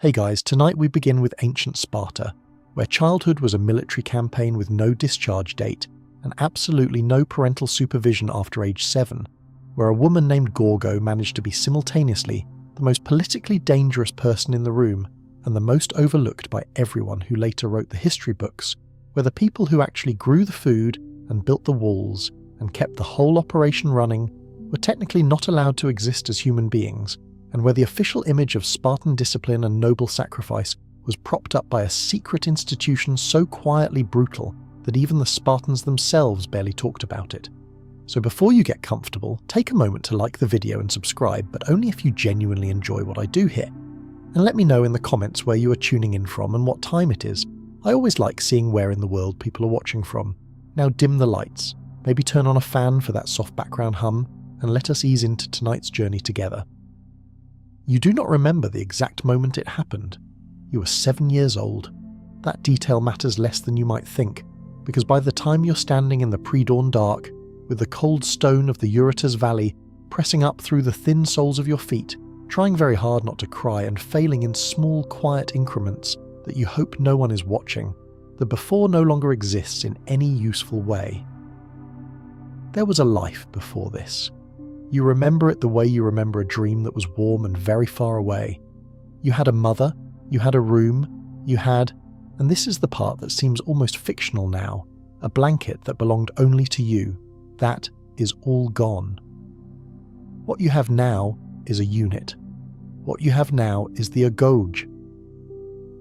Hey guys, tonight we begin with ancient Sparta, where childhood was a military campaign with no discharge date and absolutely no parental supervision after age 7, where a woman named Gorgo managed to be simultaneously the most politically dangerous person in the room and the most overlooked by everyone who later wrote the history books, where the people who actually grew the food and built the walls and kept the whole operation running were technically not allowed to exist as human beings, and where the official image of Spartan discipline and noble sacrifice was propped up by a secret institution so quietly brutal that even the Spartans themselves barely talked about it. So before you get comfortable, take a moment to like the video and subscribe, but only if you genuinely enjoy what I do here. And let me know in the comments where you are tuning in from and what time it is. I always like seeing where in the world people are watching from. Now dim the lights, maybe turn on a fan for that soft background hum, and let us ease into tonight's journey together. You do not remember the exact moment it happened. You were 7 years old. That detail matters less than you might think, because by the time you're standing in the pre-dawn dark, with the cold stone of the Eurotas Valley pressing up through the thin soles of your feet, trying very hard not to cry and failing in small, quiet increments that you hope no one is watching, the before no longer exists in any useful way. There was a life before this. You remember it the way you remember a dream that was warm and very far away. You had a mother, you had a room, you had, and this is the part that seems almost fictional now, a blanket that belonged only to you. That is all gone. What you have now is a unit. What you have now is the Agoge.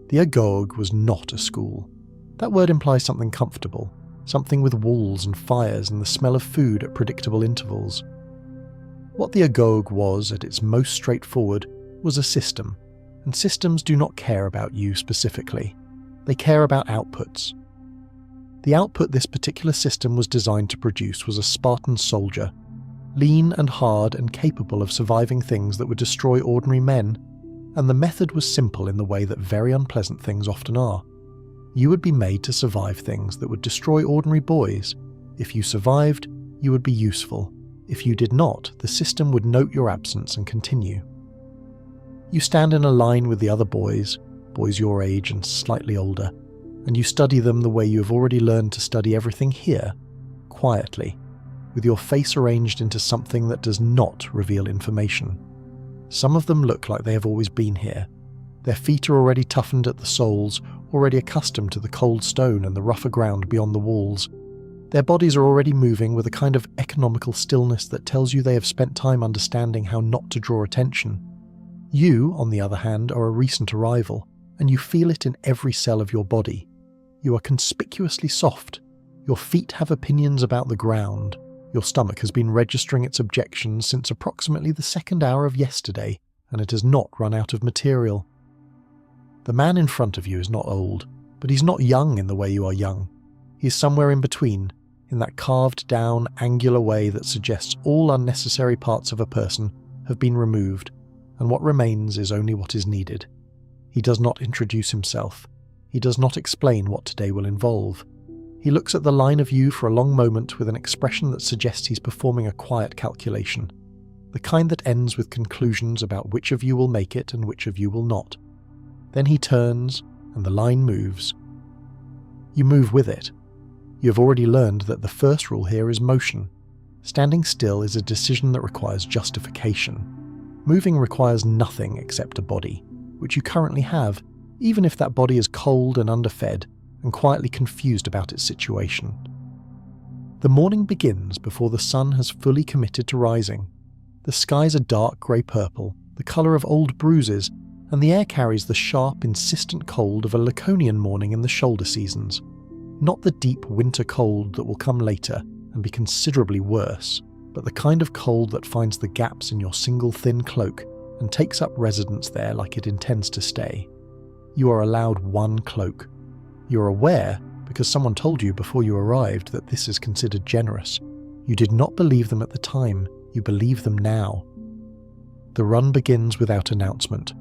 The Agoge was not a school. That word implies something comfortable, something with walls and fires and the smell of food at predictable intervals. What the Agoge was, at its most straightforward, was a system, and systems do not care about you specifically. They care about outputs. The output this particular system was designed to produce was a Spartan soldier, lean and hard and capable of surviving things that would destroy ordinary men, and the method was simple in the way that very unpleasant things often are. You would be made to survive things that would destroy ordinary boys. If you survived, you would be useful. If you did not, the system would note your absence and continue. You stand in a line with the other boys your age and slightly older, and you study them the way you have already learned to study everything here, quietly, with your face arranged into something that does not reveal information. Some of them look like they have always been here. Their feet are already toughened at the soles, already accustomed to the cold stone and the rougher ground beyond the walls. Their bodies are already moving with a kind of economical stillness that tells you they have spent time understanding how not to draw attention. You, on the other hand, are a recent arrival, and you feel it in every cell of your body. You are conspicuously soft. Your feet have opinions about the ground. Your stomach has been registering its objections since approximately the 2nd hour of yesterday, and it has not run out of material. The man in front of you is not old, but he's not young in the way you are young. He is somewhere in between, in that carved-down, angular way that suggests all unnecessary parts of a person have been removed, and what remains is only what is needed. He does not introduce himself. He does not explain what today will involve. He looks at the line of you for a long moment with an expression that suggests he's performing a quiet calculation, the kind that ends with conclusions about which of you will make it and which of you will not. Then he turns, and the line moves. You move with it. You have already learned that the first rule here is motion. Standing still is a decision that requires justification. Moving requires nothing except a body, which you currently have, even if that body is cold and underfed and quietly confused about its situation. The morning begins before the sun has fully committed to rising. The skies are dark grey-purple, the colour of old bruises, and the air carries the sharp, insistent cold of a Laconian morning in the shoulder seasons. Not the deep winter cold that will come later and be considerably worse, but the kind of cold that finds the gaps in your single thin cloak and takes up residence there like it intends to stay. You are allowed one cloak. You are aware, because someone told you before you arrived, that this is considered generous. You did not believe them at the time, you believe them now. The run begins without announcement.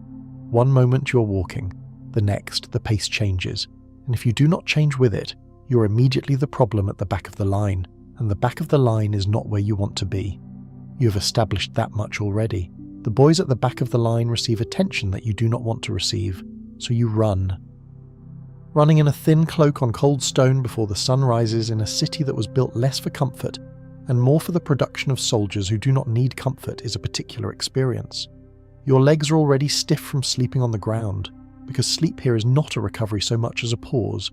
One moment you are walking, the next the pace changes, and if you do not change with it, you are immediately the problem at the back of the line, and the back of the line is not where you want to be. You have established that much already. The boys at the back of the line receive attention that you do not want to receive, so you run. Running in a thin cloak on cold stone before the sun rises in a city that was built less for comfort and more for the production of soldiers who do not need comfort is a particular experience. Your legs are already stiff from sleeping on the ground, because sleep here is not a recovery so much as a pause.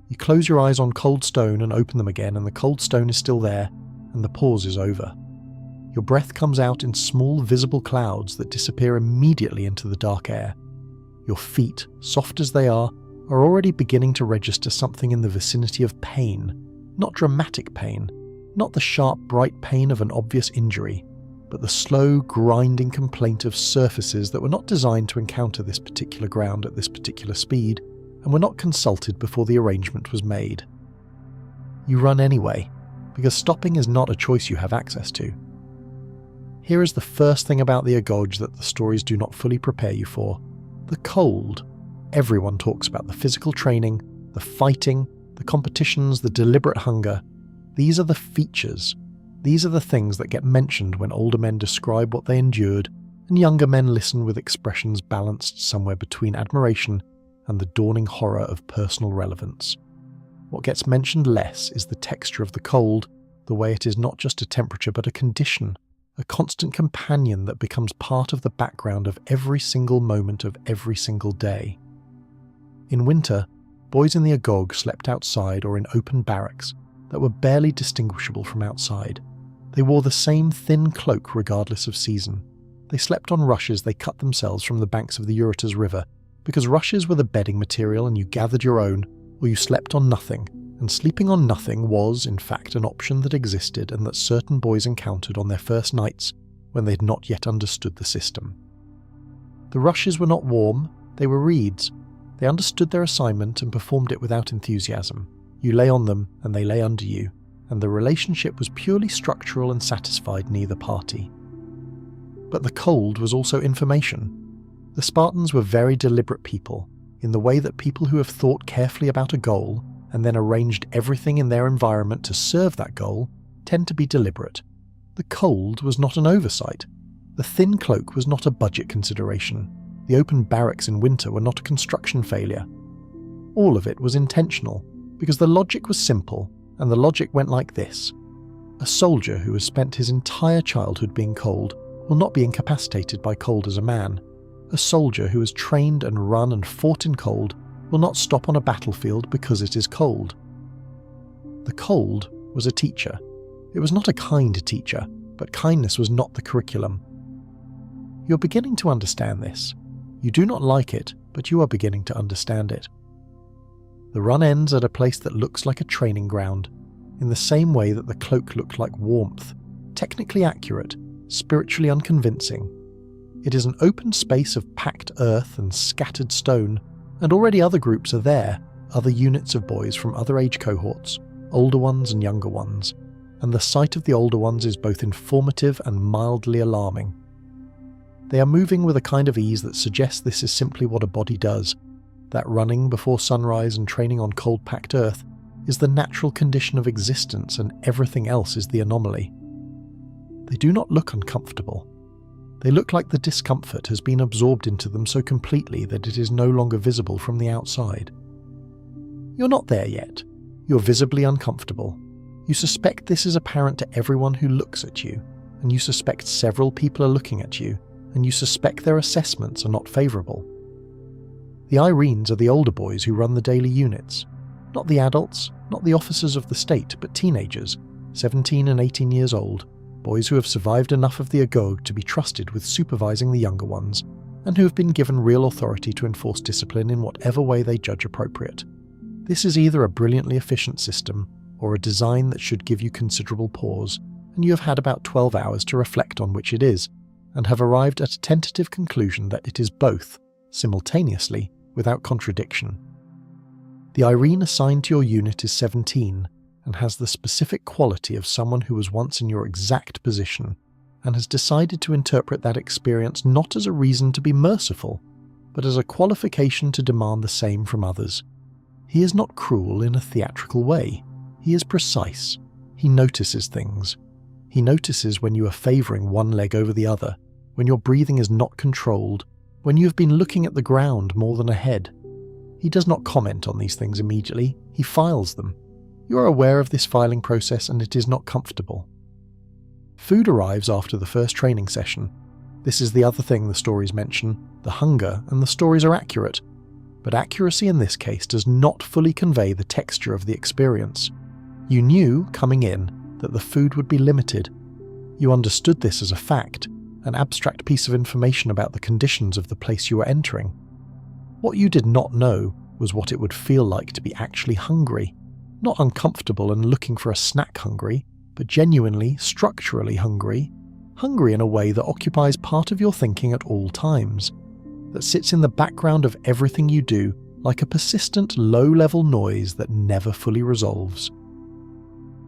You close your eyes on cold stone and open them again, and the cold stone is still there, and the pause is over. Your breath comes out in small visible clouds that disappear immediately into the dark air. Your feet, soft as they are already beginning to register something in the vicinity of pain, not dramatic pain, not the sharp, bright pain of an obvious injury, but the slow, grinding complaint of surfaces that were not designed to encounter this particular ground at this particular speed, and were not consulted before the arrangement was made. You run anyway, because stopping is not a choice you have access to. Here is the first thing about the Agoge that the stories do not fully prepare you for. The cold. Everyone talks about the physical training, the fighting, the competitions, the deliberate hunger. These are the features. These are the things that get mentioned when older men describe what they endured, and younger men listen with expressions balanced somewhere between admiration and the dawning horror of personal relevance. What gets mentioned less is the texture of the cold, the way it is not just a temperature but a condition, a constant companion that becomes part of the background of every single moment of every single day. In winter, boys in the Agoge slept outside or in open barracks that were barely distinguishable from outside. They wore the same thin cloak regardless of season. They slept on rushes they cut themselves from the banks of the Eurotas River, because rushes were the bedding material and you gathered your own, or you slept on nothing, and sleeping on nothing was, in fact, an option that existed and that certain boys encountered on their first nights when they had not yet understood the system. The rushes were not warm, they were reeds. They understood their assignment and performed it without enthusiasm. You lay on them and they lay under you, and the relationship was purely structural and satisfied neither party. But the cold was also information. The Spartans were very deliberate people, in the way that people who have thought carefully about a goal and then arranged everything in their environment to serve that goal tend to be deliberate. The cold was not an oversight. The thin cloak was not a budget consideration. The open barracks in winter were not a construction failure. All of it was intentional, because the logic was simple, and the logic went like this. A soldier who has spent his entire childhood being cold will not be incapacitated by cold as a man. A soldier who has trained and run and fought in cold will not stop on a battlefield because it is cold. The cold was a teacher. It was not a kind teacher, but kindness was not the curriculum. You're beginning to understand this. You do not like it, but you are beginning to understand it. The run ends at a place that looks like a training ground, in the same way that the cloak looked like warmth, technically accurate, spiritually unconvincing. It is an open space of packed earth and scattered stone, and already other groups are there, other units of boys from other age cohorts, older ones and younger ones, and the sight of the older ones is both informative and mildly alarming. They are moving with a kind of ease that suggests this is simply what a body does, that running before sunrise and training on cold-packed earth is the natural condition of existence and everything else is the anomaly. They do not look uncomfortable. They look like the discomfort has been absorbed into them so completely that it is no longer visible from the outside. You're not there yet. You're visibly uncomfortable. You suspect this is apparent to everyone who looks at you, and you suspect several people are looking at you, and you suspect their assessments are not favourable. The Irenes are the older boys who run the daily units. Not the adults, not the officers of the state, but teenagers, 17 and 18 years old, boys who have survived enough of the Agoge to be trusted with supervising the younger ones, and who have been given real authority to enforce discipline in whatever way they judge appropriate. This is either a brilliantly efficient system, or a design that should give you considerable pause, and you have had about 12 hours to reflect on which it is, and have arrived at a tentative conclusion that it is both, simultaneously, without contradiction. The Irene assigned to your unit is 17, and has the specific quality of someone who was once in your exact position, and has decided to interpret that experience not as a reason to be merciful, but as a qualification to demand the same from others. He is not cruel in a theatrical way. He is precise. He notices things. He notices when you are favouring one leg over the other, when your breathing is not controlled, when you have been looking at the ground more than ahead. He does not comment on these things immediately, he files them. You are aware of this filing process and it is not comfortable. Food arrives after the first training session. This is the other thing the stories mention, the hunger, and the stories are accurate. But accuracy in this case does not fully convey the texture of the experience. You knew, coming in, that the food would be limited. You understood this as a fact, an abstract piece of information about the conditions of the place you were entering. What you did not know was what it would feel like to be actually hungry, not uncomfortable and looking for a snack hungry, but genuinely, structurally hungry in a way that occupies part of your thinking at all times, that sits in the background of everything you do like a persistent low-level noise that never fully resolves.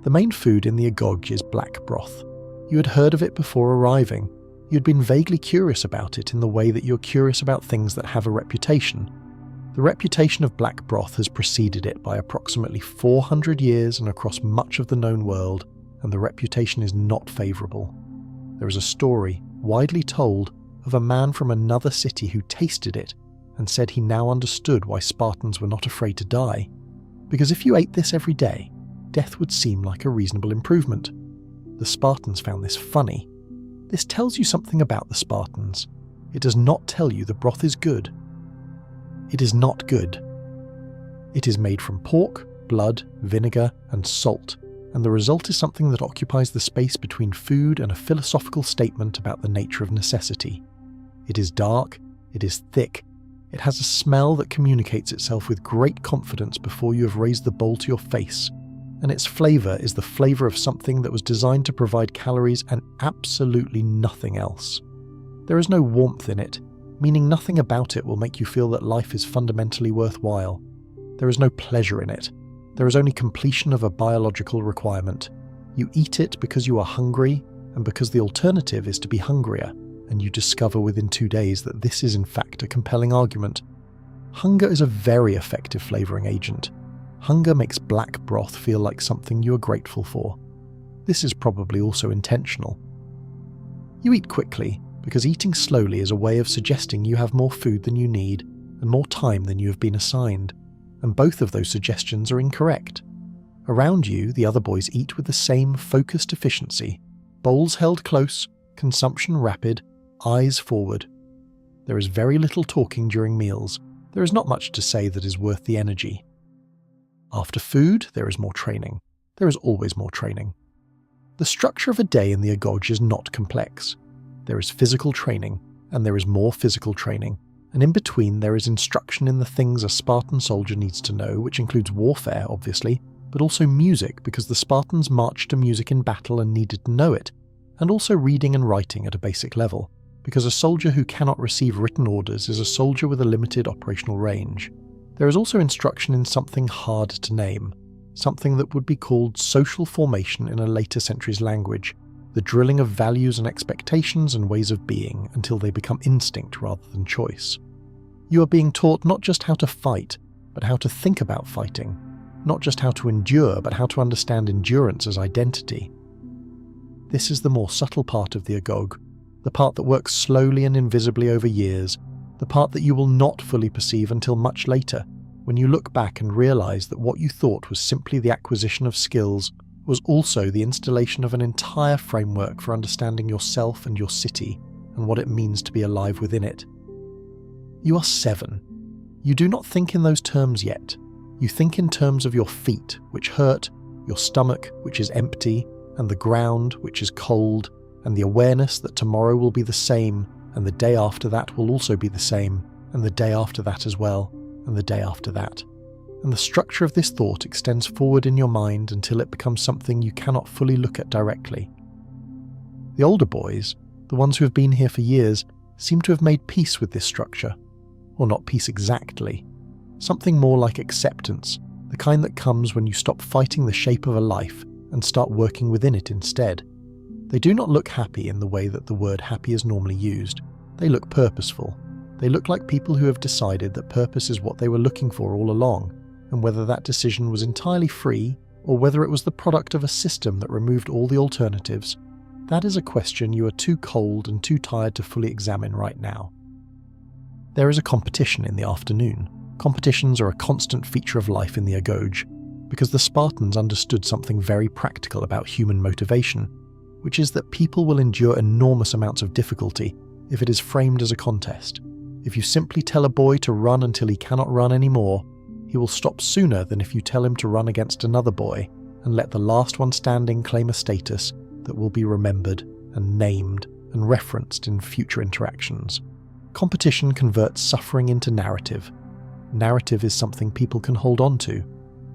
The main food in the Agoge is black broth. You had heard of it before arriving. You had been vaguely curious about it in the way that you're curious about things that have a reputation. The reputation of black broth has preceded it by approximately 400 years and across much of the known world, and the reputation is not favourable. There is a story, widely told, of a man from another city who tasted it and said he now understood why Spartans were not afraid to die. Because if you ate this every day, death would seem like a reasonable improvement. The Spartans found this funny. This tells you something about the Spartans. It does not tell you the broth is good. It is not good. It is made from pork, blood, vinegar, and salt, and the result is something that occupies the space between food and a philosophical statement about the nature of necessity. It is dark, it is thick, it has a smell that communicates itself with great confidence before you have raised the bowl to your face, and its flavour is the flavour of something that was designed to provide calories and absolutely nothing else. There is no warmth in it, meaning nothing about it will make you feel that life is fundamentally worthwhile. There is no pleasure in it. There is only completion of a biological requirement. You eat it because you are hungry, and because the alternative is to be hungrier, and you discover within 2 days that this is in fact a compelling argument. Hunger is a very effective flavouring agent. Hunger makes black broth feel like something you are grateful for. This is probably also intentional. You eat quickly, because eating slowly is a way of suggesting you have more food than you need, and more time than you have been assigned. And both of those suggestions are incorrect. Around you, the other boys eat with the same focused efficiency, bowls held close, consumption rapid, eyes forward. There is very little talking during meals. There is not much to say that is worth the energy. After food, there is more training. There is always more training. The structure of a day in the Agoge is not complex. There is physical training, and there is more physical training. And in between there is instruction in the things a Spartan soldier needs to know, which includes warfare, obviously, but also music because the Spartans marched to music in battle and needed to know it, and also reading and writing at a basic level, because a soldier who cannot receive written orders is a soldier with a limited operational range. There is also instruction in something hard to name, something that would be called social formation in a later century's language, the drilling of values and expectations and ways of being until they become instinct rather than choice. You are being taught not just how to fight, but how to think about fighting, not just how to endure, but how to understand endurance as identity. This is the more subtle part of the Agoge, the part that works slowly and invisibly over years, the part that you will not fully perceive until much later, when you look back and realise that what you thought was simply the acquisition of skills was also the installation of an entire framework for understanding yourself and your city, and what it means to be alive within it. You are 7. You do not think in those terms yet. You think in terms of your feet, which hurt, your stomach, which is empty, and the ground, which is cold, and the awareness that tomorrow will be the same, and the day after that will also be the same, and the day after that as well, and the day after that. And the structure of this thought extends forward in your mind until it becomes something you cannot fully look at directly. The older boys, the ones who have been here for years, seem to have made peace with this structure. Or not peace exactly. Something more like acceptance, the kind that comes when you stop fighting the shape of a life and start working within it instead. They do not look happy in the way that the word happy is normally used. They look purposeful. They look like people who have decided that purpose is what they were looking for all along, and whether that decision was entirely free, or whether it was the product of a system that removed all the alternatives, That is a question you are too cold and too tired to fully examine right now. There is a competition in the afternoon. Competitions are a constant feature of life in the Agoge, because the Spartans understood something very practical about human motivation, which is that people will endure enormous amounts of difficulty if it is framed as a contest. If you simply tell a boy to run until he cannot run anymore, he will stop sooner than if you tell him to run against another boy and let the last one standing claim a status that will be remembered and named and referenced in future interactions. Competition converts suffering into narrative. Narrative is something people can hold on to.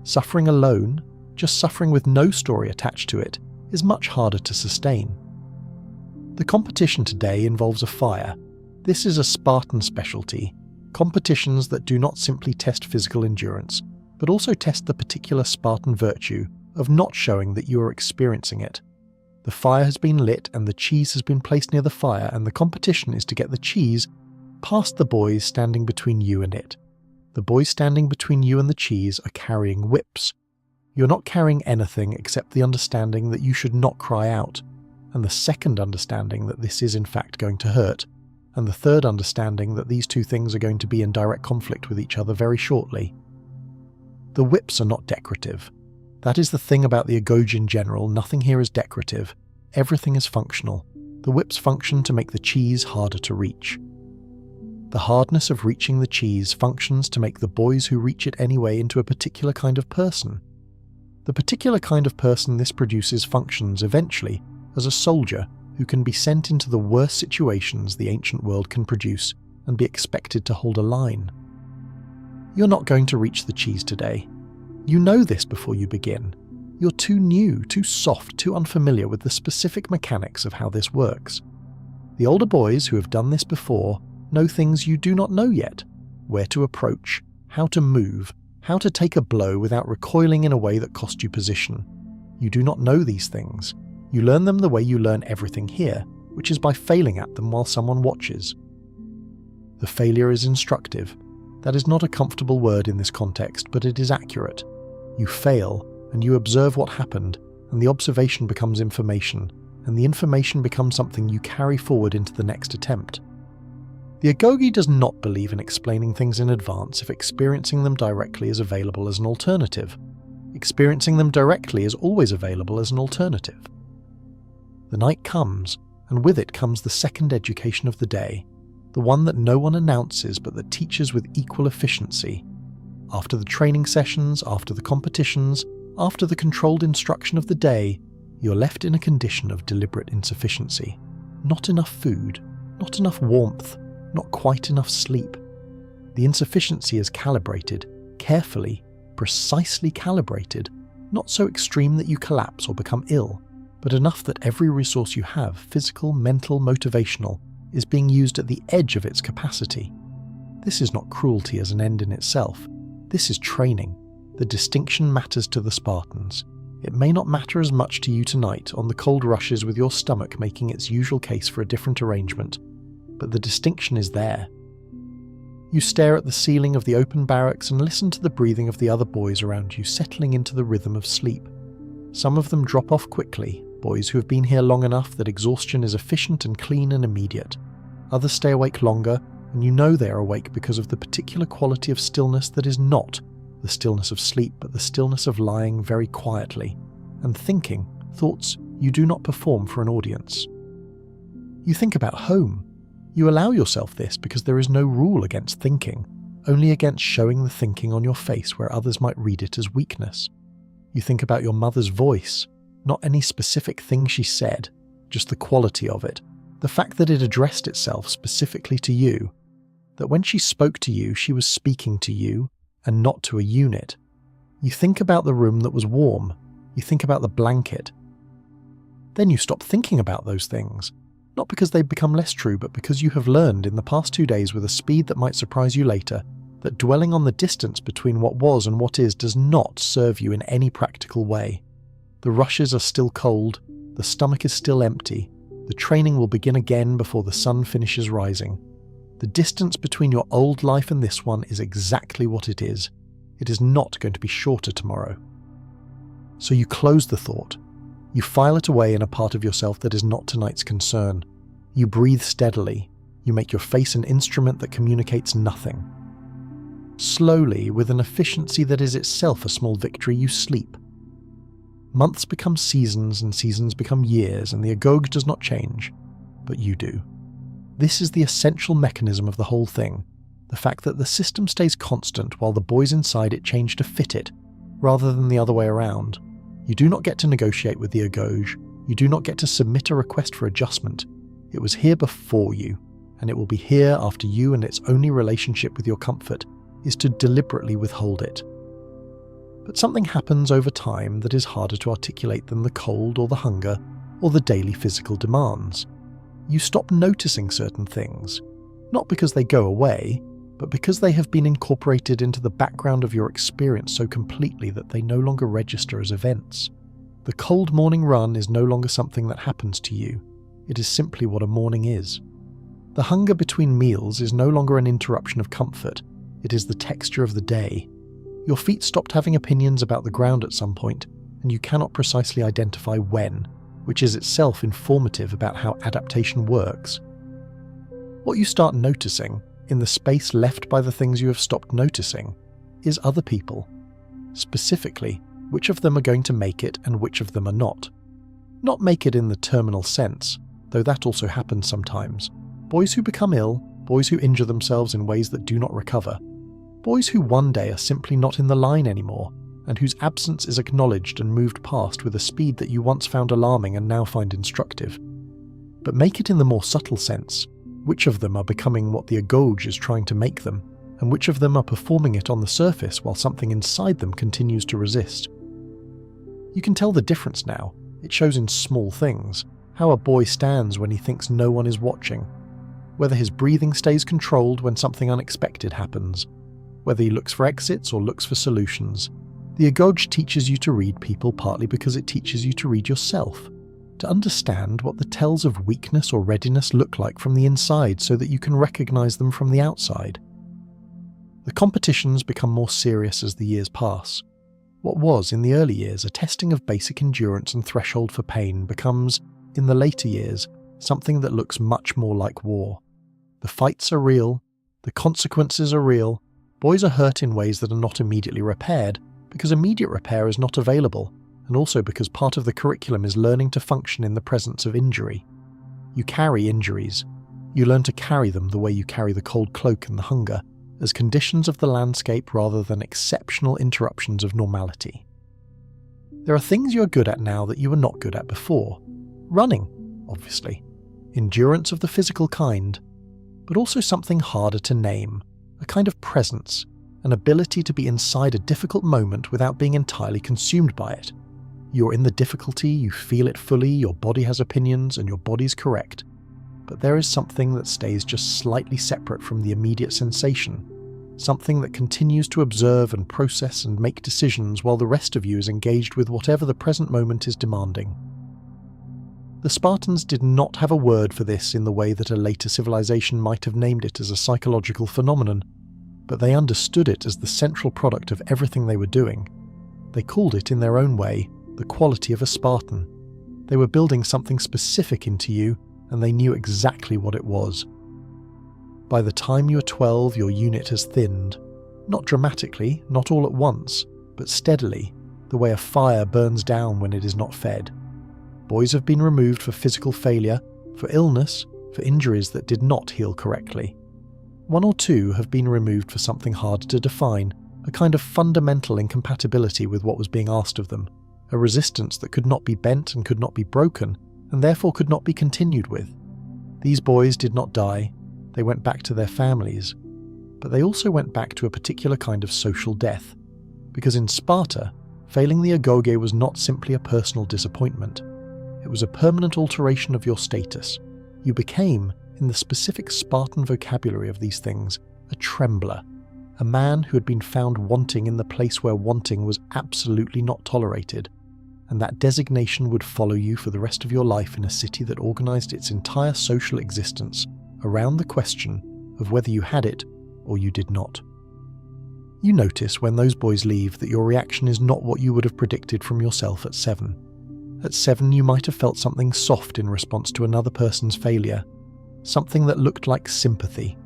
Suffering alone, just suffering with no story attached to it, is much harder to sustain. The competition today involves a fire. This is a Spartan specialty. Competitions that do not simply test physical endurance, but also test the particular Spartan virtue of not showing that you are experiencing it. The fire has been lit and the cheese has been placed near the fire, and the competition is to get the cheese past the boys standing between you and it. The boys standing between you and the cheese are carrying whips. You're not carrying anything except the understanding that you should not cry out, and the second understanding that this is in fact going to hurt, and the third understanding that these two things are going to be in direct conflict with each other very shortly. The whips are not decorative. That is the thing about the Agoge in general. Nothing here is decorative. Everything is functional. The whips function to make the cheese harder to reach. The hardness of reaching the cheese functions to make the boys who reach it anyway into a particular kind of person. The particular kind of person this produces functions eventually as a soldier who can be sent into the worst situations the ancient world can produce and be expected to hold a line. You're not going to reach the cheese today. You know this before you begin. You're too new, too soft, too unfamiliar with the specific mechanics of how this works. The older boys who have done this before know things you do not know yet: where to approach, how to move, how to take a blow without recoiling in a way that cost you position. You do not know these things. You learn them the way you learn everything here, which is by failing at them while someone watches. The failure is instructive. That is not a comfortable word in this context, but it is accurate. You fail, and you observe what happened, and the observation becomes information, and the information becomes something you carry forward into the next attempt. The Agoge does not believe in explaining things in advance if experiencing them directly is available as an alternative. Experiencing them directly is always available as an alternative. The night comes, and with it comes the second education of the day, the one that no one announces but that teaches with equal efficiency. After the training sessions, after the competitions, after the controlled instruction of the day, you're left in a condition of deliberate insufficiency. Not enough food, not enough warmth, not quite enough sleep. The insufficiency is calibrated, carefully, precisely calibrated, not so extreme that you collapse or become ill, but enough that every resource you have, physical, mental, motivational, is being used at the edge of its capacity. This is not cruelty as an end in itself. This is training. The distinction matters to the Spartans. It may not matter as much to you tonight on the cold rushes with your stomach making its usual case for a different arrangement, but the distinction is there. You stare at the ceiling of the open barracks and listen to the breathing of the other boys around you settling into the rhythm of sleep. Some of them drop off quickly, boys who have been here long enough that exhaustion is efficient and clean and immediate. Others stay awake longer, and you know they are awake because of the particular quality of stillness that is not the stillness of sleep, but the stillness of lying very quietly and thinking thoughts you do not perform for an audience. You think about home. You allow yourself this because there is no rule against thinking, only against showing the thinking on your face where others might read it as weakness. You think about your mother's voice, not any specific thing she said, just the quality of it, the fact that it addressed itself specifically to you, that when she spoke to you, she was speaking to you and not to a unit. You think about the room that was warm. You think about the blanket. Then you stop thinking about those things, not because they've become less true, but because you have learned in the past 2 days with a speed that might surprise you later, that dwelling on the distance between what was and what is does not serve you in any practical way. The rushes are still cold, the stomach is still empty, the training will begin again before the sun finishes rising. The distance between your old life and this one is exactly what it is. It is not going to be shorter tomorrow. So you close the thought. You file it away in a part of yourself that is not tonight's concern. You breathe steadily. You make your face an instrument that communicates nothing. Slowly, with an efficiency that is itself a small victory, you sleep. Months become seasons and seasons become years, and the Agoge does not change, but you do. This is the essential mechanism of the whole thing, the fact that the system stays constant while the boys inside it change to fit it, rather than the other way around. You do not get to negotiate with the Agoge, you do not get to submit a request for adjustment. It was here before you, and it will be here after you, and its only relationship with your comfort is to deliberately withhold it. But something happens over time that is harder to articulate than the cold or the hunger or the daily physical demands. You stop noticing certain things, not because they go away, but because they have been incorporated into the background of your experience so completely that they no longer register as events. The cold morning run is no longer something that happens to you. It is simply what a morning is. The hunger between meals is no longer an interruption of comfort. It is the texture of the day. Your feet stopped having opinions about the ground at some point, and you cannot precisely identify when, which is itself informative about how adaptation works. What you start noticing, in the space left by the things you have stopped noticing, is other people. Specifically, which of them are going to make it and which of them are not. Not make it in the terminal sense, though that also happens sometimes. Boys who become ill, boys who injure themselves in ways that do not recover. Boys who one day are simply not in the line anymore, and whose absence is acknowledged and moved past with a speed that you once found alarming and now find instructive. But make it in the more subtle sense. Which of them are becoming what the Agoge is trying to make them, and which of them are performing it on the surface while something inside them continues to resist? You can tell the difference now. It shows in small things. How a boy stands when he thinks no one is watching. Whether his breathing stays controlled when something unexpected happens. Whether he looks for exits or looks for solutions. The Agoge teaches you to read people partly because it teaches you to read yourself. To understand what the tells of weakness or readiness look like from the inside so that you can recognize them from the outside. The competitions become more serious as the years pass. What was, in the early years, a testing of basic endurance and threshold for pain becomes, in the later years, something that looks much more like war. The fights are real, the consequences are real, boys are hurt in ways that are not immediately repaired, because immediate repair is not available, and also because part of the curriculum is learning to function in the presence of injury. You carry injuries. You learn to carry them the way you carry the cold cloak and the hunger, as conditions of the landscape rather than exceptional interruptions of normality. There are things you are good at now that you were not good at before. Running, obviously. Endurance of the physical kind. But also something harder to name. A kind of presence. An ability to be inside a difficult moment without being entirely consumed by it. You're in the difficulty, you feel it fully, your body has opinions, and your body's correct. But there is something that stays just slightly separate from the immediate sensation. Something that continues to observe and process and make decisions while the rest of you is engaged with whatever the present moment is demanding. The Spartans did not have a word for this in the way that a later civilization might have named it as a psychological phenomenon, but they understood it as the central product of everything they were doing. They called it, in their own way, the quality of a Spartan. They were building something specific into you, and they knew exactly what it was. By the time you are 12, your unit has thinned. Not dramatically, not all at once, but steadily, the way a fire burns down when it is not fed. Boys have been removed for physical failure, for illness, for injuries that did not heal correctly. One or two have been removed for something hard to define, a kind of fundamental incompatibility with what was being asked of them, a resistance that could not be bent and could not be broken, and therefore could not be continued with. These boys did not die, they went back to their families, but they also went back to a particular kind of social death, because in Sparta, failing the Agoge was not simply a personal disappointment. It was a permanent alteration of your status. You became, in the specific Spartan vocabulary of these things, a trembler, a man who had been found wanting in the place where wanting was absolutely not tolerated, and that designation would follow you for the rest of your life in a city that organized its entire social existence around the question of whether you had it or you did not. You notice when those boys leave that your reaction is not what you would have predicted from yourself at 7. At 7, you might have felt something soft in response to another person's failure, something that looked like sympathy.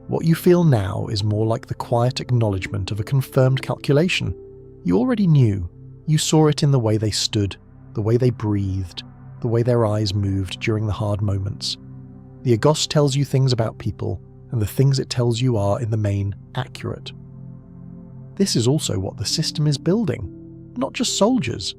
What you feel now is more like the quiet acknowledgement of a confirmed calculation. You already knew. You saw it in the way they stood, the way they breathed, the way their eyes moved during the hard moments. The Agoge tells you things about people, and the things it tells you are, in the main, accurate. This is also what the system is building. Not just soldiers.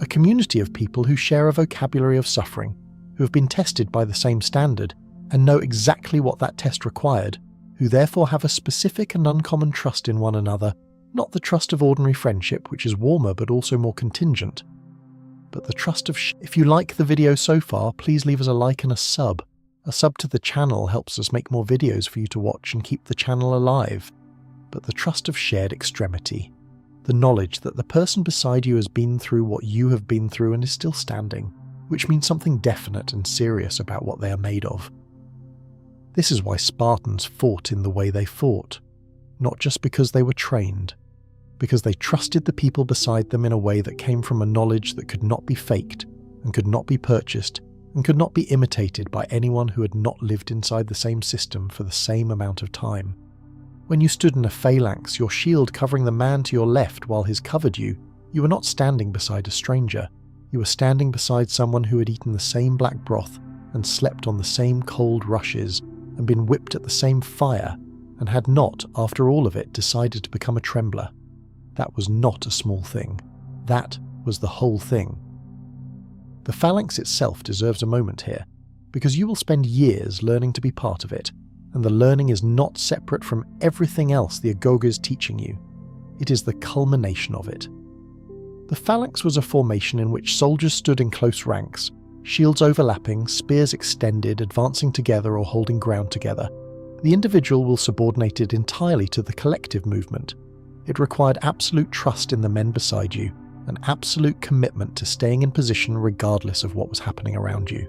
A community of people who share a vocabulary of suffering, who have been tested by the same standard, and know exactly what that test required, who therefore have a specific and uncommon trust in one another, not the trust of ordinary friendship, which is warmer but also more contingent, but the trust of If you like the video so far, please leave us a like and a sub. A sub to the channel helps us make more videos for you to watch and keep the channel alive. But the trust of shared extremity. The knowledge that the person beside you has been through what you have been through and is still standing, which means something definite and serious about what they are made of. This is why Spartans fought in the way they fought, not just because they were trained, because they trusted the people beside them in a way that came from a knowledge that could not be faked and could not be purchased and could not be imitated by anyone who had not lived inside the same system for the same amount of time. When you stood in a phalanx, your shield covering the man to your left while his covered you, you were not standing beside a stranger. You were standing beside someone who had eaten the same black broth and slept on the same cold rushes and been whipped at the same fire and had not, after all of it, decided to become a trembler. That was not a small thing. That was the whole thing. The phalanx itself deserves a moment here, because you will spend years learning to be part of it, and the learning is not separate from everything else the Agoge is teaching you. It is the culmination of it. The phalanx was a formation in which soldiers stood in close ranks, shields overlapping, spears extended, advancing together or holding ground together. The individual will subordinate it entirely to the collective movement. It required absolute trust in the men beside you, an absolute commitment to staying in position regardless of what was happening around you.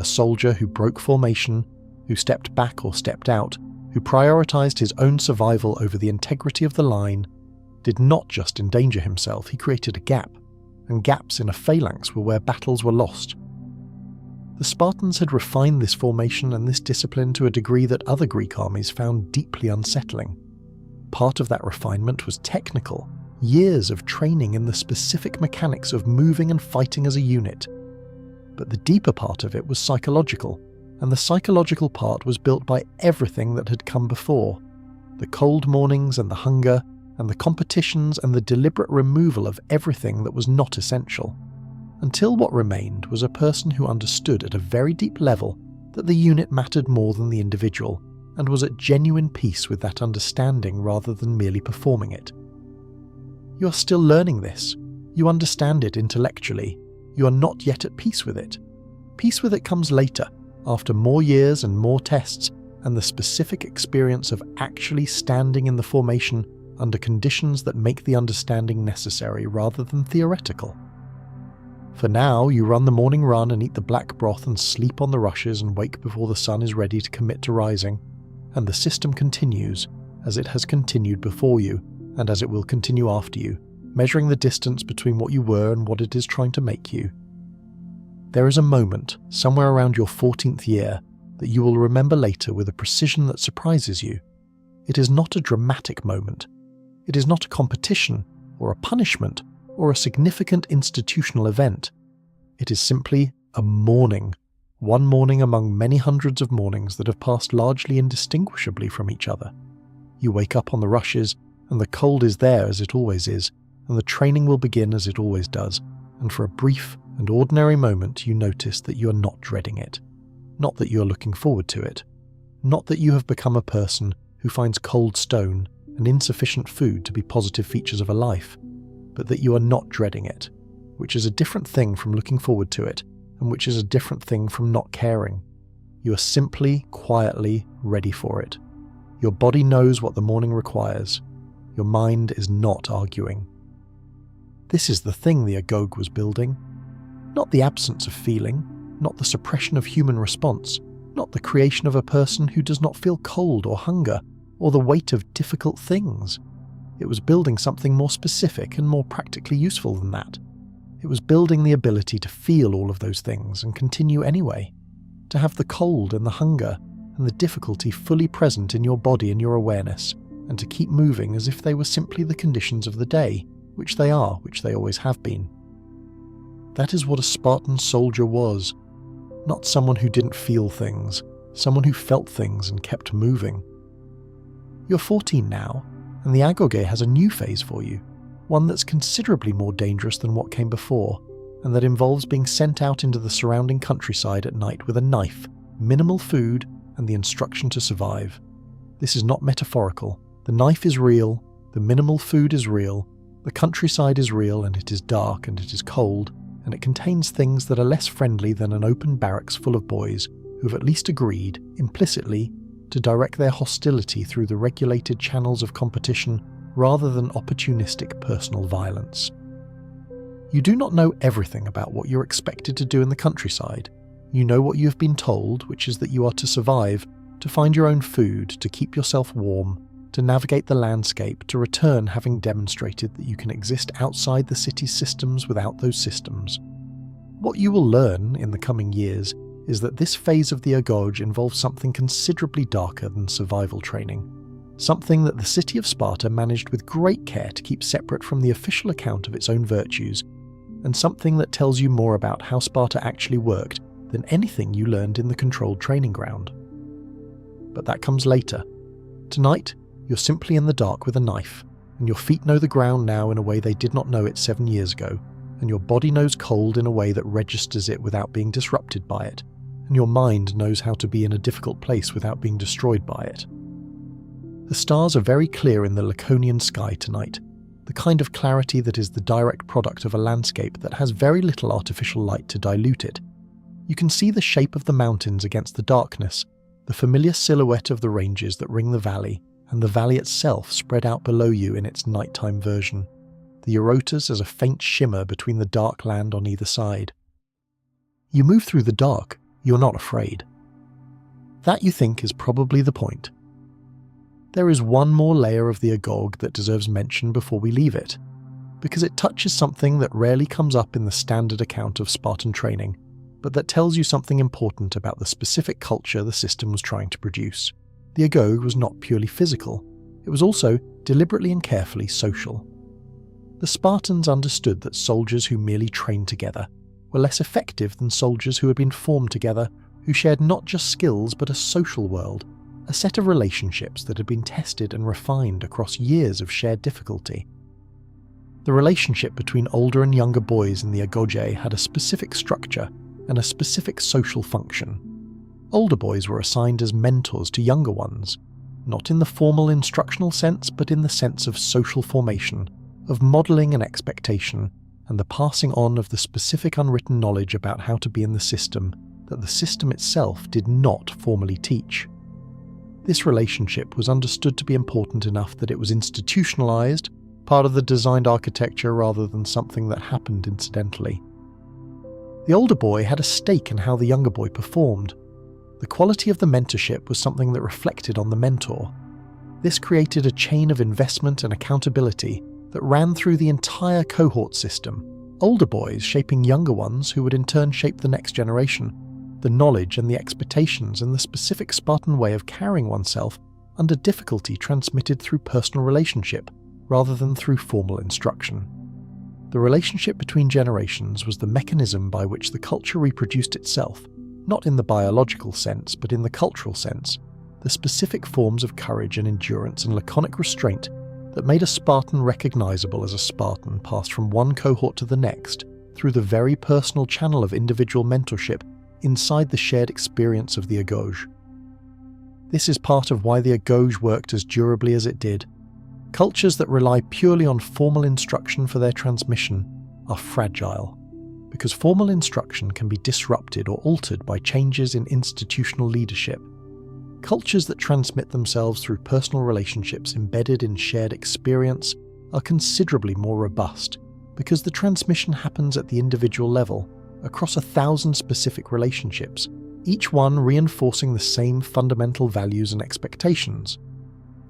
A soldier who broke formation, who stepped back or stepped out, who prioritized his own survival over the integrity of the line, did not just endanger himself, he created a gap, and gaps in a phalanx were where battles were lost. The Spartans had refined this formation and this discipline to a degree that other Greek armies found deeply unsettling. Part of that refinement was technical, years of training in the specific mechanics of moving and fighting as a unit. But the deeper part of it was psychological, and the psychological part was built by everything that had come before. The cold mornings and the hunger, and the competitions and the deliberate removal of everything that was not essential. Until what remained was a person who understood at a very deep level that the unit mattered more than the individual, and was at genuine peace with that understanding rather than merely performing it. You are still learning this. You understand it intellectually. You are not yet at peace with it. Peace with it comes later, after more years and more tests, and the specific experience of actually standing in the formation under conditions that make the understanding necessary rather than theoretical. For now, you run the morning run and eat the black broth and sleep on the rushes and wake before the sun is ready to commit to rising, and the system continues, as it has continued before you, and as it will continue after you, measuring the distance between what you were and what it is trying to make you. There is a moment, somewhere around your 14th year, that you will remember later with a precision that surprises you. It is not a dramatic moment. It is not a competition, or a punishment, or a significant institutional event. It is simply a morning, one morning among many hundreds of mornings that have passed largely indistinguishably from each other. You wake up on the rushes, and the cold is there as it always is, and the training will begin as it always does, and for a brief and ordinary moment you notice that you are not dreading it. Not that you are looking forward to it. Not that you have become a person who finds cold stone and insufficient food to be positive features of a life, but that you are not dreading it, which is a different thing from looking forward to it, and which is a different thing from not caring. You are simply, quietly ready for it. Your body knows what the morning requires. Your mind is not arguing. This is the thing the Agoge was building. Not the absence of feeling, not the suppression of human response, not the creation of a person who does not feel cold or hunger, or the weight of difficult things. It was building something more specific and more practically useful than that. It was building the ability to feel all of those things and continue anyway, to have the cold and the hunger and the difficulty fully present in your body and your awareness, and to keep moving as if they were simply the conditions of the day, which they are, which they always have been. That is what a Spartan soldier was. Not someone who didn't feel things, someone who felt things and kept moving. You're 14 now, and the Agoge has a new phase for you, one that's considerably more dangerous than what came before, and that involves being sent out into the surrounding countryside at night with a knife, minimal food, and the instruction to survive. This is not metaphorical. The knife is real, the minimal food is real, the countryside is real, and it is dark and it is cold, and it contains things that are less friendly than an open barracks full of boys who've at least agreed, implicitly, to direct their hostility through the regulated channels of competition rather than opportunistic personal violence. You do not know everything about what you're expected to do in the countryside. You know what you have been told, which is that you are to survive, to find your own food, to keep yourself warm, to navigate the landscape, to return having demonstrated that you can exist outside the city's systems without those systems. What you will learn in the coming years is that this phase of the Agoge involves something considerably darker than survival training, something that the city of Sparta managed with great care to keep separate from the official account of its own virtues, and something that tells you more about how Sparta actually worked than anything you learned in the controlled training ground. But that comes later. Tonight, you're simply in the dark with a knife, and your feet know the ground now in a way they did not know it 7 years ago, and your body knows cold in a way that registers it without being disrupted by it, and your mind knows how to be in a difficult place without being destroyed by it. The stars are very clear in the Laconian sky tonight, the kind of clarity that is the direct product of a landscape that has very little artificial light to dilute it. You can see the shape of the mountains against the darkness, the familiar silhouette of the ranges that ring the valley, and the valley itself spread out below you in its nighttime version, the Eurotas as a faint shimmer between the dark land on either side. You move through the dark, you're not afraid. That, you think, is probably the point. There is one more layer of the Agoge that deserves mention before we leave it, because it touches something that rarely comes up in the standard account of Spartan training, but that tells you something important about the specific culture the system was trying to produce. The Agoge was not purely physical, it was also deliberately and carefully social. The Spartans understood that soldiers who merely trained together were less effective than soldiers who had been formed together, who shared not just skills but a social world, a set of relationships that had been tested and refined across years of shared difficulty. The relationship between older and younger boys in the Agoge had a specific structure and a specific social function. Older boys were assigned as mentors to younger ones, not in the formal instructional sense, but in the sense of social formation, of modelling and expectation, and the passing on of the specific unwritten knowledge about how to be in the system that the system itself did not formally teach. This relationship was understood to be important enough that it was institutionalized, part of the designed architecture rather than something that happened incidentally. The older boy had a stake in how the younger boy performed. The quality of the mentorship was something that reflected on the mentor. This created a chain of investment and accountability that ran through the entire cohort system, older boys shaping younger ones who would in turn shape the next generation, the knowledge and the expectations and the specific Spartan way of carrying oneself under difficulty transmitted through personal relationship rather than through formal instruction. The relationship between generations was the mechanism by which the culture reproduced itself, not in the biological sense but in the cultural sense, the specific forms of courage and endurance and laconic restraint that made a Spartan recognizable as a Spartan passed from one cohort to the next through the very personal channel of individual mentorship inside the shared experience of the Agoge. This is part of why the Agoge worked as durably as it did. Cultures that rely purely on formal instruction for their transmission are fragile, because formal instruction can be disrupted or altered by changes in institutional leadership. Cultures that transmit themselves through personal relationships embedded in shared experience are considerably more robust, because the transmission happens at the individual level, across 1,000 specific relationships, each one reinforcing the same fundamental values and expectations.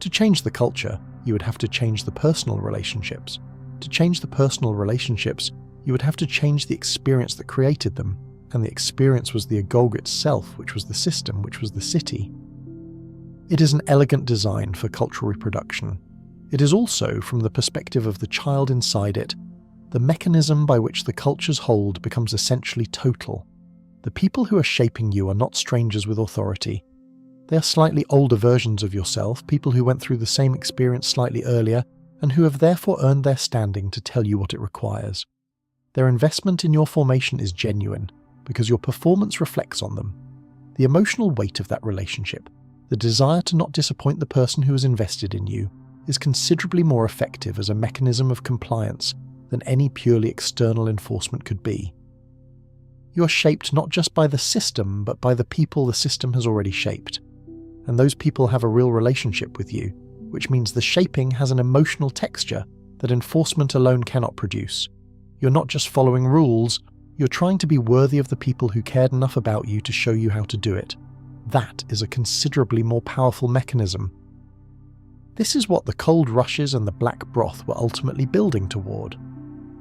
To change the culture, you would have to change the personal relationships. To change the personal relationships, you would have to change the experience that created them, and the experience was the Agoge itself, which was the system, which was the city. It is an elegant design for cultural reproduction. It is also, from the perspective of the child inside it, the mechanism by which the culture's hold becomes essentially total. The people who are shaping you are not strangers with authority. They are slightly older versions of yourself, people who went through the same experience slightly earlier, and who have therefore earned their standing to tell you what it requires. Their investment in your formation is genuine, because your performance reflects on them. The emotional weight of that relationship, the desire to not disappoint the person who has invested in you, is considerably more effective as a mechanism of compliance than any purely external enforcement could be. You are shaped not just by the system, but by the people the system has already shaped. And those people have a real relationship with you, which means the shaping has an emotional texture that enforcement alone cannot produce. You're not just following rules, you're trying to be worthy of the people who cared enough about you to show you how to do it. That is a considerably more powerful mechanism. This is what the cold rushes and the black broth were ultimately building toward.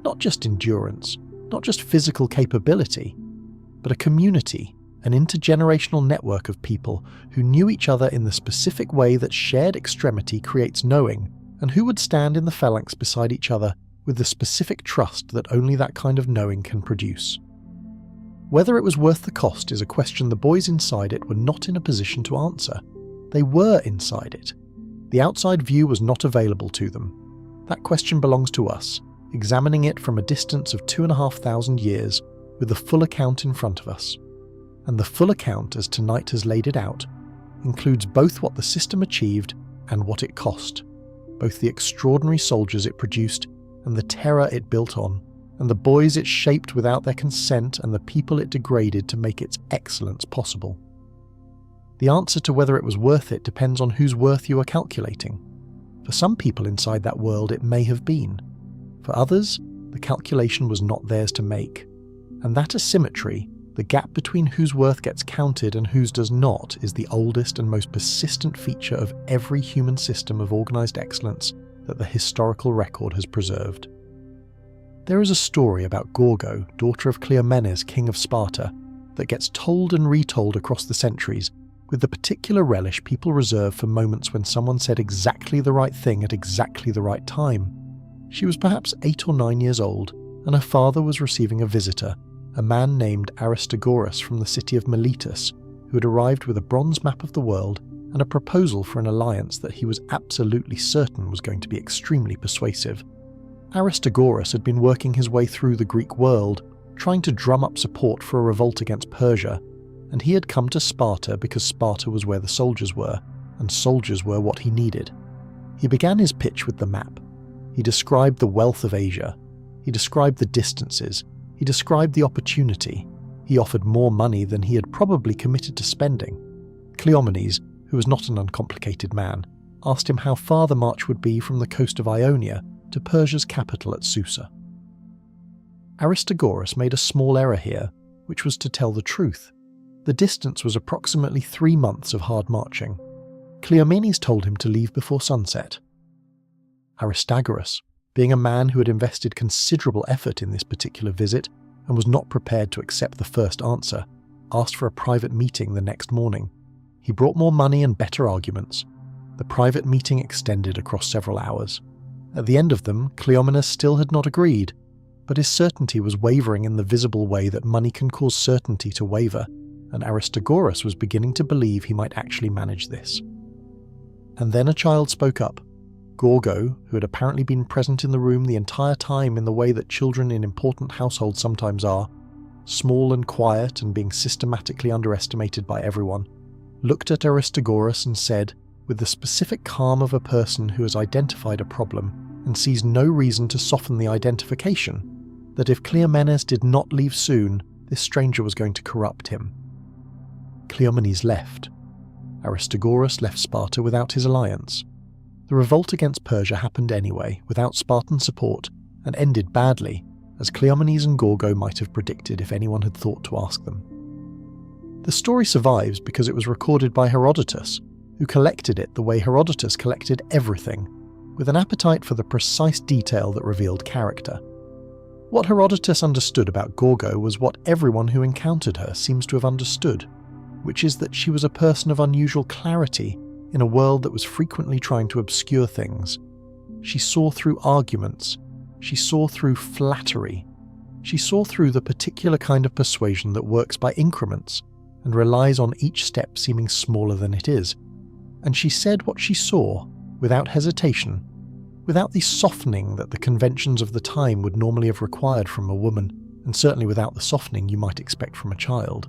Not just endurance, not just physical capability, but a community, an intergenerational network of people who knew each other in the specific way that shared extremity creates knowing, and who would stand in the phalanx beside each other with the specific trust that only that kind of knowing can produce. Whether it was worth the cost is a question the boys inside it were not in a position to answer. They were inside it. The outside view was not available to them. That question belongs to us, examining it from a distance of 2,500 years with the full account in front of us. And the full account, as tonight has laid it out, includes both what the system achieved and what it cost, both the extraordinary soldiers it produced and the terror it built on, and the boys it shaped without their consent and the people it degraded to make its excellence possible. The answer to whether it was worth it depends on whose worth you are calculating. For some people inside that world it may have been. For others, the calculation was not theirs to make. And that asymmetry, the gap between whose worth gets counted and whose does not, is the oldest and most persistent feature of every human system of organised excellence that the historical record has preserved. There is a story about Gorgo, daughter of Cleomenes, king of Sparta, that gets told and retold across the centuries with the particular relish people reserve for moments when someone said exactly the right thing at exactly the right time. She was perhaps 8 or 9 years old, and her father was receiving a visitor, a man named Aristagoras from the city of Miletus, who had arrived with a bronze map of the world and a proposal for an alliance that he was absolutely certain was going to be extremely persuasive. Aristagoras had been working his way through the Greek world, trying to drum up support for a revolt against Persia, and he had come to Sparta because Sparta was where the soldiers were, and soldiers were what he needed. He began his pitch with the map. He described the wealth of Asia. He described the distances. He described the opportunity. He offered more money than he had probably committed to spending. Cleomenes, who was not an uncomplicated man, asked him how far the march would be from the coast of Ionia to Persia's capital at Susa. Aristagoras made a small error here, which was to tell the truth. The distance was approximately 3 months of hard marching. Cleomenes told him to leave before sunset. Aristagoras, being a man who had invested considerable effort in this particular visit and was not prepared to accept the first answer, asked for a private meeting the next morning. He brought more money and better arguments. The private meeting extended across several hours. At the end of them, Cleomenes still had not agreed, but his certainty was wavering in the visible way that money can cause certainty to waver, and Aristagoras was beginning to believe he might actually manage this. And then a child spoke up. Gorgo, who had apparently been present in the room the entire time in the way that children in important households sometimes are, small and quiet and being systematically underestimated by everyone, looked at Aristagoras and said, with the specific calm of a person who has identified a problem and sees no reason to soften the identification, that if Cleomenes did not leave soon, this stranger was going to corrupt him. Cleomenes left. Aristagoras left Sparta without his alliance. The revolt against Persia happened anyway, without Spartan support, and ended badly, as Cleomenes and Gorgo might have predicted if anyone had thought to ask them. The story survives because it was recorded by Herodotus, who collected it the way Herodotus collected everything, with an appetite for the precise detail that revealed character. What Herodotus understood about Gorgo was what everyone who encountered her seems to have understood, which is that she was a person of unusual clarity in a world that was frequently trying to obscure things. She saw through arguments. She saw through flattery. She saw through the particular kind of persuasion that works by increments and relies on each step seeming smaller than it is. And she said what she saw, without hesitation, without the softening that the conventions of the time would normally have required from a woman, and certainly without the softening you might expect from a child.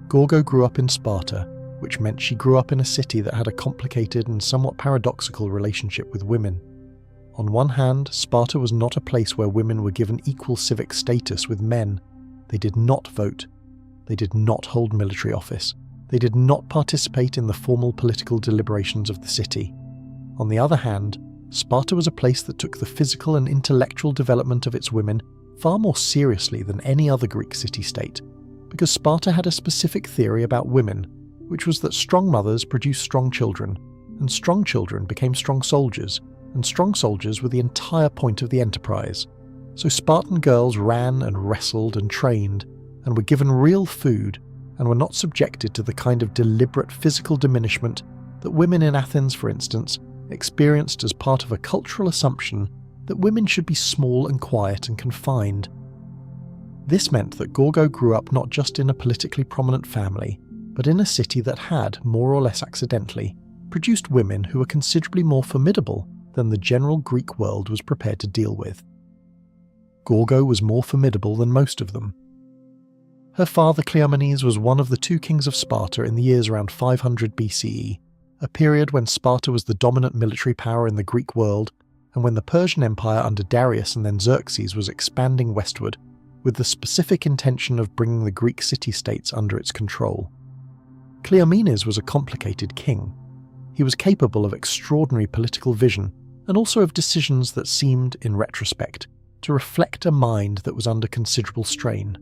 Gorgo grew up in Sparta, which meant she grew up in a city that had a complicated and somewhat paradoxical relationship with women. On one hand, Sparta was not a place where women were given equal civic status with men. They did not vote. They did not hold military office. They did not participate in the formal political deliberations of the city. On the other hand, Sparta was a place that took the physical and intellectual development of its women far more seriously than any other Greek city-state, because Sparta had a specific theory about women, which was that strong mothers produced strong children, and strong children became strong soldiers, and strong soldiers were the entire point of the enterprise. So Spartan girls ran and wrestled and trained, and were given real food, and were not subjected to the kind of deliberate physical diminishment that women in Athens, for instance, experienced as part of a cultural assumption that women should be small and quiet and confined. This meant that Gorgo grew up not just in a politically prominent family, but in a city that had, more or less accidentally, produced women who were considerably more formidable than the general Greek world was prepared to deal with. Gorgo was more formidable than most of them. Her father Cleomenes was one of the two kings of Sparta in the years around 500 BCE, a period when Sparta was the dominant military power in the Greek world, and when the Persian Empire under Darius and then Xerxes was expanding westward, with the specific intention of bringing the Greek city-states under its control. Cleomenes was a complicated king. He was capable of extraordinary political vision, and also of decisions that seemed, in retrospect, to reflect a mind that was under considerable strain.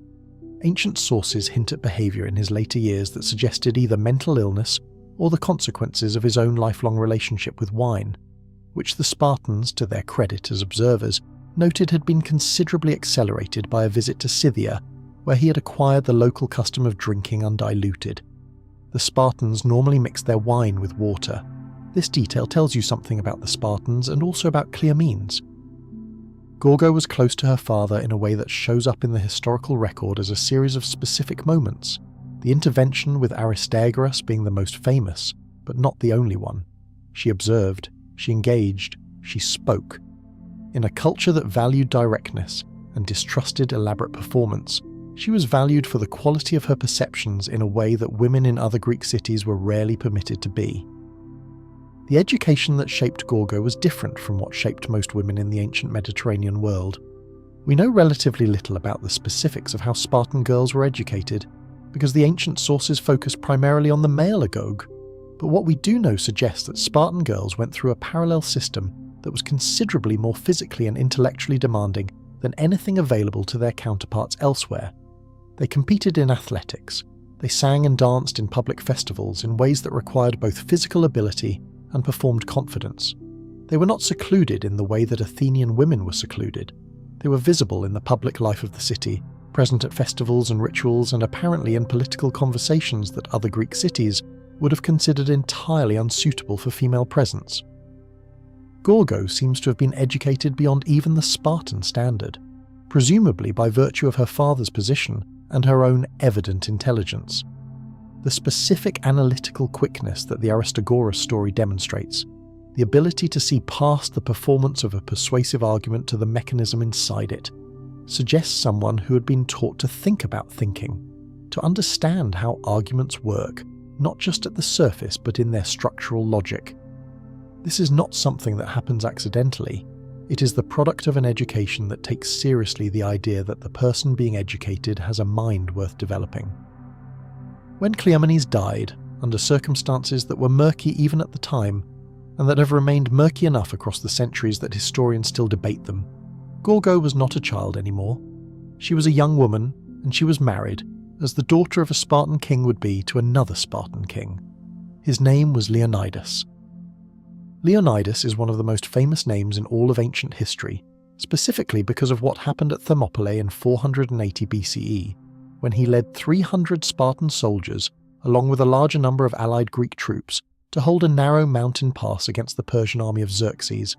Ancient sources hint at behaviour in his later years that suggested either mental illness or the consequences of his own lifelong relationship with wine, which the Spartans, to their credit as observers, noted had been considerably accelerated by a visit to Scythia, where he had acquired the local custom of drinking undiluted. The Spartans normally mixed their wine with water. This detail tells you something about the Spartans and also about Cleomenes. Gorgo was close to her father in a way that shows up in the historical record as a series of specific moments, the intervention with Aristagoras being the most famous, but not the only one. She observed, she engaged, she spoke. In a culture that valued directness and distrusted elaborate performance, she was valued for the quality of her perceptions in a way that women in other Greek cities were rarely permitted to be. The education that shaped Gorgo was different from what shaped most women in the ancient Mediterranean world. We know relatively little about the specifics of how Spartan girls were educated, because the ancient sources focus primarily on the male Agoge, but what we do know suggests that Spartan girls went through a parallel system that was considerably more physically and intellectually demanding than anything available to their counterparts elsewhere. They competed in athletics. They sang and danced in public festivals in ways that required both physical ability and performed confidence. They were not secluded in the way that Athenian women were secluded. They were visible in the public life of the city, present at festivals and rituals, and apparently in political conversations that other Greek cities would have considered entirely unsuitable for female presence. Gorgo seems to have been educated beyond even the Spartan standard, presumably by virtue of her father's position and her own evident intelligence. The specific analytical quickness that the Aristagoras story demonstrates, the ability to see past the performance of a persuasive argument to the mechanism inside it, suggests someone who had been taught to think about thinking, to understand how arguments work, not just at the surface but in their structural logic. This is not something that happens accidentally. It is the product of an education that takes seriously the idea that the person being educated has a mind worth developing. When Cleomenes died, under circumstances that were murky even at the time, and that have remained murky enough across the centuries that historians still debate them, Gorgo was not a child anymore. She was a young woman, and she was married, as the daughter of a Spartan king would be to another Spartan king. His name was Leonidas. Leonidas is one of the most famous names in all of ancient history, specifically because of what happened at Thermopylae in 480 BCE, when he led 300 Spartan soldiers, along with a larger number of allied Greek troops, to hold a narrow mountain pass against the Persian army of Xerxes.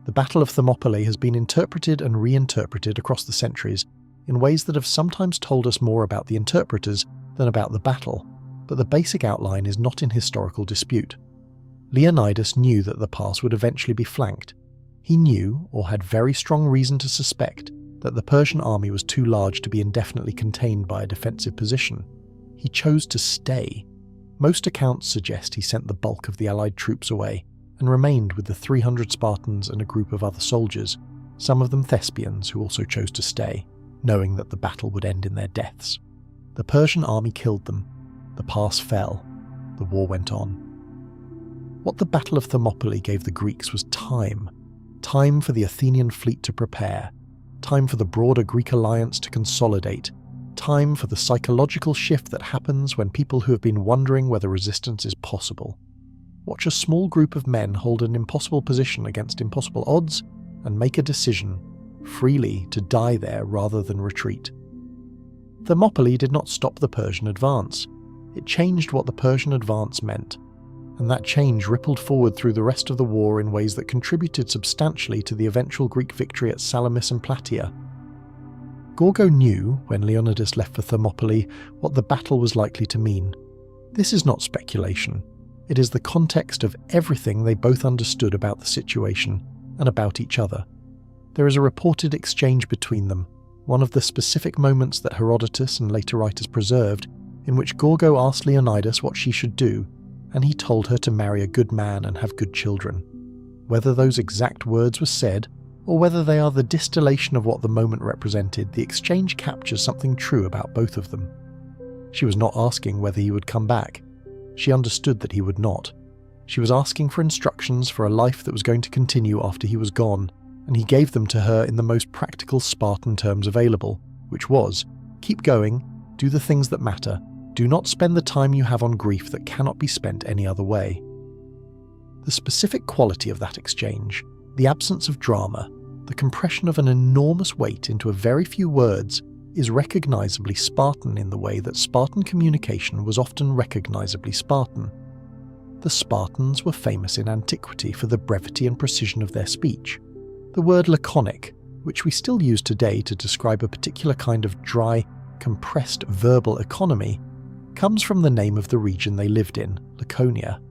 The Battle of Thermopylae has been interpreted and reinterpreted across the centuries in ways that have sometimes told us more about the interpreters than about the battle, but the basic outline is not in historical dispute. Leonidas knew that the pass would eventually be flanked. He knew, or had very strong reason to suspect, that the Persian army was too large to be indefinitely contained by a defensive position. He chose to stay. Most accounts suggest he sent the bulk of the allied troops away and remained with the 300 Spartans and a group of other soldiers, some of them Thespians who also chose to stay, knowing that the battle would end in their deaths. The Persian army killed them. The pass fell. The war went on. What the Battle of Thermopylae gave the Greeks was time. Time for the Athenian fleet to prepare. Time for the broader Greek alliance to consolidate. Time for the psychological shift that happens when people who have been wondering whether resistance is possible watch a small group of men hold an impossible position against impossible odds and make a decision, freely, to die there rather than retreat. Thermopylae did not stop the Persian advance. It changed what the Persian advance meant, and that change rippled forward through the rest of the war in ways that contributed substantially to the eventual Greek victory at Salamis and Plataea. Gorgo knew, when Leonidas left for Thermopylae, what the battle was likely to mean. This is not speculation. It is the context of everything they both understood about the situation and about each other. There is a reported exchange between them, one of the specific moments that Herodotus and later writers preserved, in which Gorgo asked Leonidas what she should do, and he told her to marry a good man and have good children. Whether those exact words were said, or whether they are the distillation of what the moment represented, the exchange captures something true about both of them. She was not asking whether he would come back. She understood that he would not. She was asking for instructions for a life that was going to continue after he was gone, and he gave them to her in the most practical Spartan terms available, which was, keep going, do the things that matter, do not spend the time you have on grief that cannot be spent any other way. The specific quality of that exchange, the absence of drama, the compression of an enormous weight into a very few words, is recognizably Spartan in the way that Spartan communication was often recognizably Spartan. The Spartans were famous in antiquity for the brevity and precision of their speech. The word laconic, which we still use today to describe a particular kind of dry, compressed verbal economy, comes from the name of the region they lived in, Laconia.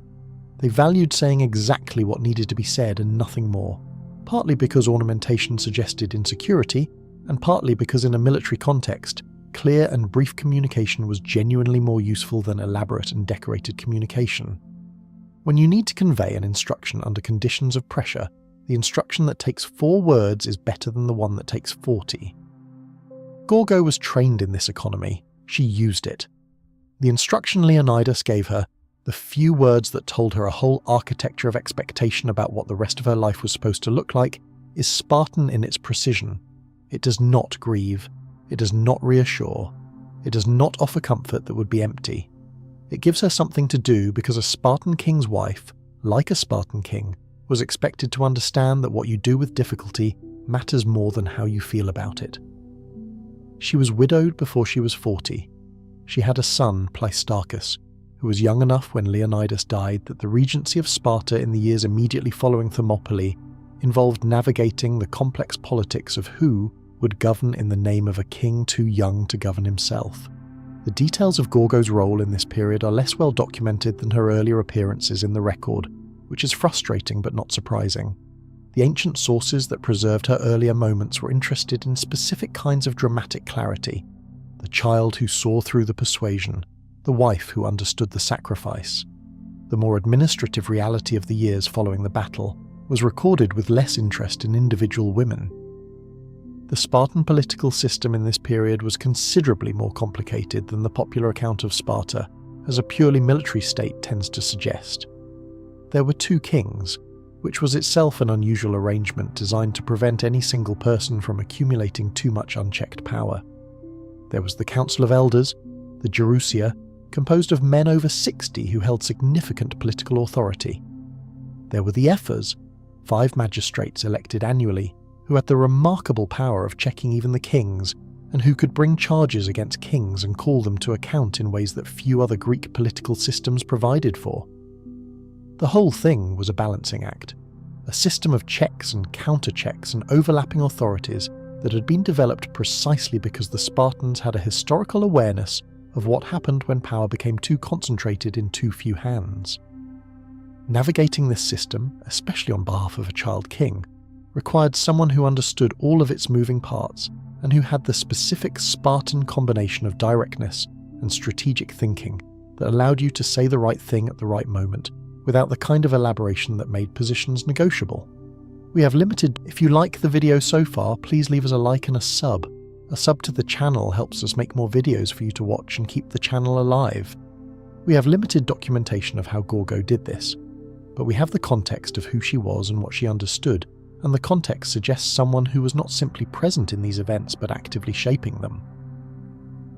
They valued saying exactly what needed to be said and nothing more, partly because ornamentation suggested insecurity, and partly because in a military context, clear and brief communication was genuinely more useful than elaborate and decorated communication. When you need to convey an instruction under conditions of pressure, the instruction that takes 4 words is better than the one that takes 40. Gorgo was trained in this economy. She used it. The instruction Leonidas gave her, the few words that told her a whole architecture of expectation about what the rest of her life was supposed to look like, is Spartan in its precision. It does not grieve. It does not reassure. It does not offer comfort that would be empty. It gives her something to do because a Spartan king's wife, like a Spartan king, was expected to understand that what you do with difficulty matters more than how you feel about it. She was widowed before she was 40. She had a son, Pleistarchus, who was young enough when Leonidas died that the regency of Sparta in the years immediately following Thermopylae involved navigating the complex politics of who would govern in the name of a king too young to govern himself. The details of Gorgo's role in this period are less well documented than her earlier appearances in the record, which is frustrating but not surprising. The ancient sources that preserved her earlier moments were interested in specific kinds of dramatic clarity: the child who saw through the persuasion, the wife who understood the sacrifice. The more administrative reality of the years following the battle was recorded with less interest in individual women. The Spartan political system in this period was considerably more complicated than the popular account of Sparta, as a purely military state tends to suggest. There were 2 kings, which was itself an unusual arrangement designed to prevent any single person from accumulating too much unchecked power. There was the Council of Elders, the Gerousia, composed of men over 60 who held significant political authority. There were the Ephors, 5 magistrates elected annually, who had the remarkable power of checking even the kings, and who could bring charges against kings and call them to account in ways that few other Greek political systems provided for. The whole thing was a balancing act, a system of checks and counter-checks and overlapping authorities that had been developed precisely because the Spartans had a historical awareness of what happened when power became too concentrated in too few hands. Navigating this system, especially on behalf of a child king, required someone who understood all of its moving parts and who had the specific Spartan combination of directness and strategic thinking that allowed you to say the right thing at the right moment without the kind of elaboration that made positions negotiable. We have limited. If you like the video so far, please leave us a like and a sub. A sub to the channel helps us make more videos for you to watch and keep the channel alive. We have limited documentation of how Gorgo did this, but we have the context of who she was and what she understood, and the context suggests someone who was not simply present in these events but actively shaping them.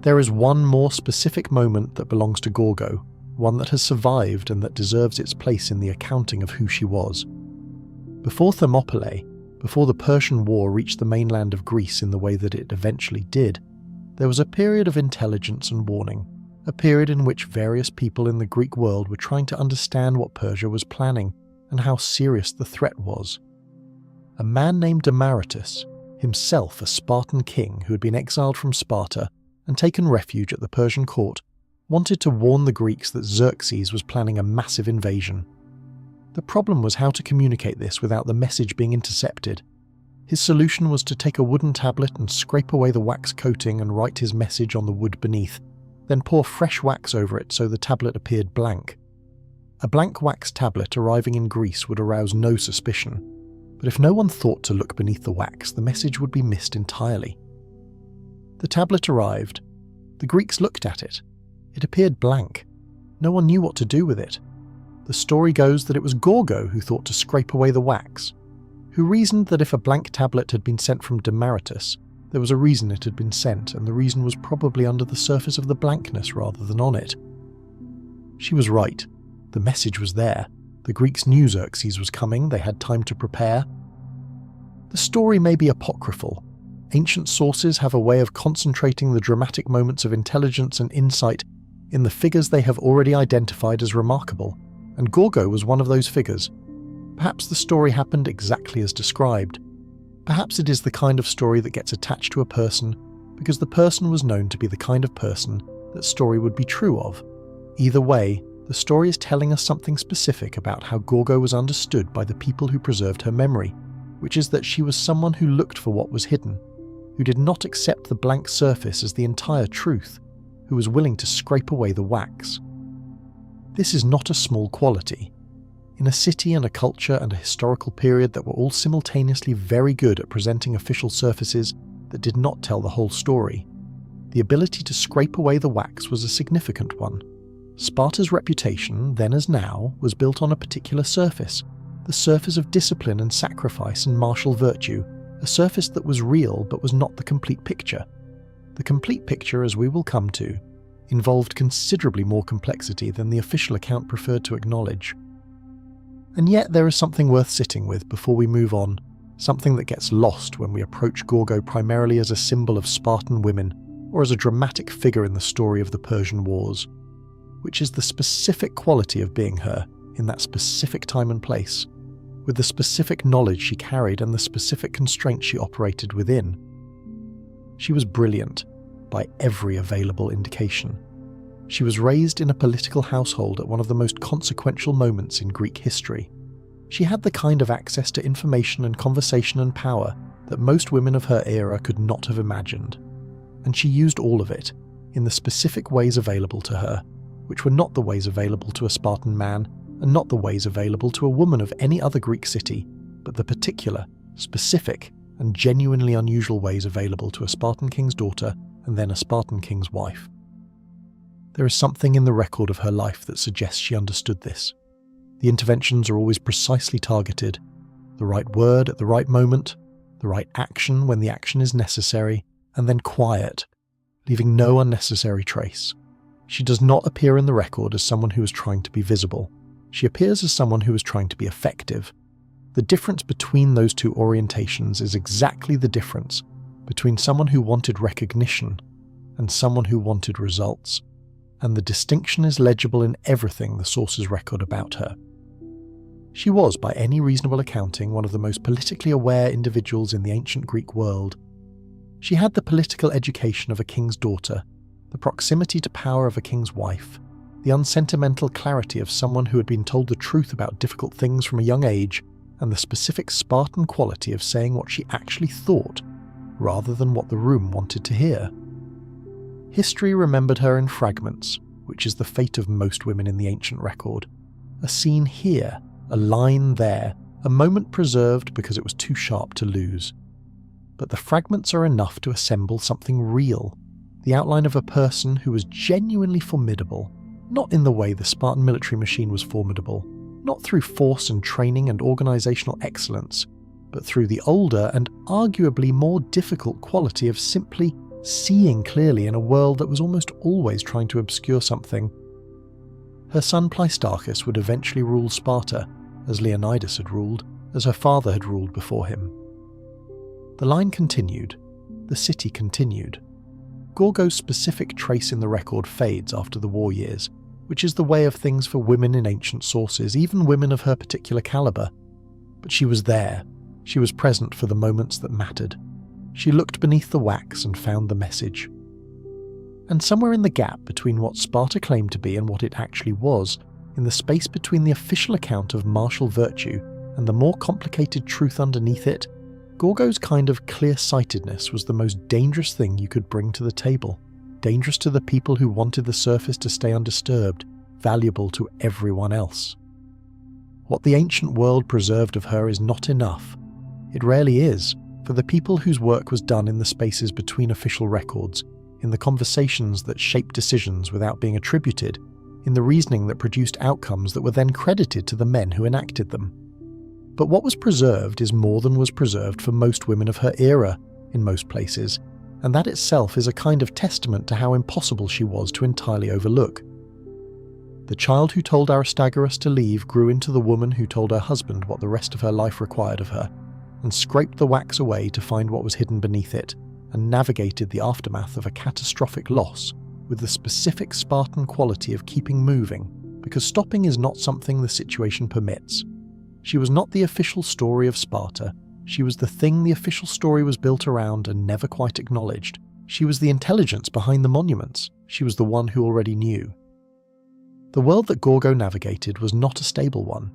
There is one more specific moment that belongs to Gorgo, one that has survived and that deserves its place in the accounting of who she was. Before Thermopylae, before the Persian War reached the mainland of Greece in the way that it eventually did, there was a period of intelligence and warning, a period in which various people in the Greek world were trying to understand what Persia was planning and how serious the threat was. A man named Demaratus, himself a Spartan king who had been exiled from Sparta and taken refuge at the Persian court, wanted to warn the Greeks that Xerxes was planning a massive invasion. The problem was how to communicate this without the message being intercepted. His solution was to take a wooden tablet and scrape away the wax coating and write his message on the wood beneath, then pour fresh wax over it so the tablet appeared blank. A blank wax tablet arriving in Greece would arouse no suspicion, but if no one thought to look beneath the wax, the message would be missed entirely. The tablet arrived. The Greeks looked at it. It appeared blank. No one knew what to do with it. The story goes that it was Gorgo who thought to scrape away the wax, who reasoned that if a blank tablet had been sent from Demaratus, there was a reason it had been sent, and the reason was probably under the surface of the blankness rather than on it. She was right. The message was there. The Greeks knew Xerxes was coming. They had time to prepare. The story may be apocryphal. Ancient sources have a way of concentrating the dramatic moments of intelligence and insight in the figures they have already identified as remarkable, and Gorgo was one of those figures. Perhaps the story happened exactly as described. Perhaps it is the kind of story that gets attached to a person because the person was known to be the kind of person that story would be true of. Either way, the story is telling us something specific about how Gorgo was understood by the people who preserved her memory, which is that she was someone who looked for what was hidden, who did not accept the blank surface as the entire truth, who was willing to scrape away the wax. This is not a small quality. In a city and a culture and a historical period that were all simultaneously very good at presenting official surfaces that did not tell the whole story, the ability to scrape away the wax was a significant one. Sparta's reputation, then as now, was built on a particular surface, the surface of discipline and sacrifice and martial virtue, a surface that was real but was not the complete picture. The complete picture, as we will come to, involved considerably more complexity than the official account preferred to acknowledge. And yet there is something worth sitting with before we move on, something that gets lost when we approach Gorgo primarily as a symbol of Spartan women or as a dramatic figure in the story of the Persian Wars, which is the specific quality of being her in that specific time and place, with the specific knowledge she carried and the specific constraints she operated within. She was brilliant, by every available indication. She was raised in a political household at one of the most consequential moments in Greek history. She had the kind of access to information and conversation and power that most women of her era could not have imagined. And she used all of it in the specific ways available to her, which were not the ways available to a Spartan man and not the ways available to a woman of any other Greek city, but the particular, specific, and genuinely unusual ways available to a Spartan king's daughter and then a Spartan king's wife. There is something in the record of her life that suggests she understood this. The interventions are always precisely targeted, the right word at the right moment, the right action when the action is necessary, and then quiet, leaving no unnecessary trace. She does not appear in the record as someone who is trying to be visible. She appears as someone who is trying to be effective. The difference between those two orientations is exactly the difference between someone who wanted recognition and someone who wanted results, and the distinction is legible in everything the sources record about her. She was, by any reasonable accounting, one of the most politically aware individuals in the ancient Greek world. She had the political education of a king's daughter, the proximity to power of a king's wife, the unsentimental clarity of someone who had been told the truth about difficult things from a young age, and the specific Spartan quality of saying what she actually thought, rather than what the room wanted to hear. History remembered her in fragments, which is the fate of most women in the ancient record. A scene here, a line there, a moment preserved because it was too sharp to lose. But the fragments are enough to assemble something real, the outline of a person who was genuinely formidable, not in the way the Spartan military machine was formidable, not through force and training and organisational excellence, but through the older and arguably more difficult quality of simply seeing clearly in a world that was almost always trying to obscure something. Her son Pleistarchus would eventually rule Sparta, as Leonidas had ruled, as her father had ruled before him. The line continued. The city continued. Gorgo's specific trace in the record fades after the war years, which is the way of things for women in ancient sources, even women of her particular calibre. But she was there. She was present for the moments that mattered. She looked beneath the wax and found the message. And somewhere in the gap between what Sparta claimed to be and what it actually was, in the space between the official account of martial virtue and the more complicated truth underneath it, Gorgo's kind of clear-sightedness was the most dangerous thing you could bring to the table, dangerous to the people who wanted the surface to stay undisturbed, valuable to everyone else. What the ancient world preserved of her is not enough. It rarely is, for the people whose work was done in the spaces between official records, in the conversations that shaped decisions without being attributed, in the reasoning that produced outcomes that were then credited to the men who enacted them. But what was preserved is more than was preserved for most women of her era, in most places, and that itself is a kind of testament to how impossible she was to entirely overlook. The child who told Aristagoras to leave grew into the woman who told her husband what the rest of her life required of her, and scraped the wax away to find what was hidden beneath it, and navigated the aftermath of a catastrophic loss with the specific Spartan quality of keeping moving, because stopping is not something the situation permits. She was not the official story of Sparta. She was the thing the official story was built around and never quite acknowledged. She was the intelligence behind the monuments. She was the one who already knew. The world that Gorgo navigated was not a stable one.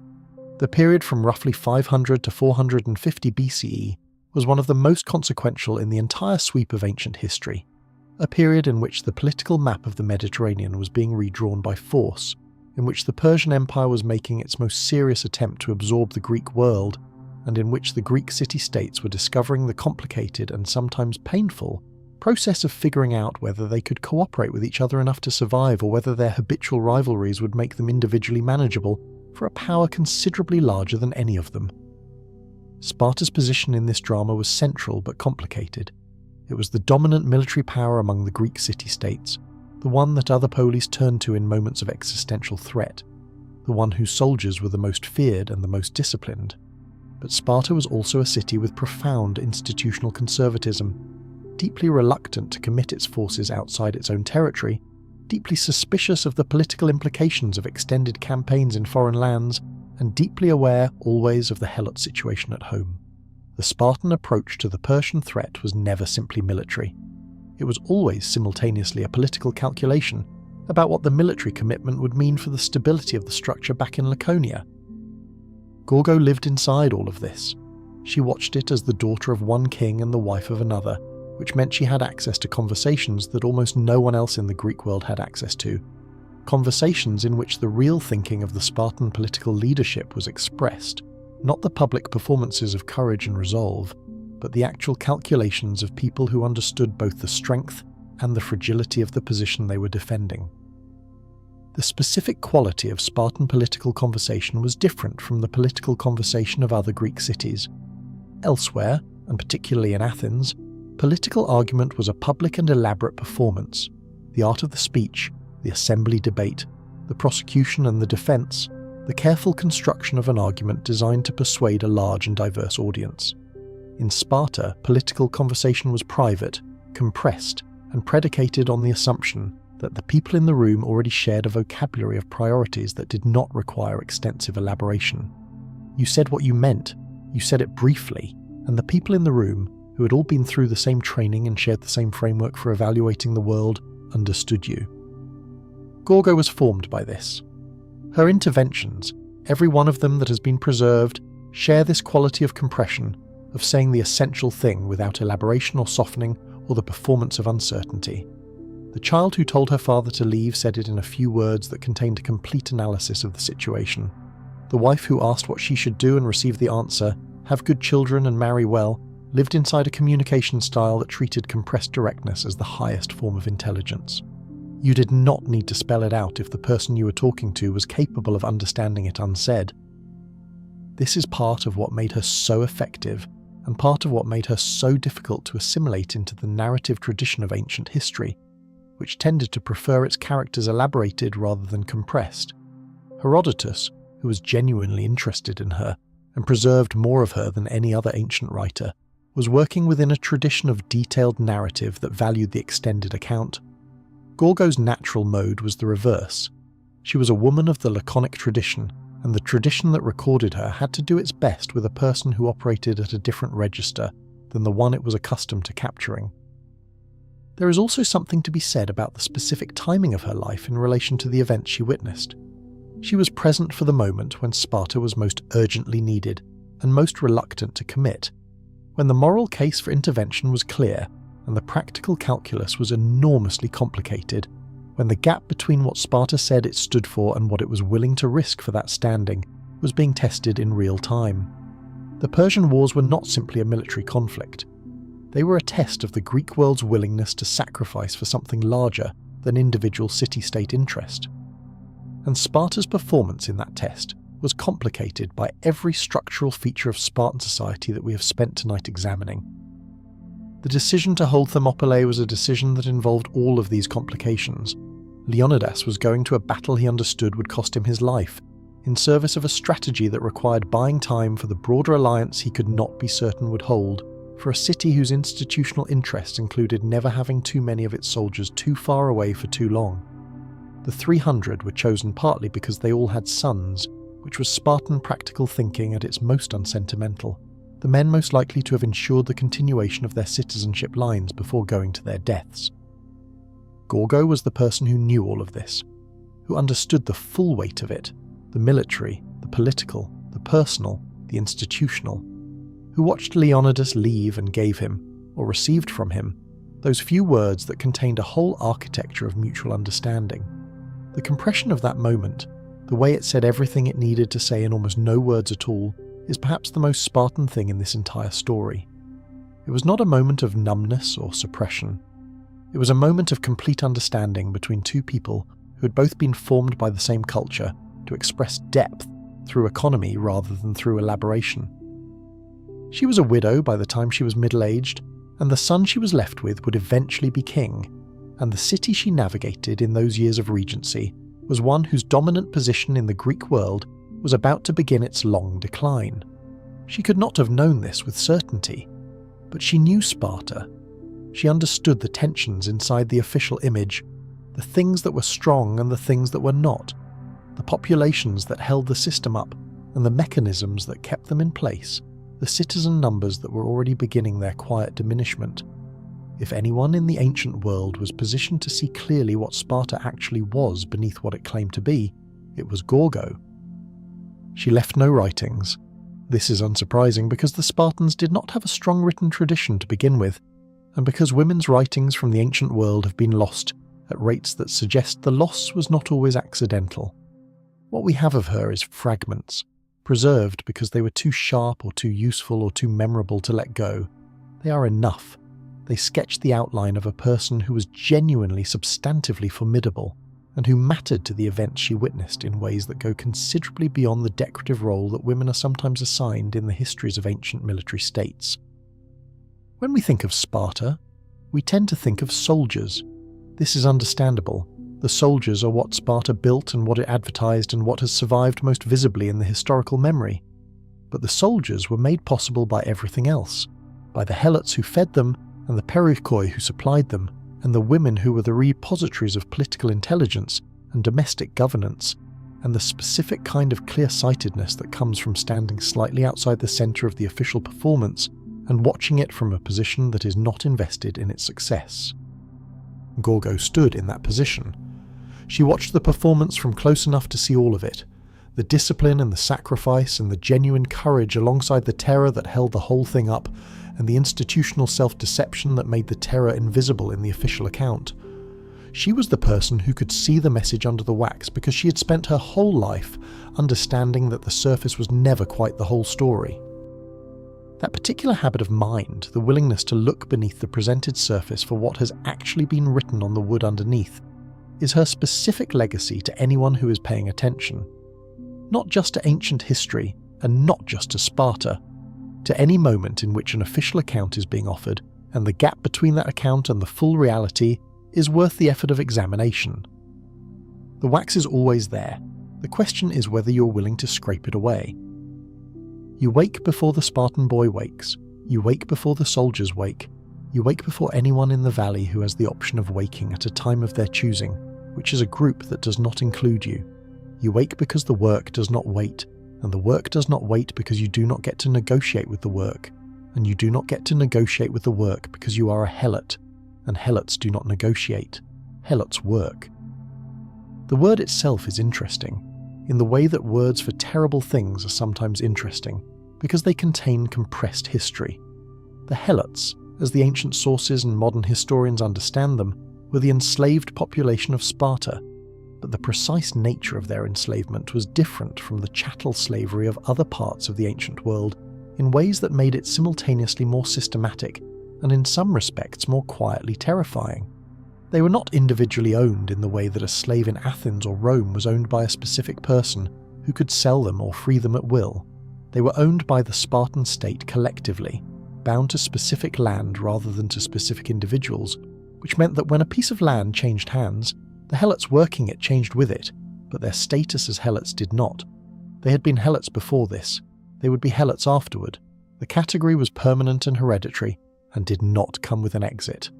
The period from roughly 500 to 450 BCE was one of the most consequential in the entire sweep of ancient history, a period in which the political map of the Mediterranean was being redrawn by force, in which the Persian Empire was making its most serious attempt to absorb the Greek world, and in which the Greek city-states were discovering the complicated and sometimes painful process of figuring out whether they could cooperate with each other enough to survive, or whether their habitual rivalries would make them individually manageable for a power considerably larger than any of them. Sparta's position in this drama was central but complicated. It was the dominant military power among the Greek city-states, the one that other polis turned to in moments of existential threat, the one whose soldiers were the most feared and the most disciplined. But Sparta was also a city with profound institutional conservatism, deeply reluctant to commit its forces outside its own territory, deeply suspicious of the political implications of extended campaigns in foreign lands, and deeply aware always of the helot situation at home. The Spartan approach to the Persian threat was never simply military. It was always simultaneously a political calculation about what the military commitment would mean for the stability of the structure back in Laconia. Gorgo lived inside all of this. She watched it as the daughter of one king and the wife of another, which meant she had access to conversations that almost no one else in the Greek world had access to. Conversations in which the real thinking of the Spartan political leadership was expressed, not the public performances of courage and resolve, but the actual calculations of people who understood both the strength and the fragility of the position they were defending. The specific quality of Spartan political conversation was different from the political conversation of other Greek cities. Elsewhere, and particularly in Athens, political argument was a public and elaborate performance. The art of the speech, the assembly debate, the prosecution and the defense, the careful construction of an argument designed to persuade a large and diverse audience. In Sparta, political conversation was private, compressed, and predicated on the assumption that the people in the room already shared a vocabulary of priorities that did not require extensive elaboration. You said what you meant, you said it briefly, and the people in the room, who had all been through the same training and shared the same framework for evaluating the world, understood you. Gorgo was formed by this. Her interventions, every one of them that has been preserved, share this quality of compression, of saying the essential thing without elaboration or softening or the performance of uncertainty. The child who told her father to leave said it in a few words that contained a complete analysis of the situation. The wife who asked what she should do and received the answer, have good children and marry well, lived inside a communication style that treated compressed directness as the highest form of intelligence. You did not need to spell it out if the person you were talking to was capable of understanding it unsaid. This is part of what made her so effective, and part of what made her so difficult to assimilate into the narrative tradition of ancient history, which tended to prefer its characters elaborated rather than compressed. Herodotus, who was genuinely interested in her, and preserved more of her than any other ancient writer, was working within a tradition of detailed narrative that valued the extended account. Gorgo's natural mode was the reverse. She was a woman of the laconic tradition, and the tradition that recorded her had to do its best with a person who operated at a different register than the one it was accustomed to capturing. There is also something to be said about the specific timing of her life in relation to the events she witnessed. She was present for the moment when Sparta was most urgently needed, and most reluctant to commit, when the moral case for intervention was clear and the practical calculus was enormously complicated, when the gap between what Sparta said it stood for and what it was willing to risk for that standing was being tested in real time. The Persian Wars were not simply a military conflict. They were a test of the Greek world's willingness to sacrifice for something larger than individual city-state interest. And Sparta's performance in that test was complicated by every structural feature of Spartan society that we have spent tonight examining. The decision to hold Thermopylae was a decision that involved all of these complications. Leonidas was going to a battle he understood would cost him his life, in service of a strategy that required buying time for the broader alliance he could not be certain would hold, for a city whose institutional interests included never having too many of its soldiers too far away for too long. The 300 were chosen partly because they all had sons, which was Spartan practical thinking at its most unsentimental, the men most likely to have ensured the continuation of their citizenship lines before going to their deaths. Gorgo was the person who knew all of this, who understood the full weight of it, the military, the political, the personal, the institutional, who watched Leonidas leave and gave him, or received from him, those few words that contained a whole architecture of mutual understanding. The compression of that moment, the way it said everything it needed to say in almost no words at all, is perhaps the most Spartan thing in this entire story. It was not a moment of numbness or suppression. It was a moment of complete understanding between two people who had both been formed by the same culture to express depth through economy rather than through elaboration. She was a widow by the time she was middle-aged, and the son she was left with would eventually be king, and the city she navigated in those years of regency was one whose dominant position in the Greek world was about to begin its long decline. She could not have known this with certainty, but she knew Sparta. She understood the tensions inside the official image, the things that were strong and the things that were not, the populations that held the system up and the mechanisms that kept them in place, the citizen numbers that were already beginning their quiet diminishment. If anyone in the ancient world was positioned to see clearly what Sparta actually was beneath what it claimed to be, it was Gorgo. She left no writings. This is unsurprising because the Spartans did not have a strong written tradition to begin with, and because women's writings from the ancient world have been lost at rates that suggest the loss was not always accidental. What we have of her is fragments, preserved because they were too sharp or too useful or too memorable to let go. They are enough. They sketch the outline of a person who was genuinely substantively formidable, and who mattered to the events she witnessed in ways that go considerably beyond the decorative role that women are sometimes assigned in the histories of ancient military states. When we think of Sparta, we tend to think of soldiers. This is understandable. The soldiers are what Sparta built and what it advertised and what has survived most visibly in the historical memory. But the soldiers were made possible by everything else, by the helots who fed them and the perikoi who supplied them, and the women who were the repositories of political intelligence and domestic governance, and the specific kind of clear-sightedness that comes from standing slightly outside the centre of the official performance and watching it from a position that is not invested in its success. Gorgo stood in that position. She watched the performance from close enough to see all of it, the discipline and the sacrifice and the genuine courage alongside the terror that held the whole thing up, and the institutional self-deception that made the terror invisible in the official account. She was the person who could see the message under the wax because she had spent her whole life understanding that the surface was never quite the whole story. That particular habit of mind, the willingness to look beneath the presented surface for what has actually been written on the wood underneath, is her specific legacy to anyone who is paying attention. Not just to ancient history, and not just to Sparta, to any moment in which an official account is being offered, and the gap between that account and the full reality is worth the effort of examination. The wax is always there. The question is whether you're willing to scrape it away. You wake before the Spartan boy wakes. You wake before the soldiers wake. You wake before anyone in the valley who has the option of waking at a time of their choosing, which is a group that does not include you. You wake because the work does not wait, and the work does not wait because you do not get to negotiate with the work, and you do not get to negotiate with the work because you are a helot, and helots do not negotiate. Helots work. The word itself is interesting, in the way that words for terrible things are sometimes interesting, because they contain compressed history. The helots, as the ancient sources and modern historians understand them, were the enslaved population of Sparta, but the precise nature of their enslavement was different from the chattel slavery of other parts of the ancient world in ways that made it simultaneously more systematic and in some respects more quietly terrifying. They were not individually owned in the way that a slave in Athens or Rome was owned by a specific person who could sell them or free them at will. They were owned by the Spartan state collectively, bound to specific land rather than to specific individuals, which meant that when a piece of land changed hands, the helots working it changed with it, but their status as helots did not. They had been helots before this. They would be helots afterward. The category was permanent and hereditary, and did not come with an exit.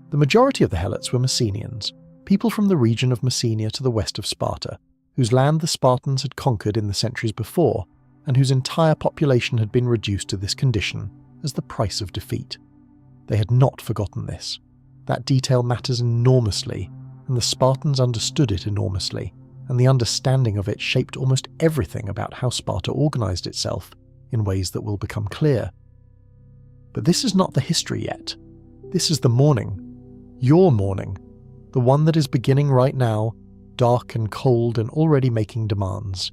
The majority of the helots were Messenians, people from the region of Messenia to the west of Sparta, whose land the Spartans had conquered in the centuries before, and whose entire population had been reduced to this condition as the price of defeat. They had not forgotten this. That detail matters enormously, and the Spartans understood it enormously, and the understanding of it shaped almost everything about how Sparta organized itself in ways that will become clear. But this is not the history yet. This is the morning. Your morning. The one that is beginning right now, dark and cold and already making demands.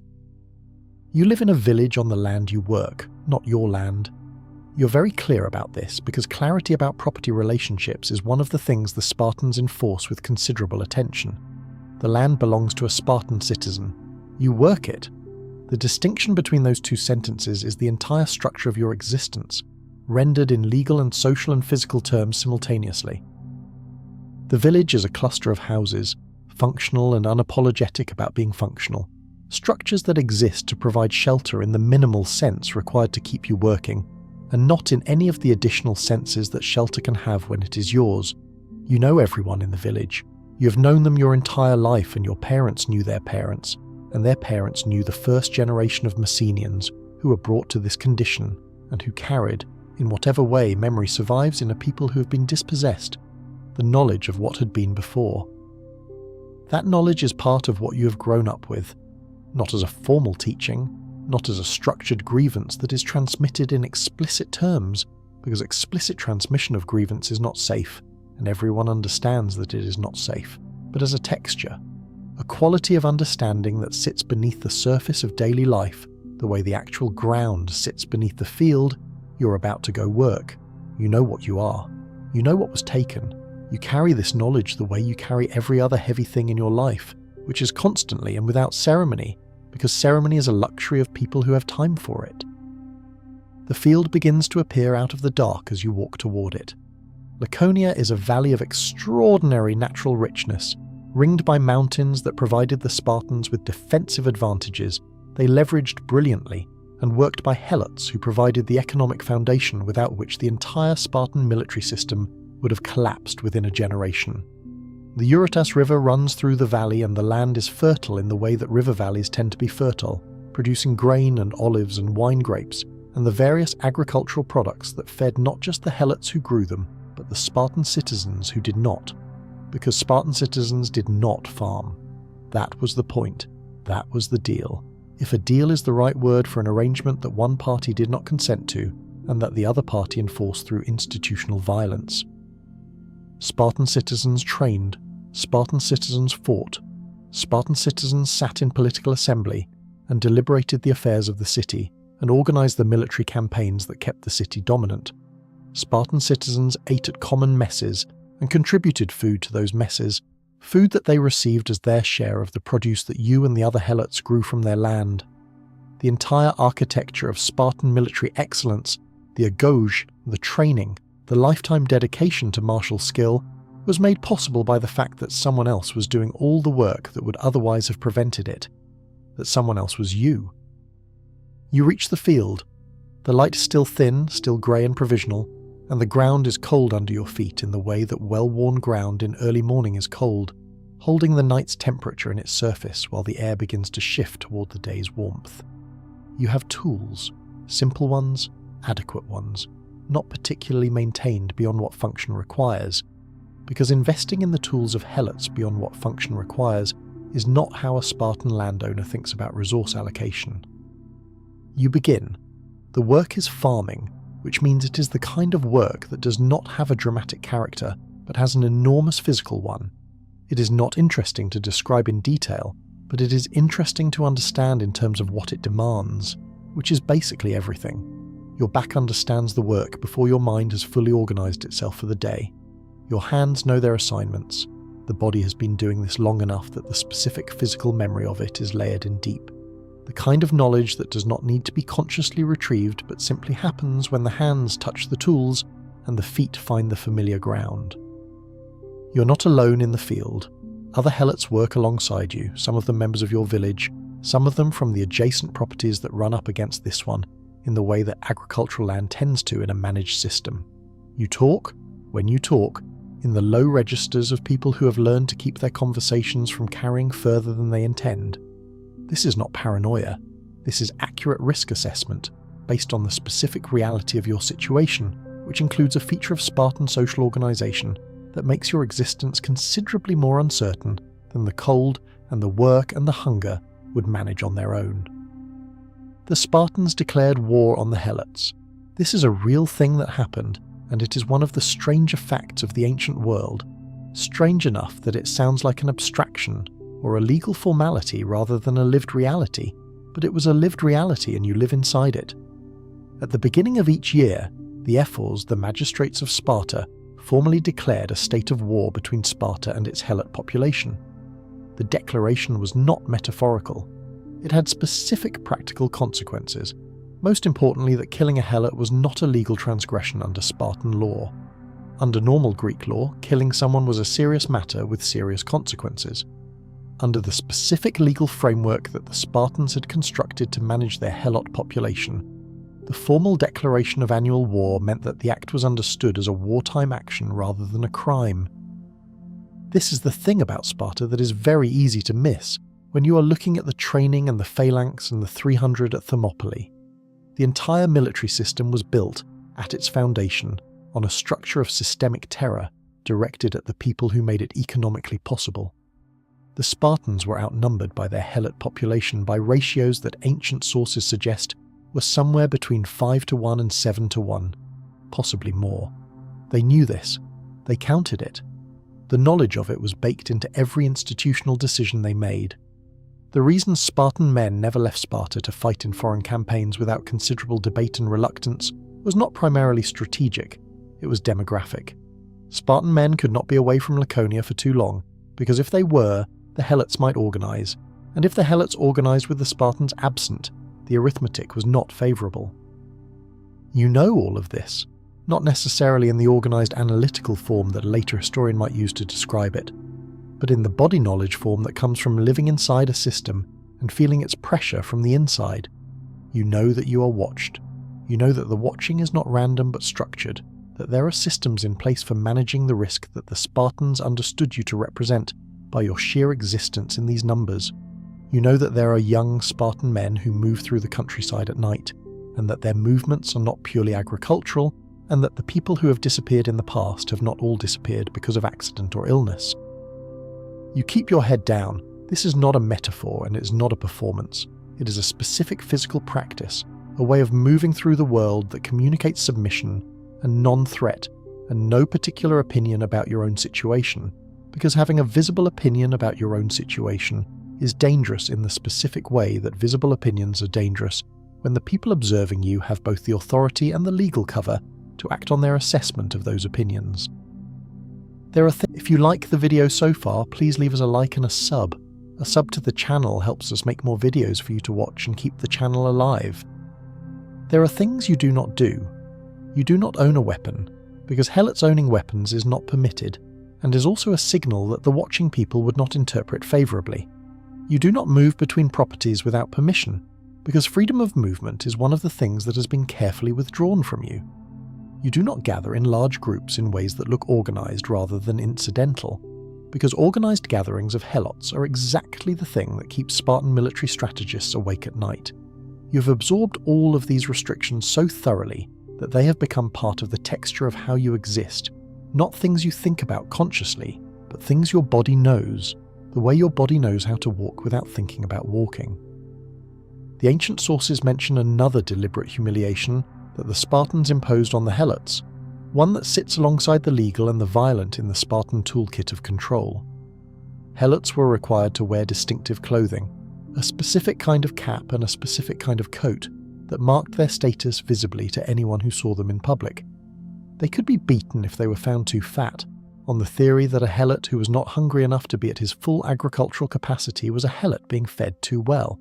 You live in a village on the land you work, not your land. You're very clear about this because clarity about property relationships is one of the things the Spartans enforce with considerable attention. The land belongs to a Spartan citizen. You work it. The distinction between those two sentences is the entire structure of your existence, rendered in legal and social and physical terms simultaneously. The village is a cluster of houses, functional and unapologetic about being functional, structures that exist to provide shelter in the minimal sense required to keep you working, and not in any of the additional senses that shelter can have when it is yours. You know everyone in the village. You have known them your entire life, and your parents knew their parents, and their parents knew the first generation of Messenians who were brought to this condition and who carried, in whatever way memory survives in a people who have been dispossessed, the knowledge of what had been before. That knowledge is part of what you have grown up with, not as a formal teaching, not as a structured grievance that is transmitted in explicit terms, because explicit transmission of grievance is not safe, and everyone understands that it is not safe, but as a texture, a quality of understanding that sits beneath the surface of daily life, the way the actual ground sits beneath the field. You're about to go work. You know what you are. You know what was taken. You carry this knowledge the way you carry every other heavy thing in your life, which is constantly and without ceremony, because ceremony is a luxury of people who have time for it. The field begins to appear out of the dark as you walk toward it. Laconia is a valley of extraordinary natural richness, Ringed by mountains that provided the Spartans with defensive advantages, they leveraged brilliantly and worked by helots who provided the economic foundation without which the entire Spartan military system would have collapsed within a generation. The Eurotas River runs through the valley, and the land is fertile in the way that river valleys tend to be fertile, producing grain and olives and wine grapes, and the various agricultural products that fed not just the helots who grew them, but the Spartan citizens who did not. Because Spartan citizens did not farm. That was the point. That was the deal. If a deal is the right word for an arrangement that one party did not consent to, and that the other party enforced through institutional violence. Spartan citizens trained. Spartan citizens fought. Spartan citizens sat in political assembly and deliberated the affairs of the city and organised the military campaigns that kept the city dominant. Spartan citizens ate at common messes and contributed food to those messes, food that they received as their share of the produce that you and the other helots grew from their land. The entire architecture of Spartan military excellence, the Agoge, the training, the lifetime dedication to martial skill, was made possible by the fact that someone else was doing all the work that would otherwise have prevented it. That someone else was you. You reach the field. The light is still thin, still grey and provisional, and the ground is cold under your feet in the way that well-worn ground in early morning is cold, holding the night's temperature in its surface while the air begins to shift toward the day's warmth. You have tools, simple ones, adequate ones, not particularly maintained beyond what function requires, because investing in the tools of helots beyond what function requires is not how a Spartan landowner thinks about resource allocation. You begin. The work is farming, which means it is the kind of work that does not have a dramatic character, but has an enormous physical one. It is not interesting to describe in detail, but it is interesting to understand in terms of what it demands, which is basically everything. Your back understands the work before your mind has fully organised itself for the day. Your hands know their assignments. The body has been doing this long enough that the specific physical memory of it is layered in deep. The kind of knowledge that does not need to be consciously retrieved but simply happens when the hands touch the tools and the feet find the familiar ground. You're not alone in the field. Other helots work alongside you, some of them members of your village, some of them from the adjacent properties that run up against this one, in the way that agricultural land tends to in a managed system. You talk, when you talk, in the low registers of people who have learned to keep their conversations from carrying further than they intend. This is not paranoia. This is accurate risk assessment, based on the specific reality of your situation, which includes a feature of Spartan social organisation that makes your existence considerably more uncertain than the cold and the work and the hunger would manage on their own. The Spartans declared war on the helots. This is a real thing that happened, and it is one of the stranger facts of the ancient world, strange enough that it sounds like an abstraction or a legal formality rather than a lived reality, but it was a lived reality and you live inside it. At the beginning of each year, the ephors, the magistrates of Sparta, formally declared a state of war between Sparta and its helot population. The declaration was not metaphorical. It had specific practical consequences, most importantly that killing a helot was not a legal transgression under Spartan law. Under normal Greek law, killing someone was a serious matter with serious consequences. Under the specific legal framework that the Spartans had constructed to manage their helot population, the formal declaration of annual war meant that the act was understood as a wartime action rather than a crime. This is the thing about Sparta that is very easy to miss when you are looking at the training and the phalanx and the 300 at Thermopylae. The entire military system was built, at its foundation, on a structure of systemic terror directed at the people who made it economically possible. The Spartans were outnumbered by their helot population by ratios that ancient sources suggest were somewhere between 5-1 and 7-1, possibly more. They knew this. They counted it. The knowledge of it was baked into every institutional decision they made. The reason Spartan men never left Sparta to fight in foreign campaigns without considerable debate and reluctance was not primarily strategic, it was demographic. Spartan men could not be away from Laconia for too long, because if they were, the helots might organise, and if the helots organised with the Spartans absent, the arithmetic was not favourable. You know all of this, not necessarily in the organised analytical form that a later historian might use to describe it. but in the body knowledge form that comes from living inside a system and feeling its pressure from the inside. You know that you are watched. You know that the watching is not random but structured, that there are systems in place for managing the risk that the Spartans understood you to represent by your sheer existence in these numbers. You know that there are young Spartan men who move through the countryside at night, and that their movements are not purely agricultural, and that the people who have disappeared in the past have not all disappeared because of accident or illness. You keep your head down. This is not a metaphor and it is not a performance. It is a specific physical practice, a way of moving through the world that communicates submission and non-threat and no particular opinion about your own situation, because having a visible opinion about your own situation is dangerous in the specific way that visible opinions are dangerous when the people observing you have both the authority and the legal cover to act on their assessment of those opinions. If you like the video so far, please leave us a like and a sub. A sub to the channel helps us make more videos for you to watch and keep the channel alive. There are things you do not do. You do not own a weapon, because Helots owning weapons is not permitted, and is also a signal that the watching people would not interpret favourably. You do not move between properties without permission, because freedom of movement is one of the things that has been carefully withdrawn from you. You do not gather in large groups in ways that look organised rather than incidental, because organised gatherings of Helots are exactly the thing that keeps Spartan military strategists awake at night. You have absorbed all of these restrictions so thoroughly that they have become part of the texture of how you exist, not things you think about consciously, but things your body knows, the way your body knows how to walk without thinking about walking. The ancient sources mention another deliberate humiliation that the Spartans imposed on the Helots, one that sits alongside the legal and the violent in the Spartan toolkit of control. Helots were required to wear distinctive clothing, a specific kind of cap and a specific kind of coat that marked their status visibly to anyone who saw them in public. They could be beaten if they were found too fat, on the theory that a Helot who was not hungry enough to be at his full agricultural capacity was a Helot being fed too well.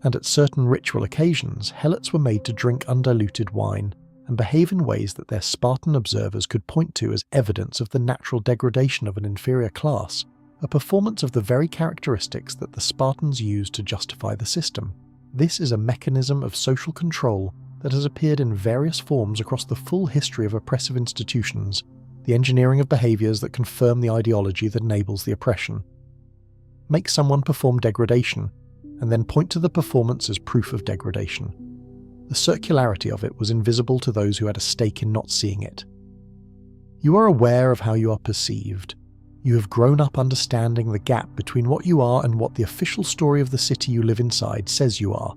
And at certain ritual occasions, Helots were made to drink undiluted wine and behave in ways that their Spartan observers could point to as evidence of the natural degradation of an inferior class, a performance of the very characteristics that the Spartans used to justify the system. This is a mechanism of social control that has appeared in various forms across the full history of oppressive institutions, the engineering of behaviours that confirm the ideology that enables the oppression. Make someone perform degradation, and then point to the performance as proof of degradation. The circularity of it was invisible to those who had a stake in not seeing it. You are aware of how you are perceived. You have grown up understanding the gap between what you are and what the official story of the city you live inside says you are.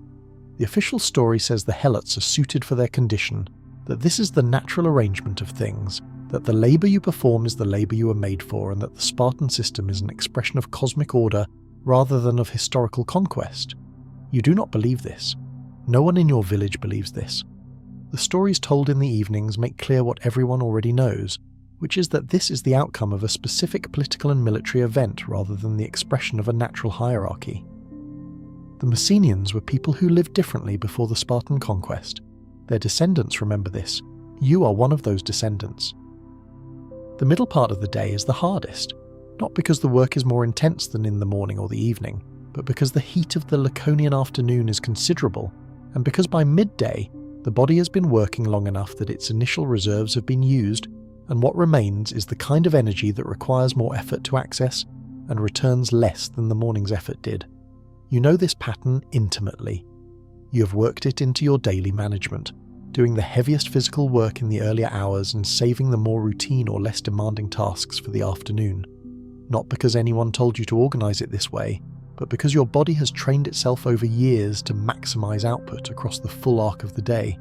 The official story says the Helots are suited for their condition, that this is the natural arrangement of things, that the labour you perform is the labour you are made for, and that the Spartan system is an expression of cosmic order rather than of historical conquest. You do not believe this. No one in your village believes this. The stories told in the evenings make clear what everyone already knows, which is that this is the outcome of a specific political and military event rather than the expression of a natural hierarchy. The Messenians were people who lived differently before the Spartan conquest. Their descendants remember this. You are one of those descendants. The middle part of the day is the hardest, not because the work is more intense than in the morning or the evening, but because the heat of the Laconian afternoon is considerable, and because by midday, the body has been working long enough that its initial reserves have been used, and what remains is the kind of energy that requires more effort to access and returns less than the morning's effort did. You know this pattern intimately. You have worked it into your daily management, doing the heaviest physical work in the earlier hours and saving the more routine or less demanding tasks for the afternoon. Not because anyone told you to organise it this way, but because your body has trained itself over years to maximise output across the full arc of the day.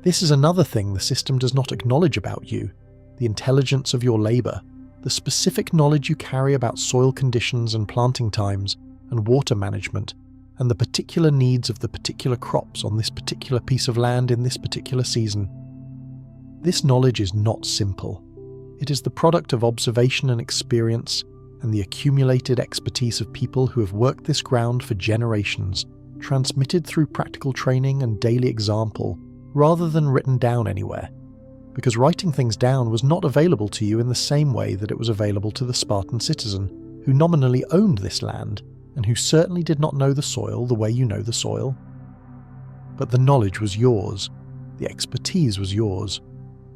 This is another thing the system does not acknowledge about you, the intelligence of your labour, the specific knowledge you carry about soil conditions and planting times and water management, and the particular needs of the particular crops on this particular piece of land in this particular season. This knowledge is not simple. It is the product of observation and experience, and the accumulated expertise of people who have worked this ground for generations, transmitted through practical training and daily example, rather than written down anywhere. because writing things down was not available to you in the same way that it was available to the Spartan citizen, who nominally owned this land, and who certainly did not know the soil the way you know the soil. But the knowledge was yours, the expertise was yours,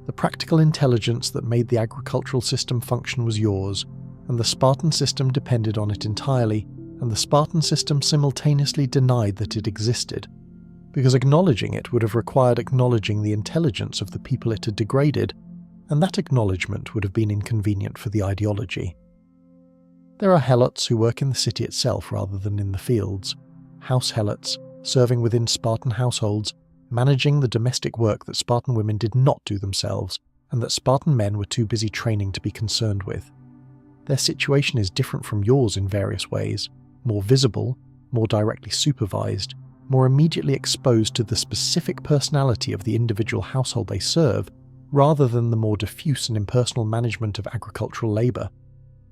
the practical intelligence that made the agricultural system function was yours, and the Spartan system depended on it entirely, and the Spartan system simultaneously denied that it existed, because acknowledging it would have required acknowledging the intelligence of the people it had degraded, and that acknowledgement would have been inconvenient for the ideology. There are helots who work in the city itself rather than in the fields, house helots, serving within Spartan households, managing the domestic work that Spartan women did not do themselves, and that Spartan men were too busy training to be concerned with. Their situation is different from yours in various ways, more visible, more directly supervised, more immediately exposed to the specific personality of the individual household they serve, rather than the more diffuse and impersonal management of agricultural labour.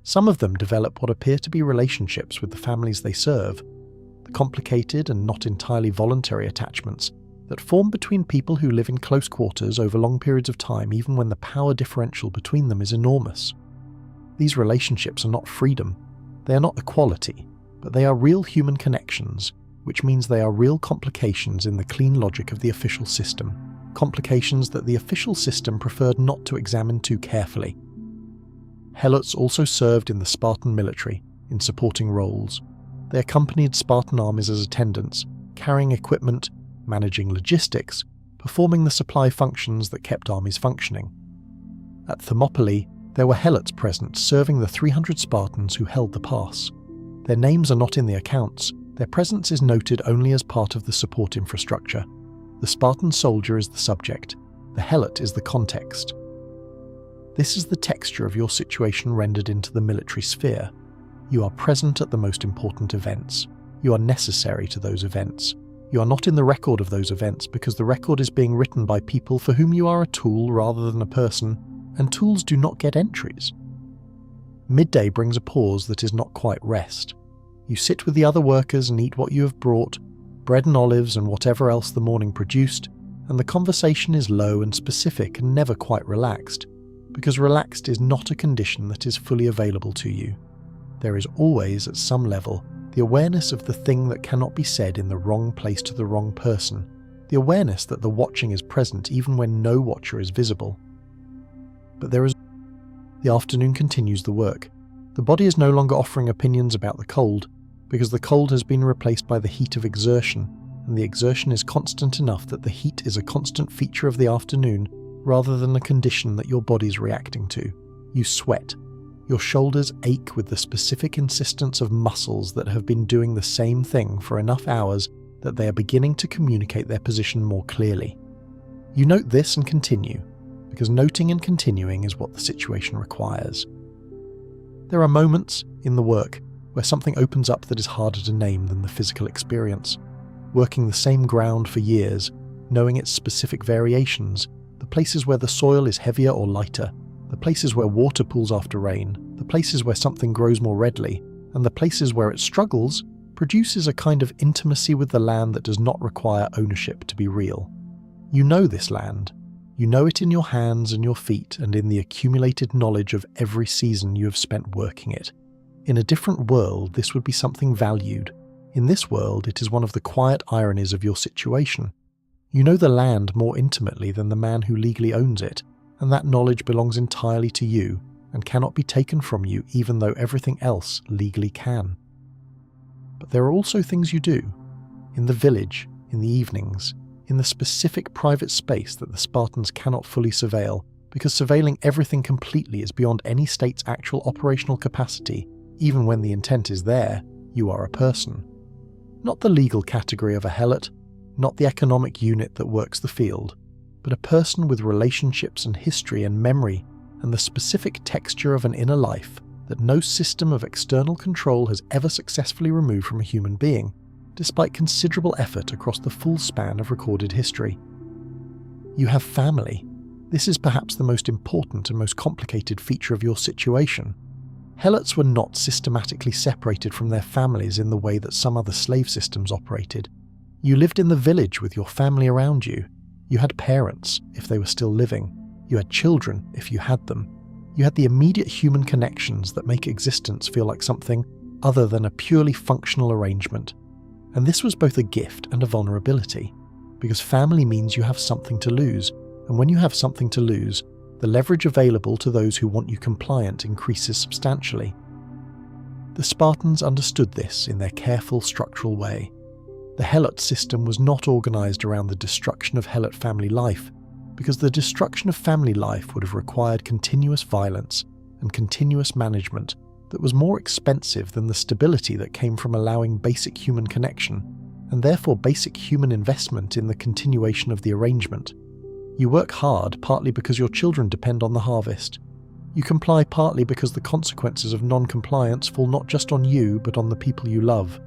Some of them develop what appear to be relationships with the families they serve, the complicated and not entirely voluntary attachments that form between people who live in close quarters over long periods of time even when the power differential between them is enormous. These relationships are not freedom, they are not equality, but they are real human connections, which means they are real complications in the clean logic of the official system, complications that the official system preferred not to examine too carefully. Helots also served in the Spartan military, in supporting roles. They accompanied Spartan armies as attendants, carrying equipment, managing logistics, performing the supply functions that kept armies functioning. At Thermopylae, there were helots present serving the 300 Spartans who held the pass. Their names are not in the accounts, their presence is noted only as part of the support infrastructure. The Spartan soldier is the subject, the helot is the context. This is the texture of your situation rendered into the military sphere. You are present at the most important events. You are necessary to those events. You are not in the record of those events because the record is being written by people for whom you are a tool rather than a person, and tools do not get entries. Midday brings a pause that is not quite rest. You sit with the other workers and eat what you have brought, bread and olives and whatever else the morning produced, and the conversation is low and specific and never quite relaxed, because relaxed is not a condition that is fully available to you. There is always, at some level, the awareness of the thing that cannot be said in the wrong place to the wrong person, the awareness that the watching is present even when no watcher is visible. But there is... The afternoon continues the work. The body is no longer offering opinions about the cold, because the cold has been replaced by the heat of exertion, and the exertion is constant enough that the heat is a constant feature of the afternoon rather than a condition that your body is reacting to. You sweat. Your shoulders ache with the specific insistence of muscles that have been doing the same thing for enough hours that they are beginning to communicate their position more clearly. You note this and continue, because noting and continuing is what the situation requires. There are moments, in the work, where something opens up that is harder to name than the physical experience. Working the same ground for years, knowing its specific variations, the places where the soil is heavier or lighter, the places where water pools after rain, the places where something grows more readily, and the places where it struggles, produces a kind of intimacy with the land that does not require ownership to be real. You know this land. You know it in your hands and your feet and in the accumulated knowledge of every season you have spent working it. In a different world, this would be something valued. In this world, it is one of the quiet ironies of your situation. You know the land more intimately than the man who legally owns it, and that knowledge belongs entirely to you and cannot be taken from you even though everything else legally can. But there are also things you do, in the village, in the evenings, in the specific private space that the Spartans cannot fully surveil, because surveilling everything completely is beyond any state's actual operational capacity. Even when the intent is there, you are a person. Not the legal category of a helot, not the economic unit that works the field, but a person with relationships and history and memory and the specific texture of an inner life that no system of external control has ever successfully removed from a human being, despite considerable effort across the full span of recorded history. You have family. This is perhaps the most important and most complicated feature of your situation. Helots were not systematically separated from their families in the way that some other slave systems operated. You lived in the village with your family around you. You had parents, if they were still living. You had children, if you had them. You had the immediate human connections that make existence feel like something other than a purely functional arrangement. And this was both a gift and a vulnerability, because family means you have something to lose, and when you have something to lose, the leverage available to those who want you compliant increases substantially. The Spartans understood this in their careful structural way. The Helot system was not organised around the destruction of Helot family life, because the destruction of family life would have required continuous violence and continuous management that was more expensive than the stability that came from allowing basic human connection, and therefore basic human investment in the continuation of the arrangement. You work hard partly because your children depend on the harvest. You comply partly because the consequences of non-compliance fall not just on you but on the people you love.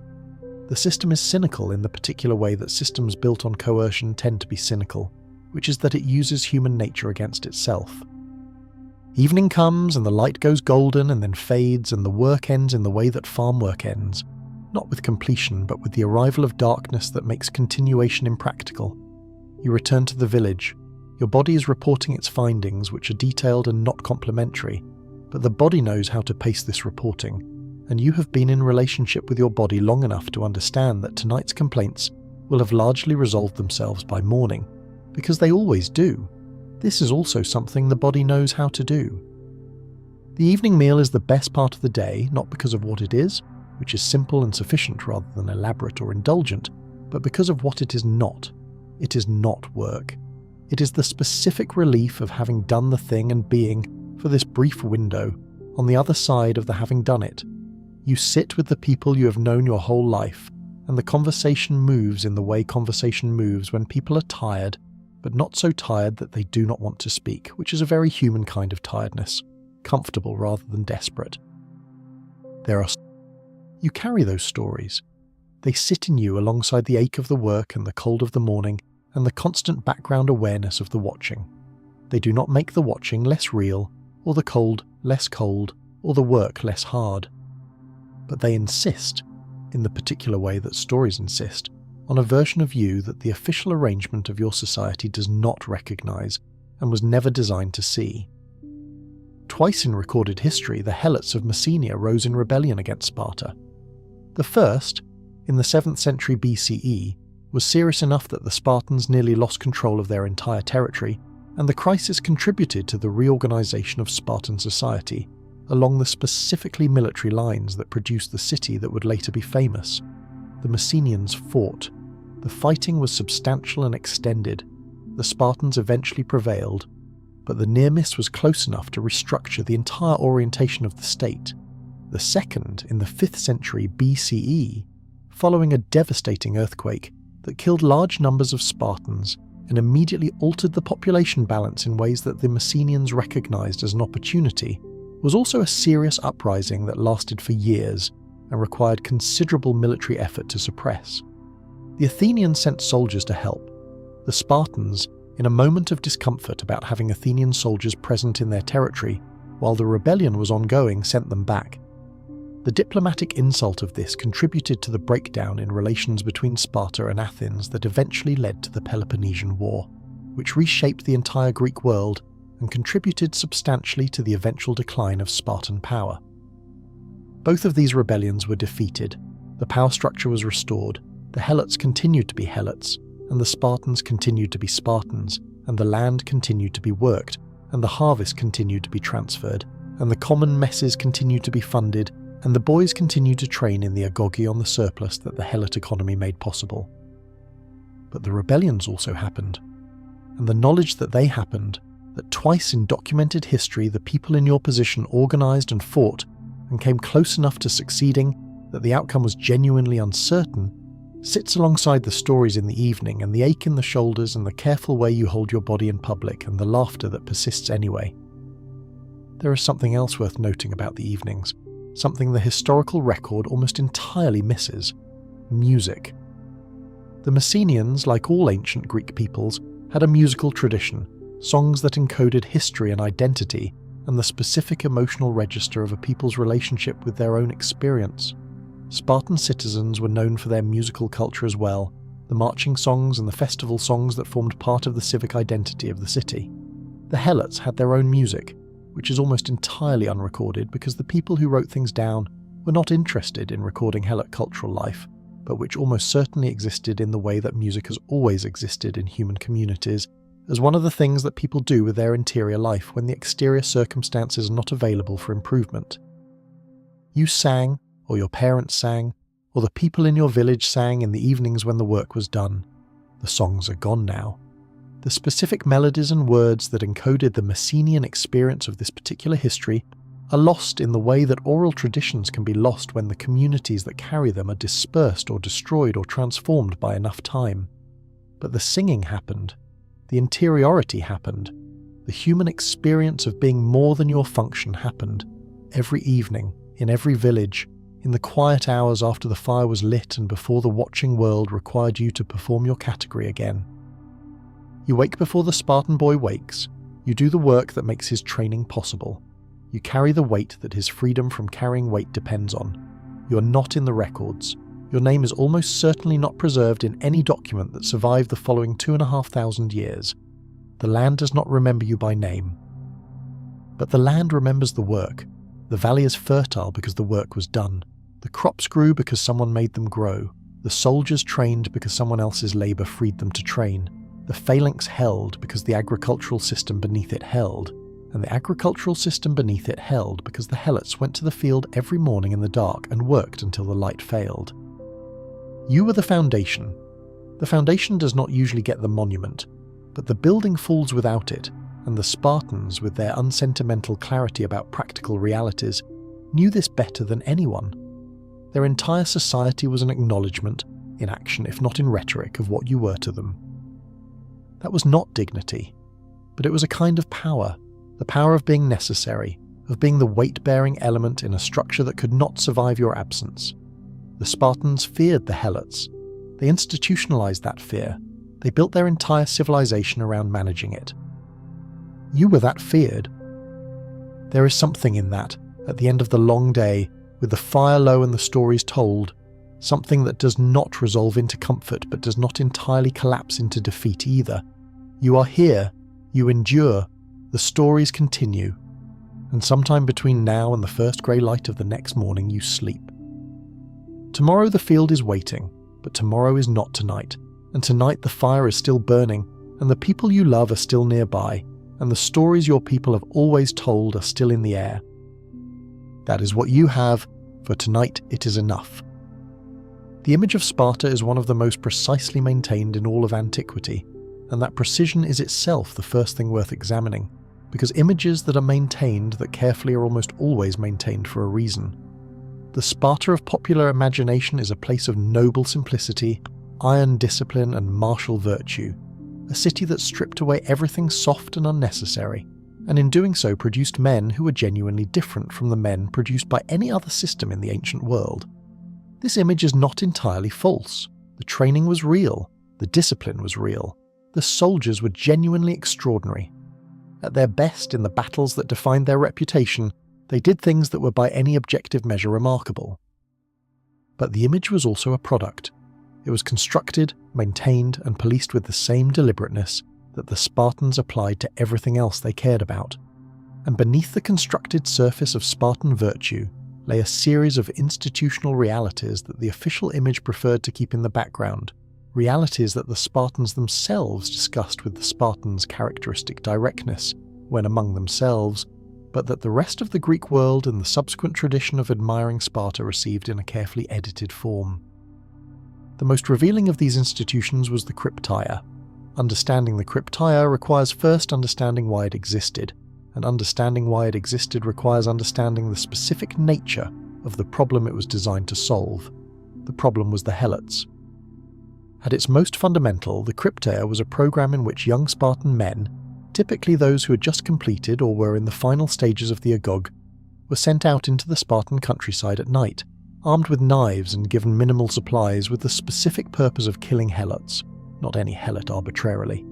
The system is cynical in the particular way that systems built on coercion tend to be cynical, which is that it uses human nature against itself. Evening comes and the light goes golden and then fades, and the work ends in the way that farm work ends, not with completion but with the arrival of darkness that makes continuation impractical. You return to the village. Your body is reporting its findings, which are detailed and not complimentary, but the body knows how to pace this reporting, and you have been in relationship with your body long enough to understand that tonight's complaints will have largely resolved themselves by morning, because they always do. This is also something the body knows how to do. The evening meal is the best part of the day, not because of what it is, which is simple and sufficient rather than elaborate or indulgent, but because of what it is not. It is not work. It is the specific relief of having done the thing and being, for this brief window, on the other side of the having done it. You sit with the people you have known your whole life, and the conversation moves in the way conversation moves when people are tired, but not so tired that they do not want to speak, which is a very human kind of tiredness, comfortable rather than desperate. You carry those stories. They sit in you alongside the ache of the work and the cold of the morning, and the constant background awareness of the watching. They do not make the watching less real, or the cold less cold, or the work less hard. But they insist, in the particular way that stories insist, on a version of you that the official arrangement of your society does not recognise and was never designed to see. Twice in recorded history, the Helots of Messenia rose in rebellion against Sparta. The first, in the 7th century BCE, was serious enough that the Spartans nearly lost control of their entire territory, and the crisis contributed to the reorganisation of Spartan society along the specifically military lines that produced the city that would later be famous. The Messenians fought. The fighting was substantial and extended. The Spartans eventually prevailed, but the near miss was close enough to restructure the entire orientation of the state. The second, in the 5th century BCE, following a devastating earthquake that killed large numbers of Spartans and immediately altered the population balance in ways that the Messenians recognised as an opportunity, was also a serious uprising that lasted for years and required considerable military effort to suppress. The Athenians sent soldiers to help. The Spartans, in a moment of discomfort about having Athenian soldiers present in their territory while the rebellion was ongoing, sent them back. The diplomatic insult of this contributed to the breakdown in relations between Sparta and Athens that eventually led to the Peloponnesian War, which reshaped the entire Greek world and contributed substantially to the eventual decline of Spartan power. Both of these rebellions were defeated, the power structure was restored, the Helots continued to be Helots, and the Spartans continued to be Spartans, and the land continued to be worked, and the harvest continued to be transferred, and the common messes continued to be funded, and the boys continued to train in the Agoge on the surplus that the Helot economy made possible. But the rebellions also happened, and the knowledge that they happened, that twice in documented history the people in your position organised and fought and came close enough to succeeding that the outcome was genuinely uncertain, sits alongside the stories in the evening and the ache in the shoulders and the careful way you hold your body in public and the laughter that persists anyway. There is something else worth noting about the evenings, something the historical record almost entirely misses: music. The Messenians, like all ancient Greek peoples, had a musical tradition, songs that encoded history and identity and the specific emotional register of a people's relationship with their own experience. Spartan citizens were known for their musical culture as well, the marching songs and the festival songs that formed part of the civic identity of the city. The Helots had their own music, which is almost entirely unrecorded because the people who wrote things down were not interested in recording Helot cultural life, but which almost certainly existed in the way that music has always existed in human communities, as one of the things that people do with their interior life when the exterior circumstances are not available for improvement. You sang, or your parents sang, or the people in your village sang in the evenings when the work was done. The songs are gone now. The specific melodies and words that encoded the Messenian experience of this particular history are lost in the way that oral traditions can be lost when the communities that carry them are dispersed or destroyed or transformed by enough time. But the singing happened. The interiority happened. The human experience of being more than your function happened. Every evening, in every village, in the quiet hours after the fire was lit and before the watching world required you to perform your category again. You wake before the Spartan boy wakes. You do the work that makes his training possible. You carry the weight that his freedom from carrying weight depends on. You are not in the records. Your name is almost certainly not preserved in any document that survived the following 2,500 years. The land does not remember you by name. But the land remembers the work. The valley is fertile because the work was done. The crops grew because someone made them grow. The soldiers trained because someone else's labour freed them to train. The phalanx held because the agricultural system beneath it held. And the agricultural system beneath it held because the Helots went to the field every morning in the dark and worked until the light failed. You were the foundation. The foundation does not usually get the monument, but the building falls without it, and the Spartans, with their unsentimental clarity about practical realities, knew this better than anyone. Their entire society was an acknowledgement, in action if not in rhetoric, of what you were to them. That was not dignity, but it was a kind of power, the power of being necessary, of being the weight-bearing element in a structure that could not survive your absence. The Spartans feared the Helots. They institutionalized that fear. They built their entire civilization around managing it. You were that feared. There is something in that, at the end of the long day, with the fire low and the stories told, something that does not resolve into comfort but does not entirely collapse into defeat either. You are here, you endure, the stories continue, and sometime between now and the first grey light of the next morning you sleep. Tomorrow the field is waiting, but tomorrow is not tonight, and tonight the fire is still burning, and the people you love are still nearby, and the stories your people have always told are still in the air. That is what you have, for tonight it is enough. The image of Sparta is one of the most precisely maintained in all of antiquity, and that precision is itself the first thing worth examining, because images that are maintained that carefully are almost always maintained for a reason. The Sparta of popular imagination is a place of noble simplicity, iron discipline and martial virtue, a city that stripped away everything soft and unnecessary, and in doing so produced men who were genuinely different from the men produced by any other system in the ancient world. This image is not entirely false. The training was real, the discipline was real, the soldiers were genuinely extraordinary. At their best in the battles that defined their reputation, they did things that were by any objective measure remarkable. But the image was also a product. It was constructed, maintained, and policed with the same deliberateness that the Spartans applied to everything else they cared about. And beneath the constructed surface of Spartan virtue lay a series of institutional realities that the official image preferred to keep in the background, realities that the Spartans themselves discussed with the Spartans' characteristic directness when among themselves, but that the rest of the Greek world and the subsequent tradition of admiring Sparta received in a carefully edited form. The most revealing of these institutions was the crypteia. Understanding the crypteia requires first understanding why it existed, and understanding why it existed requires understanding the specific nature of the problem it was designed to solve. The problem was the Helots. At its most fundamental, the crypteia was a program in which young Spartan men, typically those who had just completed or were in the final stages of the Agoge, were sent out into the Spartan countryside at night, armed with knives and given minimal supplies with the specific purpose of killing Helots, not any Helot arbitrarily.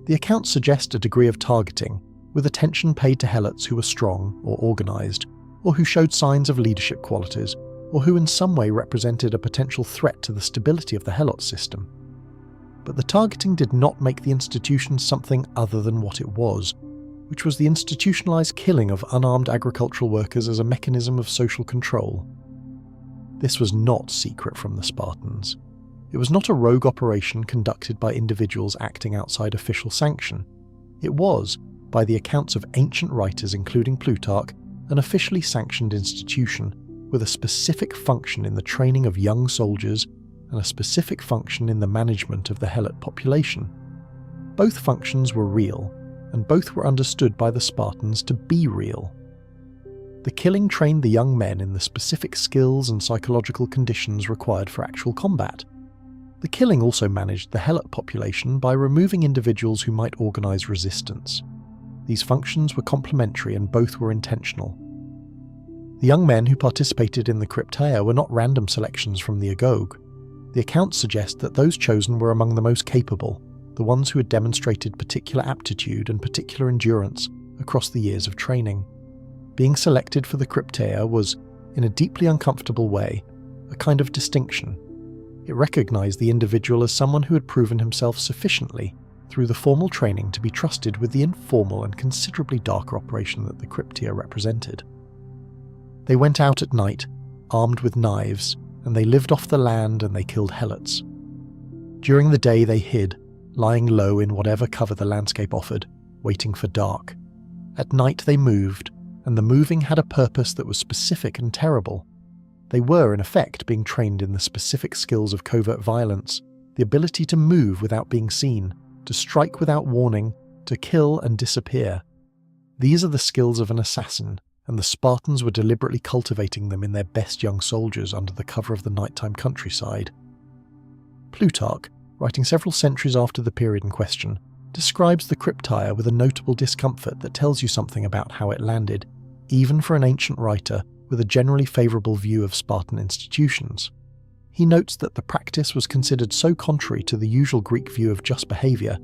The accounts suggest a degree of targeting, with attention paid to Helots who were strong or organised, or who showed signs of leadership qualities, or who in some way represented a potential threat to the stability of the Helot system. but the targeting did not make the institution something other than what it was, which was the institutionalized killing of unarmed agricultural workers as a mechanism of social control. This was not secret from the Spartans. It was not a rogue operation conducted by individuals acting outside official sanction. It was, by the accounts of ancient writers including Plutarch, an officially sanctioned institution with a specific function in the training of young soldiers and a specific function in the management of the Helot population. Both functions were real, and both were understood by the Spartans to be real. The killing trained the young men in the specific skills and psychological conditions required for actual combat. The killing also managed the Helot population by removing individuals who might organize resistance. These functions were complementary and both were intentional. The young men who participated in the Crypteia were not random selections from the Agoge. The accounts suggest that those chosen were among the most capable, the ones who had demonstrated particular aptitude and particular endurance across the years of training. Being selected for the Crypteia was, in a deeply uncomfortable way, a kind of distinction. It recognized the individual as someone who had proven himself sufficiently through the formal training to be trusted with the informal and considerably darker operation that the Crypteia represented. They went out at night, armed with knives, and they lived off the land and they killed helots. During the day they hid, lying low in whatever cover the landscape offered, waiting for dark. At night they moved, and the moving had a purpose that was specific and terrible. They were, in effect, being trained in the specific skills of covert violence, the ability to move without being seen, to strike without warning, to kill and disappear. These are the skills of an assassin, and the Spartans were deliberately cultivating them in their best young soldiers under the cover of the nighttime countryside. Plutarch, writing several centuries after the period in question, describes the Crypteia with a notable discomfort that tells you something about how it landed, even for an ancient writer with a generally favourable view of Spartan institutions. He notes that the practice was considered so contrary to the usual Greek view of just behaviour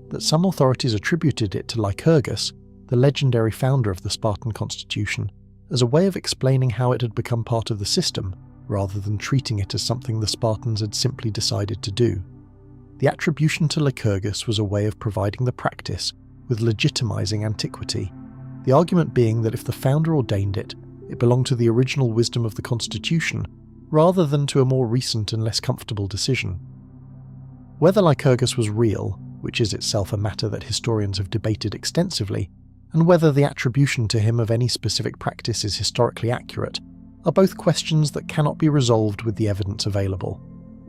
that some authorities attributed it to Lycurgus, the legendary founder of the Spartan constitution, as a way of explaining how it had become part of the system, rather than treating it as something the Spartans had simply decided to do. The attribution to Lycurgus was a way of providing the practice with legitimizing antiquity, the argument being that if the founder ordained it, it belonged to the original wisdom of the constitution, rather than to a more recent and less comfortable decision. Whether Lycurgus was real, which is itself a matter that historians have debated extensively, and whether the attribution to him of any specific practice is historically accurate, are both questions that cannot be resolved with the evidence available.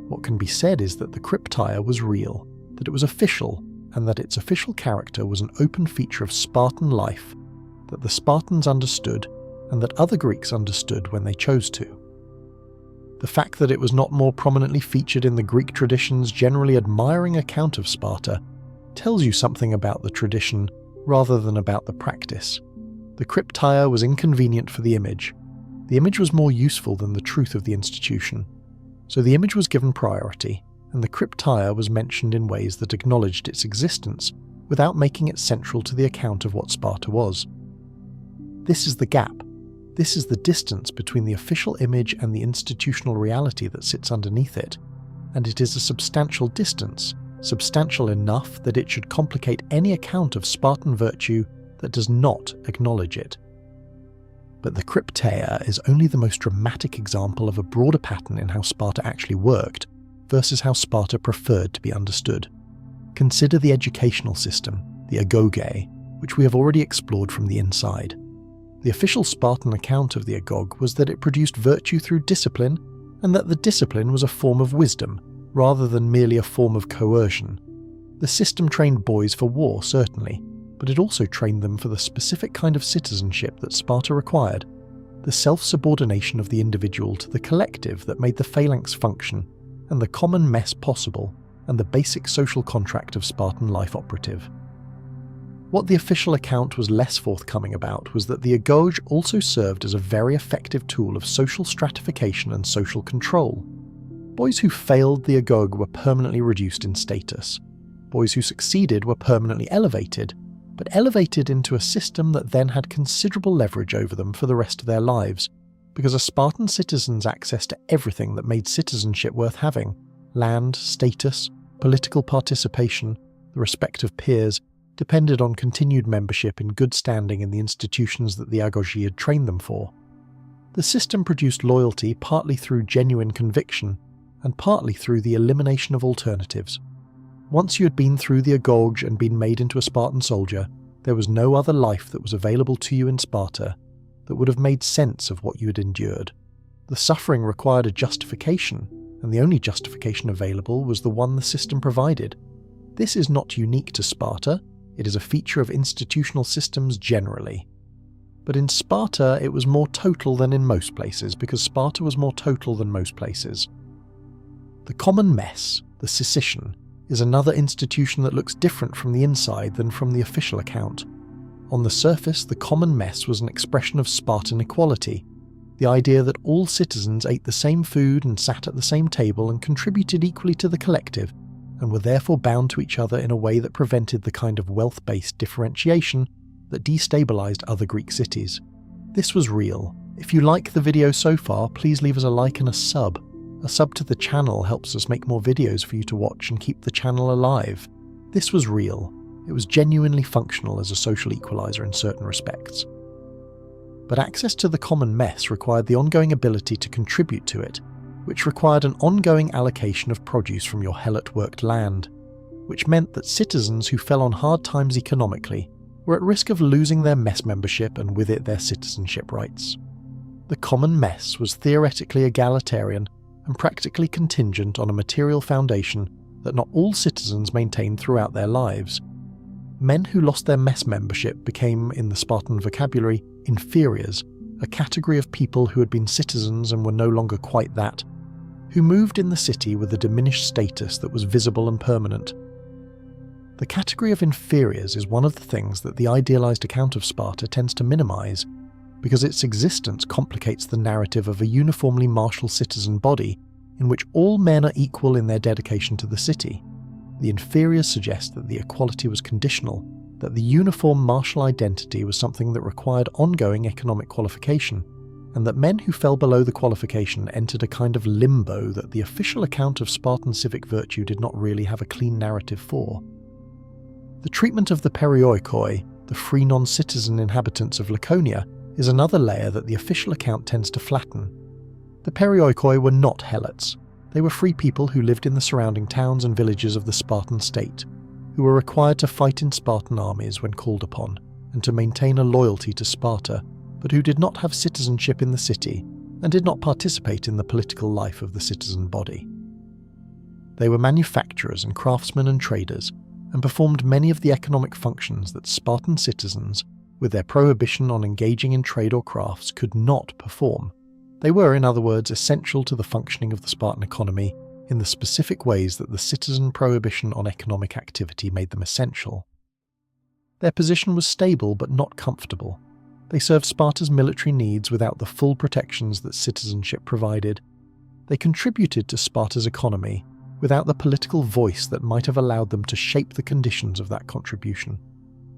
What can be said is that the Crypteia was real, that it was official, and that its official character was an open feature of Spartan life, that the Spartans understood, and that other Greeks understood when they chose to. The fact that it was not more prominently featured in the Greek tradition's generally admiring account of Sparta tells you something about the tradition rather than about the practice. The Crypteia was inconvenient for the image. The image was more useful than the truth of the institution. So the image was given priority, and the Crypteia was mentioned in ways that acknowledged its existence without making it central to the account of what Sparta was. This is the gap. This is the distance between the official image and the institutional reality that sits underneath it, and it is a substantial distance, substantial enough that it should complicate any account of Spartan virtue that does not acknowledge it. But the Crypteia is only the most dramatic example of a broader pattern in how Sparta actually worked versus how Sparta preferred to be understood. Consider the educational system, the Agoge, which we have already explored from the inside. The official Spartan account of the Agoge was that it produced virtue through discipline, and that the discipline was a form of wisdom, rather than merely a form of coercion. The system trained boys for war, certainly, but it also trained them for the specific kind of citizenship that Sparta required, the self-subordination of the individual to the collective that made the phalanx function, and the common mess possible, and the basic social contract of Spartan life operative. What the official account was less forthcoming about was that the Agoge also served as a very effective tool of social stratification and social control. Boys who failed the Agoge were permanently reduced in status. Boys who succeeded were permanently elevated, but elevated into a system that then had considerable leverage over them for the rest of their lives, because a Spartan citizen's access to everything that made citizenship worth having — land, status, political participation, the respect of peers, depended on continued membership in good standing in the institutions that the Agoge had trained them for. The system produced loyalty partly through genuine conviction, and partly through the elimination of alternatives. Once you had been through the Agoge and been made into a Spartan soldier, there was no other life that was available to you in Sparta that would have made sense of what you had endured. The suffering required a justification, and the only justification available was the one the system provided. This is not unique to Sparta, it is a feature of institutional systems generally. But in Sparta it was more total than in most places, because Sparta was more total than most places. The common mess, the Sicilian, is another institution that looks different from the inside than from the official account. On the surface, the common mess was an expression of Spartan equality, the idea that all citizens ate the same food and sat at the same table and contributed equally to the collective, and were therefore bound to each other in a way that prevented the kind of wealth-based differentiation that destabilized other Greek cities. This was real. If you like the video so far, please leave us a like and a sub. A sub to the channel helps us make more videos for you to watch and keep the channel alive. This was real. It was genuinely functional as a social equalizer in certain respects. But access to the common mess required the ongoing ability to contribute to it, which required an ongoing allocation of produce from your helot-worked land, which meant that citizens who fell on hard times economically were at risk of losing their mess membership and with it their citizenship rights. The common mess was theoretically egalitarian and practically contingent on a material foundation that not all citizens maintained throughout their lives. Men who lost their mess membership became, in the Spartan vocabulary, inferiors, a category of people who had been citizens and were no longer quite that, who moved in the city with a diminished status that was visible and permanent. The category of inferiors is one of the things that the idealized account of Sparta tends to minimize, because its existence complicates the narrative of a uniformly martial citizen body in which all men are equal in their dedication to the city. The inferiors suggest that the equality was conditional, that the uniform martial identity was something that required ongoing economic qualification, and that men who fell below the qualification entered a kind of limbo that the official account of Spartan civic virtue did not really have a clean narrative for. The treatment of the perioikoi, the free non-citizen inhabitants of Laconia, is another layer that the official account tends to flatten. The perioikoi were not helots. They were free people who lived in the surrounding towns and villages of the Spartan state, who were required to fight in Spartan armies when called upon, and to maintain a loyalty to Sparta, but who did not have citizenship in the city and did not participate in the political life of the citizen body. They were manufacturers and craftsmen and traders, and performed many of the economic functions that Spartan citizens, with their prohibition on engaging in trade or crafts, could not perform. They were, in other words, essential to the functioning of the Spartan economy in the specific ways that the citizen prohibition on economic activity made them essential. Their position was stable but not comfortable. They served Sparta's military needs without the full protections that citizenship provided. They contributed to Sparta's economy without the political voice that might have allowed them to shape the conditions of that contribution.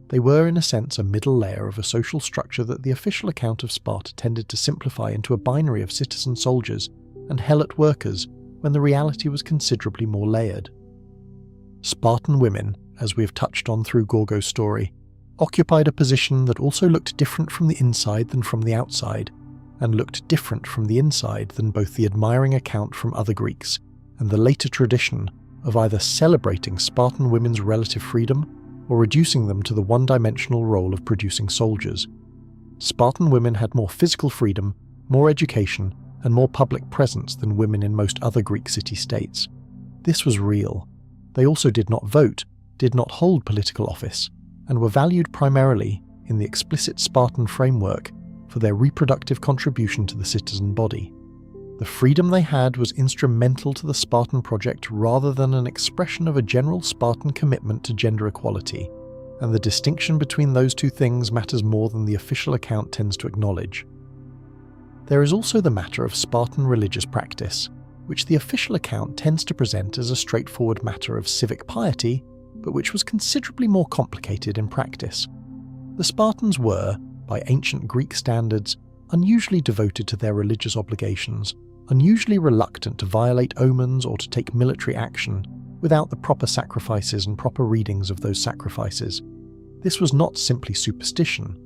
They were, in a sense, a middle layer of a social structure that the official account of Sparta tended to simplify into a binary of citizen soldiers and helot workers, when the reality was considerably more layered. Spartan women, as we have touched on through Gorgo's story, occupied a position that also looked different from the inside than from the outside, and looked different from the inside than both the admiring account from other Greeks and the later tradition of either celebrating Spartan women's relative freedom or reducing them to the one-dimensional role of producing soldiers. Spartan women had more physical freedom, more education, and more public presence than women in most other Greek city-states. This was real. They also did not vote, did not hold political office, and were valued primarily, in the explicit Spartan framework, for their reproductive contribution to the citizen body. The freedom they had was instrumental to the Spartan project rather than an expression of a general Spartan commitment to gender equality, and the distinction between those two things matters more than the official account tends to acknowledge. There is also the matter of Spartan religious practice, which the official account tends to present as a straightforward matter of civic piety, but which was considerably more complicated in practice. The Spartans were, by ancient Greek standards, unusually devoted to their religious obligations, unusually reluctant to violate omens or to take military action, without the proper sacrifices and proper readings of those sacrifices. This was not simply superstition.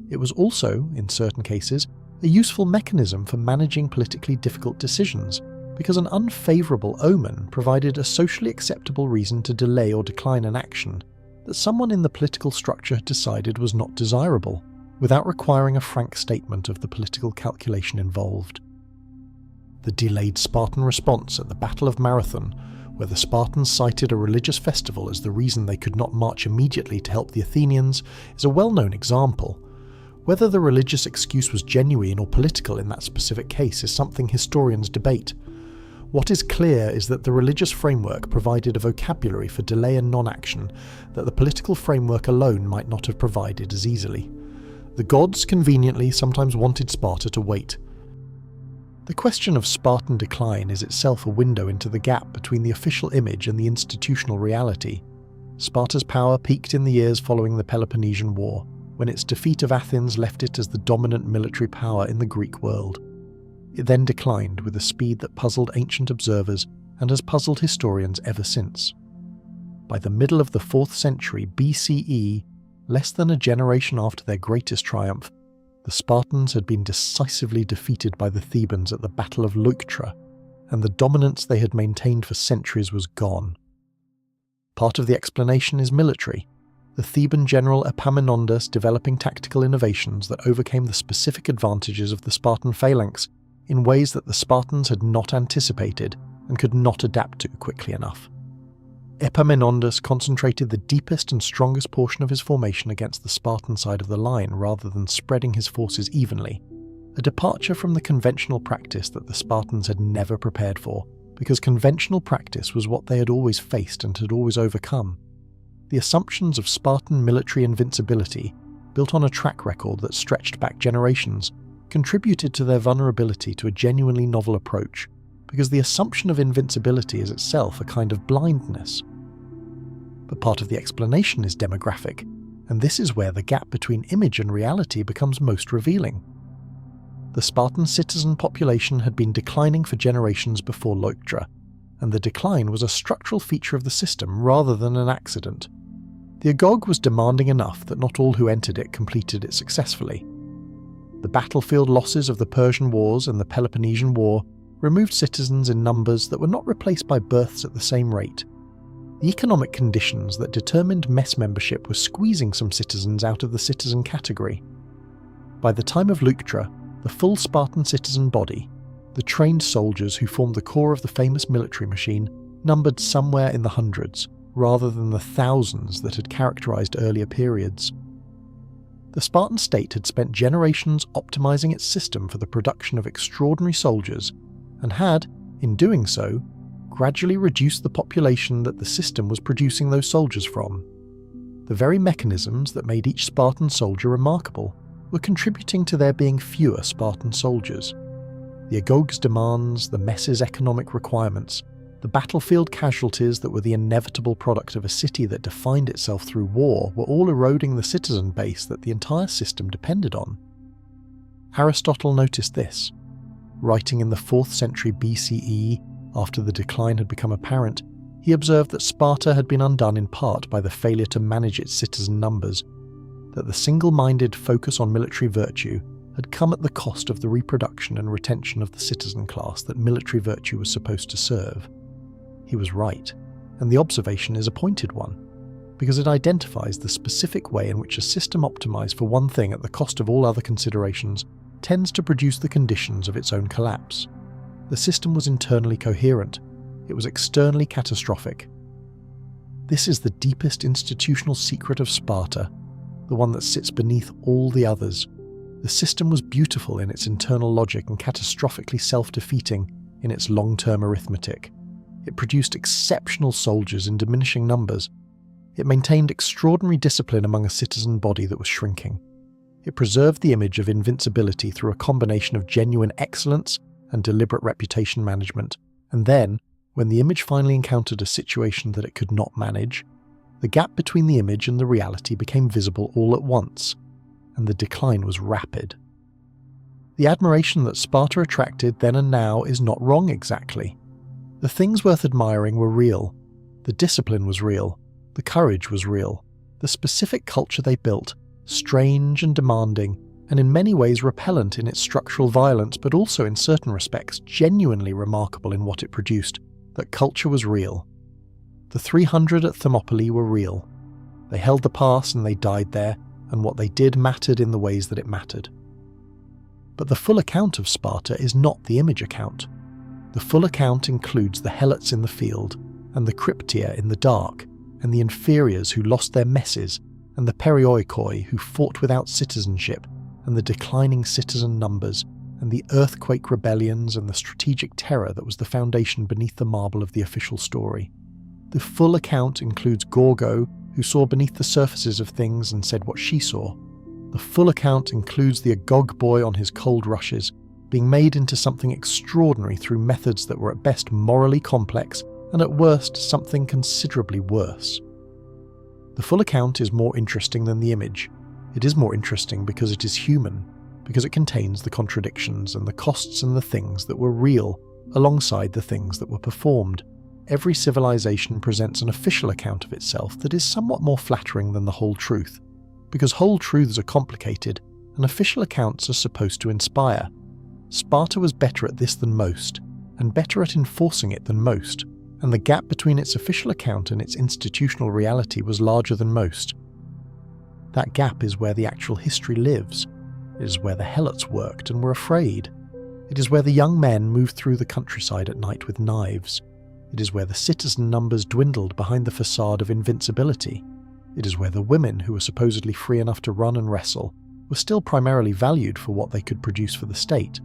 It was also, in certain cases, a useful mechanism for managing politically difficult decisions, because an unfavourable omen provided a socially acceptable reason to delay or decline an action that someone in the political structure had decided was not desirable, without requiring a frank statement of the political calculation involved. The delayed Spartan response at the Battle of Marathon, where the Spartans cited a religious festival as the reason they could not march immediately to help the Athenians, is a well-known example. Whether the religious excuse was genuine or political in that specific case is something historians debate. What is clear is that the religious framework provided a vocabulary for delay and non-action that the political framework alone might not have provided as easily. The gods conveniently sometimes wanted Sparta to wait. The question of Spartan decline is itself a window into the gap between the official image and the institutional reality. Sparta's power peaked in the years following the Peloponnesian War, when its defeat of Athens left it as the dominant military power in the Greek world. It then declined with a speed that puzzled ancient observers and has puzzled historians ever since. By the middle of the 4th century BCE, less than a generation after their greatest triumph, the Spartans had been decisively defeated by the Thebans at the Battle of Leuctra, and the dominance they had maintained for centuries was gone. Part of the explanation is military, the Theban general Epaminondas developing tactical innovations that overcame the specific advantages of the Spartan phalanx in ways that the Spartans had not anticipated and could not adapt to quickly enough. Epaminondas concentrated the deepest and strongest portion of his formation against the Spartan side of the line rather than spreading his forces evenly, a departure from the conventional practice that the Spartans had never prepared for, because conventional practice was what they had always faced and had always overcome. The assumptions of Spartan military invincibility, built on a track record that stretched back generations, contributed to their vulnerability to a genuinely novel approach, because the assumption of invincibility is itself a kind of blindness. But part of the explanation is demographic, and this is where the gap between image and reality becomes most revealing. The Spartan citizen population had been declining for generations before Leuctra, and the decline was a structural feature of the system rather than an accident. The Agoge was demanding enough that not all who entered it completed it successfully. The battlefield losses of the Persian Wars and the Peloponnesian War removed citizens in numbers that were not replaced by births at the same rate. The economic conditions that determined mess membership were squeezing some citizens out of the citizen category. By the time of Leuctra, the full Spartan citizen body, the trained soldiers who formed the core of the famous military machine, numbered somewhere in the hundreds, rather than the thousands that had characterized earlier periods. The Spartan state had spent generations optimizing its system for the production of extraordinary soldiers, and had, in doing so, gradually reduced the population that the system was producing those soldiers from. The very mechanisms that made each Spartan soldier remarkable were contributing to there being fewer Spartan soldiers. The Agoge's demands, the mess's economic requirements, the battlefield casualties that were the inevitable product of a city that defined itself through war were all eroding the citizen base that the entire system depended on. Aristotle noticed this. Writing in the 4th century BCE, after the decline had become apparent, he observed that Sparta had been undone in part by the failure to manage its citizen numbers, that the single-minded focus on military virtue had come at the cost of the reproduction and retention of the citizen class that military virtue was supposed to serve. He was right, and the observation is a pointed one, because it identifies the specific way in which a system optimized for one thing at the cost of all other considerations tends to produce the conditions of its own collapse. The system was internally coherent, it was externally catastrophic. This is the deepest institutional secret of Sparta, the one that sits beneath all the others. The system was beautiful in its internal logic and catastrophically self-defeating in its long-term arithmetic. It produced exceptional soldiers in diminishing numbers. It maintained extraordinary discipline among a citizen body that was shrinking. It preserved the image of invincibility through a combination of genuine excellence and deliberate reputation management. And then, when the image finally encountered a situation that it could not manage, the gap between the image and the reality became visible all at once, and the decline was rapid. The admiration that Sparta attracted then and now is not wrong exactly. The things worth admiring were real. The discipline was real, the courage was real, the specific culture they built, strange and demanding, and in many ways repellent in its structural violence, but also in certain respects genuinely remarkable in what it produced, that culture was real. The 300 at Thermopylae were real. They held the pass and they died there, and what they did mattered in the ways that it mattered. But the full account of Sparta is not the image account. The full account includes the helots in the field, and the cryptia in the dark, and the inferiors who lost their messes, and the perioikoi who fought without citizenship, and the declining citizen numbers, and the earthquake rebellions and the strategic terror that was the foundation beneath the marble of the official story. The full account includes Gorgo, who saw beneath the surfaces of things and said what she saw. The full account includes the Agoge boy on his cold rushes, being made into something extraordinary through methods that were at best morally complex and at worst something considerably worse. The full account is more interesting than the image. It is more interesting because it is human, because it contains the contradictions and the costs and the things that were real alongside the things that were performed. Every civilization presents an official account of itself that is somewhat more flattering than the whole truth, because whole truths are complicated and official accounts are supposed to inspire. Sparta was better at this than most, and better at enforcing it than most, and the gap between its official account and its institutional reality was larger than most. That gap is where the actual history lives. It is where the helots worked and were afraid. It is where the young men moved through the countryside at night with knives. It is where the citizen numbers dwindled behind the facade of invincibility. It is where the women who were supposedly free enough to run and wrestle were still primarily valued for what they could produce for the state.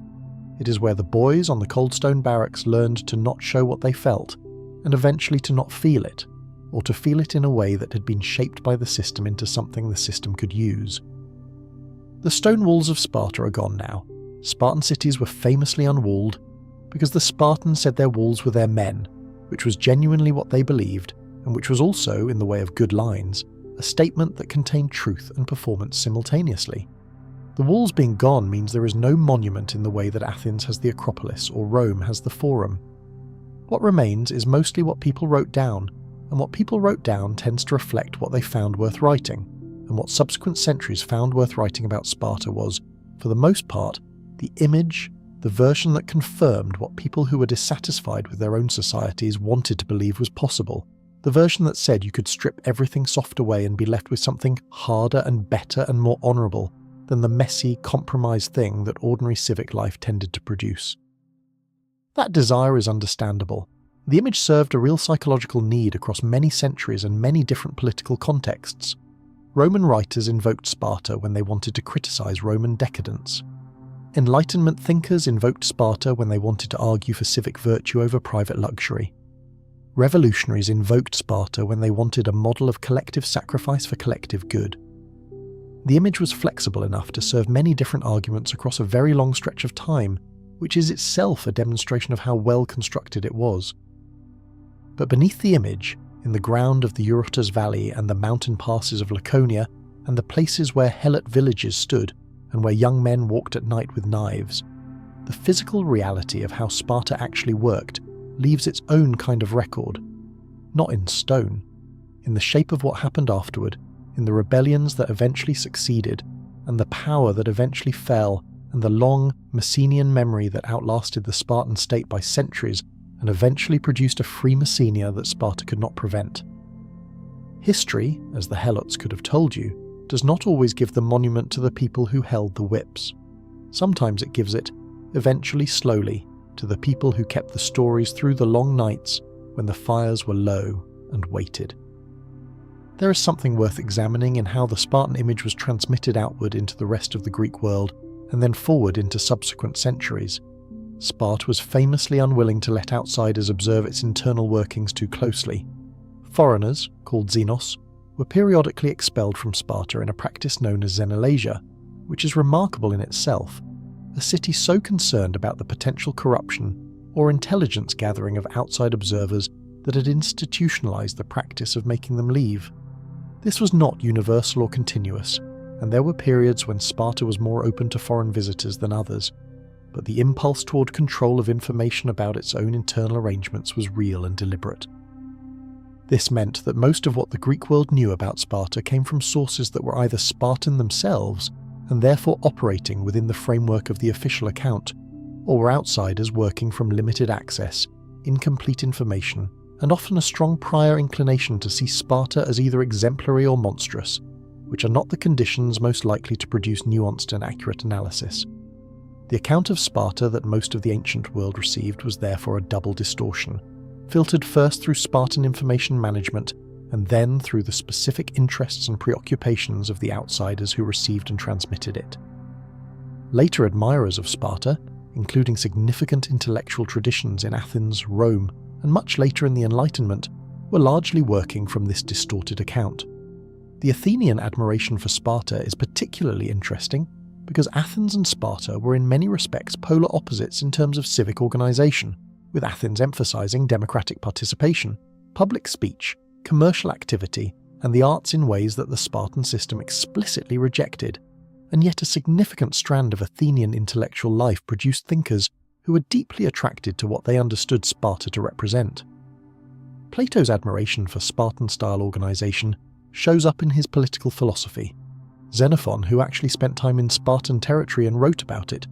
It is where the boys on the cold stone barracks learned to not show what they felt, and eventually to not feel it, or to feel it in a way that had been shaped by the system into something the system could use. The stone walls of Sparta are gone now. Spartan cities were famously unwalled because the Spartans said their walls were their men, which was genuinely what they believed, and which was also, in the way of good lines, a statement that contained truth and performance simultaneously. The walls being gone means there is no monument in the way that Athens has the Acropolis or Rome has the Forum. What remains is mostly what people wrote down, and what people wrote down tends to reflect what they found worth writing, and what subsequent centuries found worth writing about Sparta was, for the most part, the image, the version that confirmed what people who were dissatisfied with their own societies wanted to believe was possible, the version that said you could strip everything soft away and be left with something harder and better and more honourable than the messy, compromised thing that ordinary civic life tended to produce. That desire is understandable. The image served a real psychological need across many centuries and many different political contexts. Roman writers invoked Sparta when they wanted to criticise Roman decadence. Enlightenment thinkers invoked Sparta when they wanted to argue for civic virtue over private luxury. Revolutionaries invoked Sparta when they wanted a model of collective sacrifice for collective good. The image was flexible enough to serve many different arguments across a very long stretch of time, which is itself a demonstration of how well constructed it was. But beneath the image, in the ground of the Eurotas Valley and the mountain passes of Laconia, and the places where helot villages stood, and where young men walked at night with knives, the physical reality of how Sparta actually worked leaves its own kind of record, not in stone, in the shape of what happened afterward, in the rebellions that eventually succeeded, and the power that eventually fell, and the long Messenian memory that outlasted the Spartan state by centuries and eventually produced a free Messenia that Sparta could not prevent. History, as the helots could have told you, does not always give the monument to the people who held the whips. Sometimes it gives it, eventually slowly, to the people who kept the stories through the long nights when the fires were low and waited. There is something worth examining in how the Spartan image was transmitted outward into the rest of the Greek world and then forward into subsequent centuries. Sparta was famously unwilling to let outsiders observe its internal workings too closely. Foreigners, called xenos, were periodically expelled from Sparta in a practice known as xenolasia, which is remarkable in itself, a city so concerned about the potential corruption or intelligence gathering of outside observers that had institutionalized the practice of making them leave. This was not universal or continuous, and there were periods when Sparta was more open to foreign visitors than others, but the impulse toward control of information about its own internal arrangements was real and deliberate. This meant that most of what the Greek world knew about Sparta came from sources that were either Spartan themselves and therefore operating within the framework of the official account, or were outsiders working from limited access, incomplete information, and often a strong prior inclination to see Sparta as either exemplary or monstrous, which are not the conditions most likely to produce nuanced and accurate analysis. The account of Sparta that most of the ancient world received was therefore a double distortion, filtered first through Spartan information management and then through the specific interests and preoccupations of the outsiders who received and transmitted it. Later admirers of Sparta, including significant intellectual traditions in Athens, Rome, and much later in the Enlightenment, were largely working from this distorted account. The Athenian admiration for Sparta is particularly interesting because Athens and Sparta were in many respects polar opposites in terms of civic organisation, with Athens emphasising democratic participation, public speech, commercial activity, and the arts in ways that the Spartan system explicitly rejected, and yet a significant strand of Athenian intellectual life produced thinkers who were deeply attracted to what they understood Sparta to represent. Plato's admiration for Spartan-style organisation shows up in his political philosophy. Xenophon, who actually spent time in Spartan territory and wrote about it,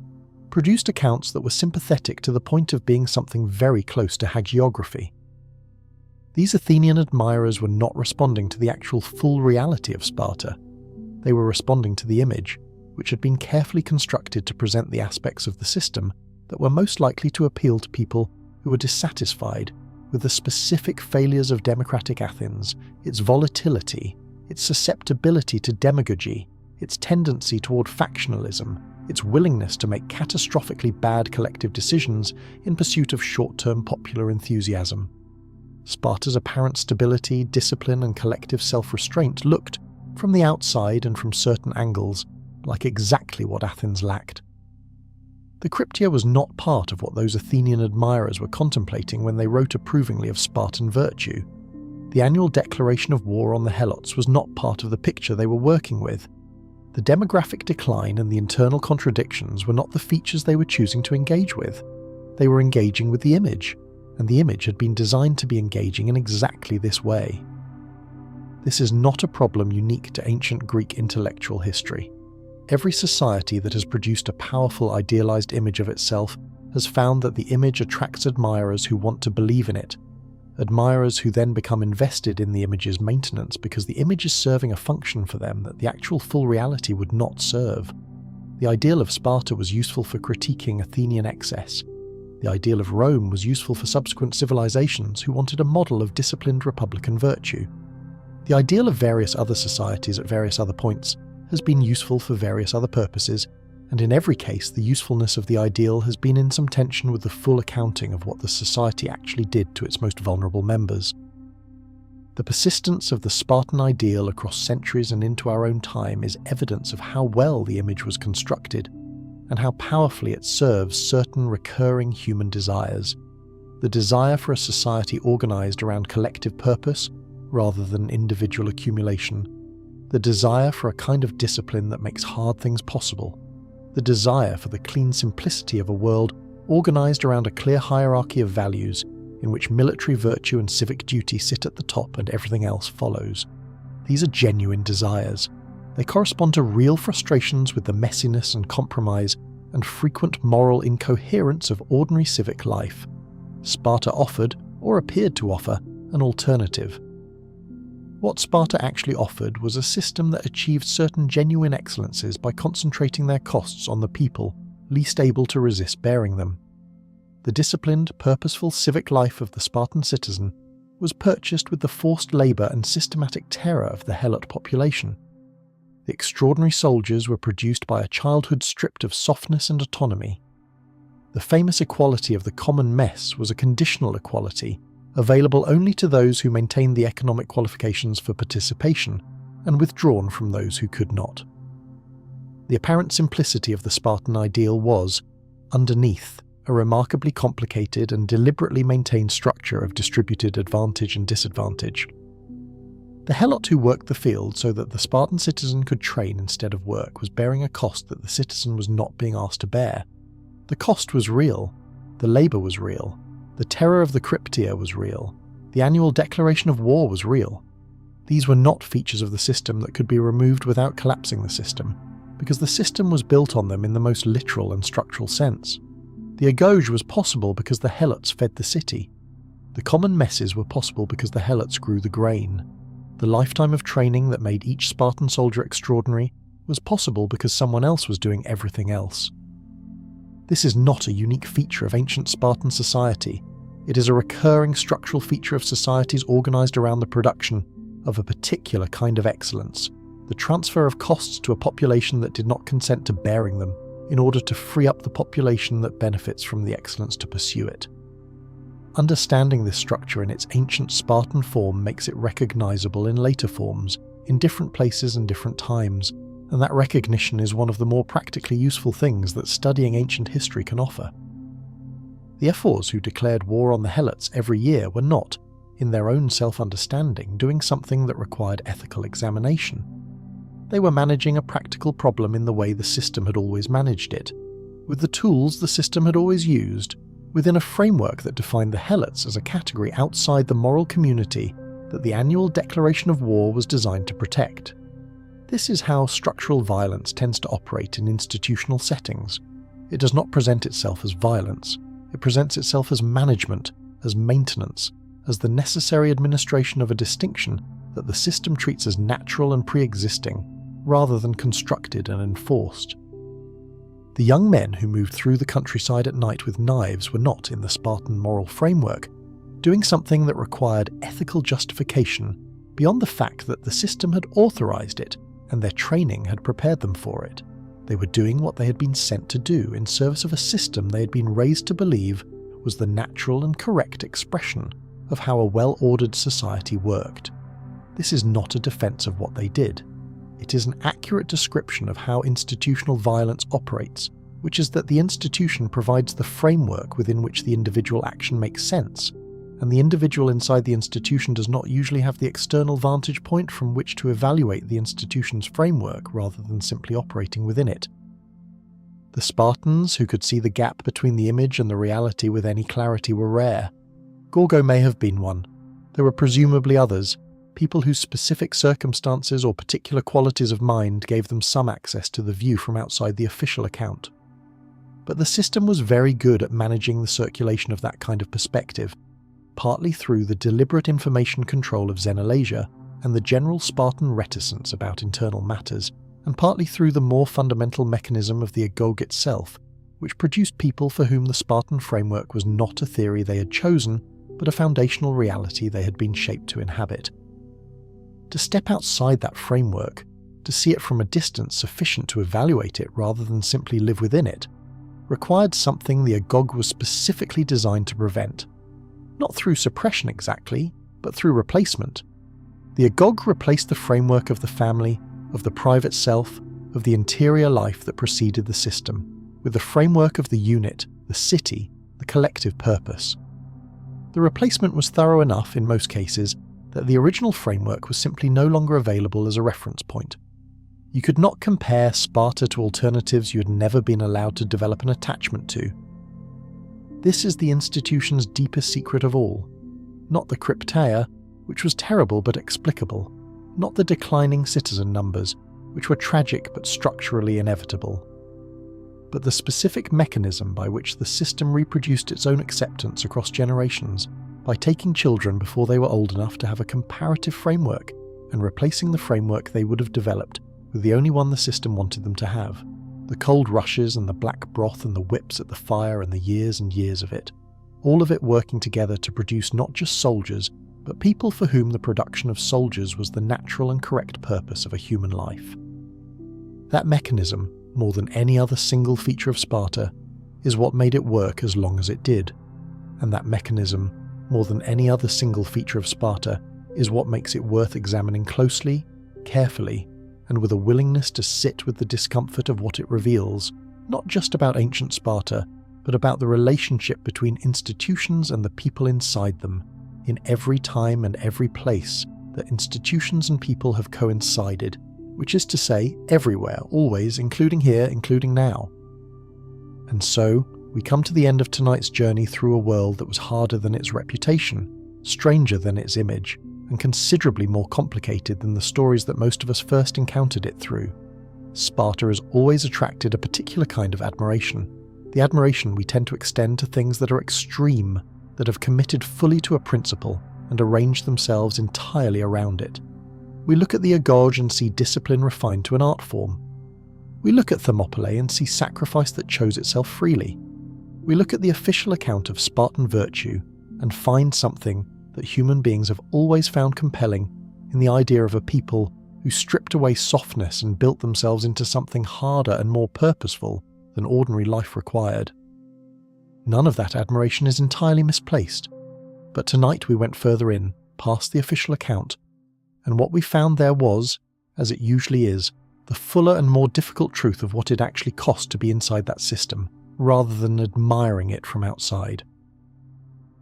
produced accounts that were sympathetic to the point of being something very close to hagiography. These Athenian admirers were not responding to the actual full reality of Sparta. They were responding to the image, which had been carefully constructed to present the aspects of the system that were most likely to appeal to people who were dissatisfied with the specific failures of democratic Athens, its volatility, its susceptibility to demagogy, its tendency toward factionalism, its willingness to make catastrophically bad collective decisions in pursuit of short-term popular enthusiasm. Sparta's apparent stability, discipline, and collective self-restraint looked, from the outside and from certain angles, like exactly what Athens lacked. The Cryptia was not part of what those Athenian admirers were contemplating when they wrote approvingly of Spartan virtue. The annual declaration of war on the Helots was not part of the picture they were working with. The demographic decline and the internal contradictions were not the features they were choosing to engage with. They were engaging with the image, and the image had been designed to be engaging in exactly this way. This is not a problem unique to ancient Greek intellectual history. Every society that has produced a powerful idealized image of itself has found that the image attracts admirers who want to believe in it, admirers who then become invested in the image's maintenance because the image is serving a function for them that the actual full reality would not serve. The ideal of Sparta was useful for critiquing Athenian excess. The ideal of Rome was useful for subsequent civilizations who wanted a model of disciplined republican virtue. The ideal of various other societies at various other points has been useful for various other purposes, and in every case the usefulness of the ideal has been in some tension with the full accounting of what the society actually did to its most vulnerable members. The persistence of the Spartan ideal across centuries and into our own time is evidence of how well the image was constructed, and how powerfully it serves certain recurring human desires. The desire for a society organized around collective purpose rather than individual accumulation. The desire for a kind of discipline that makes hard things possible. The desire for the clean simplicity of a world organized around a clear hierarchy of values in which military virtue and civic duty sit at the top and everything else follows. These are genuine desires. They correspond to real frustrations with the messiness and compromise and frequent moral incoherence of ordinary civic life. Sparta offered, or appeared to offer, an alternative. What Sparta actually offered was a system that achieved certain genuine excellences by concentrating their costs on the people least able to resist bearing them. The disciplined, purposeful civic life of the Spartan citizen was purchased with the forced labour and systematic terror of the Helot population. The extraordinary soldiers were produced by a childhood stripped of softness and autonomy. The famous equality of the common mess was a conditional equality, available only to those who maintained the economic qualifications for participation, and withdrawn from those who could not. The apparent simplicity of the Spartan ideal was, underneath, a remarkably complicated and deliberately maintained structure of distributed advantage and disadvantage. The Helot who worked the field so that the Spartan citizen could train instead of work was bearing a cost that the citizen was not being asked to bear. The cost was real, the labour was real, the terror of the Cryptia was real, The annual declaration of war was real. These were not features of the system that could be removed without collapsing the system, because the system was built on them in the most literal and structural sense. The Agoge was possible because the helots fed the city. The common messes were possible because the helots grew the grain. The lifetime of training that made each Spartan soldier extraordinary was possible because someone else was doing everything else. This is not a unique feature of ancient Spartan society. It is a recurring structural feature of societies organised around the production of a particular kind of excellence, the transfer of costs to a population that did not consent to bearing them in order to free up the population that benefits from the excellence to pursue it. Understanding this structure in its ancient Spartan form makes it recognisable in later forms, in different places and different times, and that recognition is one of the more practically useful things that studying ancient history can offer. The Ephors who declared war on the helots every year were not, in their own self-understanding, doing something that required ethical examination. They were managing a practical problem in the way the system had always managed it, with the tools the system had always used, within a framework that defined the helots as a category outside the moral community that the annual declaration of war was designed to protect. This is how structural violence tends to operate in institutional settings. It does not present itself as violence. It presents itself as management, as maintenance, as the necessary administration of a distinction that the system treats as natural and pre-existing, rather than constructed and enforced. The young men who moved through the countryside at night with knives were not, in the Spartan moral framework, doing something that required ethical justification beyond the fact that the system had authorized it and their training had prepared them for it. They were doing what they had been sent to do in service of a system they had been raised to believe was the natural and correct expression of how a well-ordered society worked. This is not a defense of what they did. It is an accurate description of how institutional violence operates, which is that the institution provides the framework within which the individual action makes sense, and the individual inside the institution does not usually have the external vantage point from which to evaluate the institution's framework rather than simply operating within it. The Spartans, who could see the gap between the image and the reality with any clarity, were rare. Gorgo may have been one. There were presumably others, people whose specific circumstances or particular qualities of mind gave them some access to the view from outside the official account. But the system was very good at managing the circulation of that kind of perspective, partly through the deliberate information control of Xenolasia and the general Spartan reticence about internal matters, and partly through the more fundamental mechanism of the Agoge itself, which produced people for whom the Spartan framework was not a theory they had chosen, but a foundational reality they had been shaped to inhabit. To step outside that framework, to see it from a distance sufficient to evaluate it rather than simply live within it, required something the Agoge was specifically designed to prevent. Not through suppression exactly, but through replacement. The Agoge replaced the framework of the family, of the private self, of the interior life that preceded the system, with the framework of the unit, the city, the collective purpose. The replacement was thorough enough, in most cases, that the original framework was simply no longer available as a reference point. You could not compare Sparta to alternatives you had never been allowed to develop an attachment to. This is the institution's deepest secret of all. Not the crypteia, which was terrible but explicable. Not the declining citizen numbers, which were tragic but structurally inevitable. But the specific mechanism by which the system reproduced its own acceptance across generations, by taking children before they were old enough to have a comparative framework and replacing the framework they would have developed with the only one the system wanted them to have. The cold rushes and the black broth and the whips at the fire and the years and years of it. All of it working together to produce not just soldiers, but people for whom the production of soldiers was the natural and correct purpose of a human life. That mechanism, more than any other single feature of Sparta, is what made it work as long as it did. And that mechanism, more than any other single feature of Sparta, is what makes it worth examining closely, carefully, and with a willingness to sit with the discomfort of what it reveals, not just about ancient Sparta, but about the relationship between institutions and the people inside them, in every time and every place that institutions and people have coincided, which is to say, everywhere, always, including here, including now. And so, we come to the end of tonight's journey through a world that was harder than its reputation, stranger than its image, and considerably more complicated than the stories that most of us first encountered it through. Sparta has always attracted a particular kind of admiration, the admiration we tend to extend to things that are extreme, that have committed fully to a principle and arranged themselves entirely around it. We look at the Agoge and see discipline refined to an art form. We look at Thermopylae and see sacrifice that chose itself freely. We look at the official account of Spartan virtue and find something that human beings have always found compelling in the idea of a people who stripped away softness and built themselves into something harder and more purposeful than ordinary life required. None of that admiration is entirely misplaced, but tonight we went further in, past the official account, and what we found there was, as it usually is, the fuller and more difficult truth of what it actually cost to be inside that system, rather than admiring it from outside.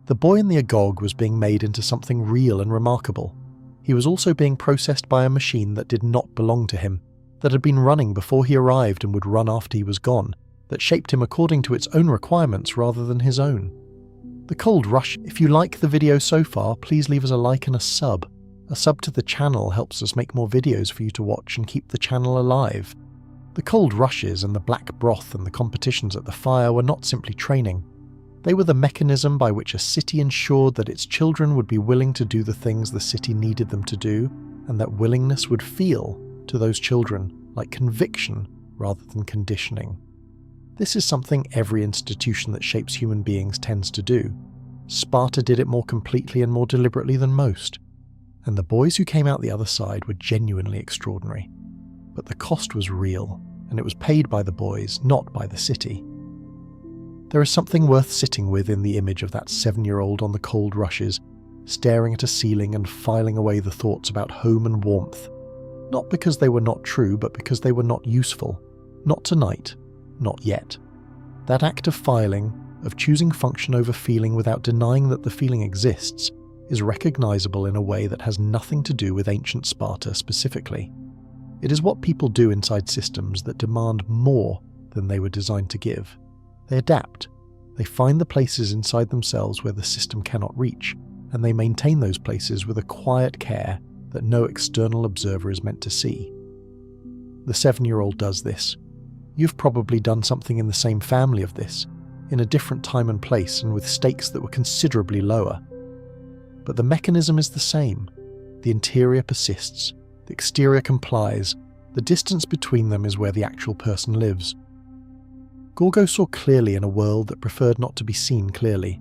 The boy in the Agoge was being made into something real and remarkable. He was also being processed by a machine that did not belong to him, that had been running before he arrived and would run after he was gone, that shaped him according to its own requirements rather than his own. The Cold Rush. If you like the video so far, please leave us a like and a sub. A sub to the channel helps us make more videos for you to watch and keep the channel alive. The cold rushes and the black broth and the competitions at the fire were not simply training. They were the mechanism by which a city ensured that its children would be willing to do the things the city needed them to do, and that willingness would feel, to those children, like conviction rather than conditioning. This is something every institution that shapes human beings tends to do. Sparta did it more completely and more deliberately than most. And the boys who came out the other side were genuinely extraordinary. But the cost was real, and it was paid by the boys, not by the city. There is something worth sitting with in the image of that 7-year-old on the cold rushes, staring at a ceiling and filing away the thoughts about home and warmth. Not because they were not true, but because they were not useful. Not tonight. Not yet. That act of filing, of choosing function over feeling without denying that the feeling exists, is recognizable in a way that has nothing to do with ancient Sparta specifically. It is what people do inside systems that demand more than they were designed to give. They adapt. They find the places inside themselves where the system cannot reach, and they maintain those places with a quiet care that no external observer is meant to see. The 7-year-old does this. You've probably done something in the same family of this, in a different time and place and with stakes that were considerably lower. But the mechanism is the same. The interior persists, the exterior complies, the distance between them is where the actual person lives. Gorgo saw clearly in a world that preferred not to be seen clearly.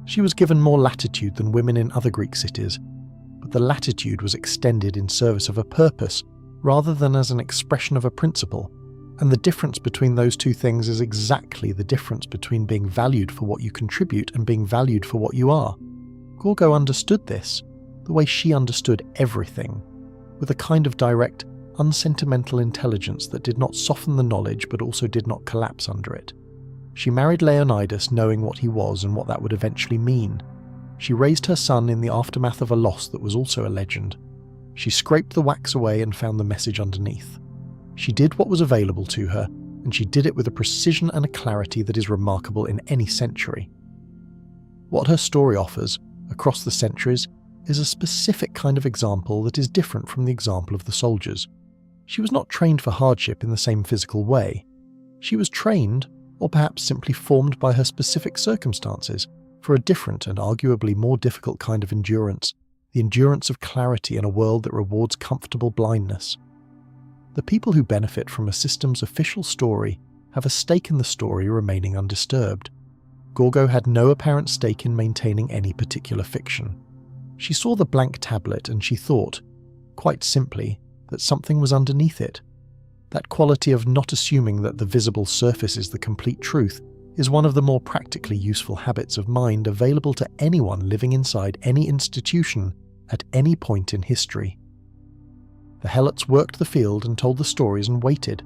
She was given more latitude than women in other Greek cities, but the latitude was extended in service of a purpose rather than as an expression of a principle, and the difference between those two things is exactly the difference between being valued for what you contribute and being valued for what you are. Gorgo understood this, the way she understood everything, with a kind of direct, unsentimental intelligence that did not soften the knowledge but also did not collapse under it. She married Leonidas knowing what he was and what that would eventually mean. She raised her son in the aftermath of a loss that was also a legend. She scraped the wax away and found the message underneath. She did what was available to her, and she did it with a precision and a clarity that is remarkable in any century. What her story offers, across the centuries, is a specific kind of example that is different from the example of the soldiers. She was not trained for hardship in the same physical way. She was trained, or perhaps simply formed by her specific circumstances, for a different and arguably more difficult kind of endurance, the endurance of clarity in a world that rewards comfortable blindness. The people who benefit from a system's official story have a stake in the story remaining undisturbed. Gorgo had no apparent stake in maintaining any particular fiction. She saw the blank tablet and she thought, quite simply, that something was underneath it. That quality of not assuming that the visible surface is the complete truth is one of the more practically useful habits of mind available to anyone living inside any institution at any point in history. The helots worked the field and told the stories and waited.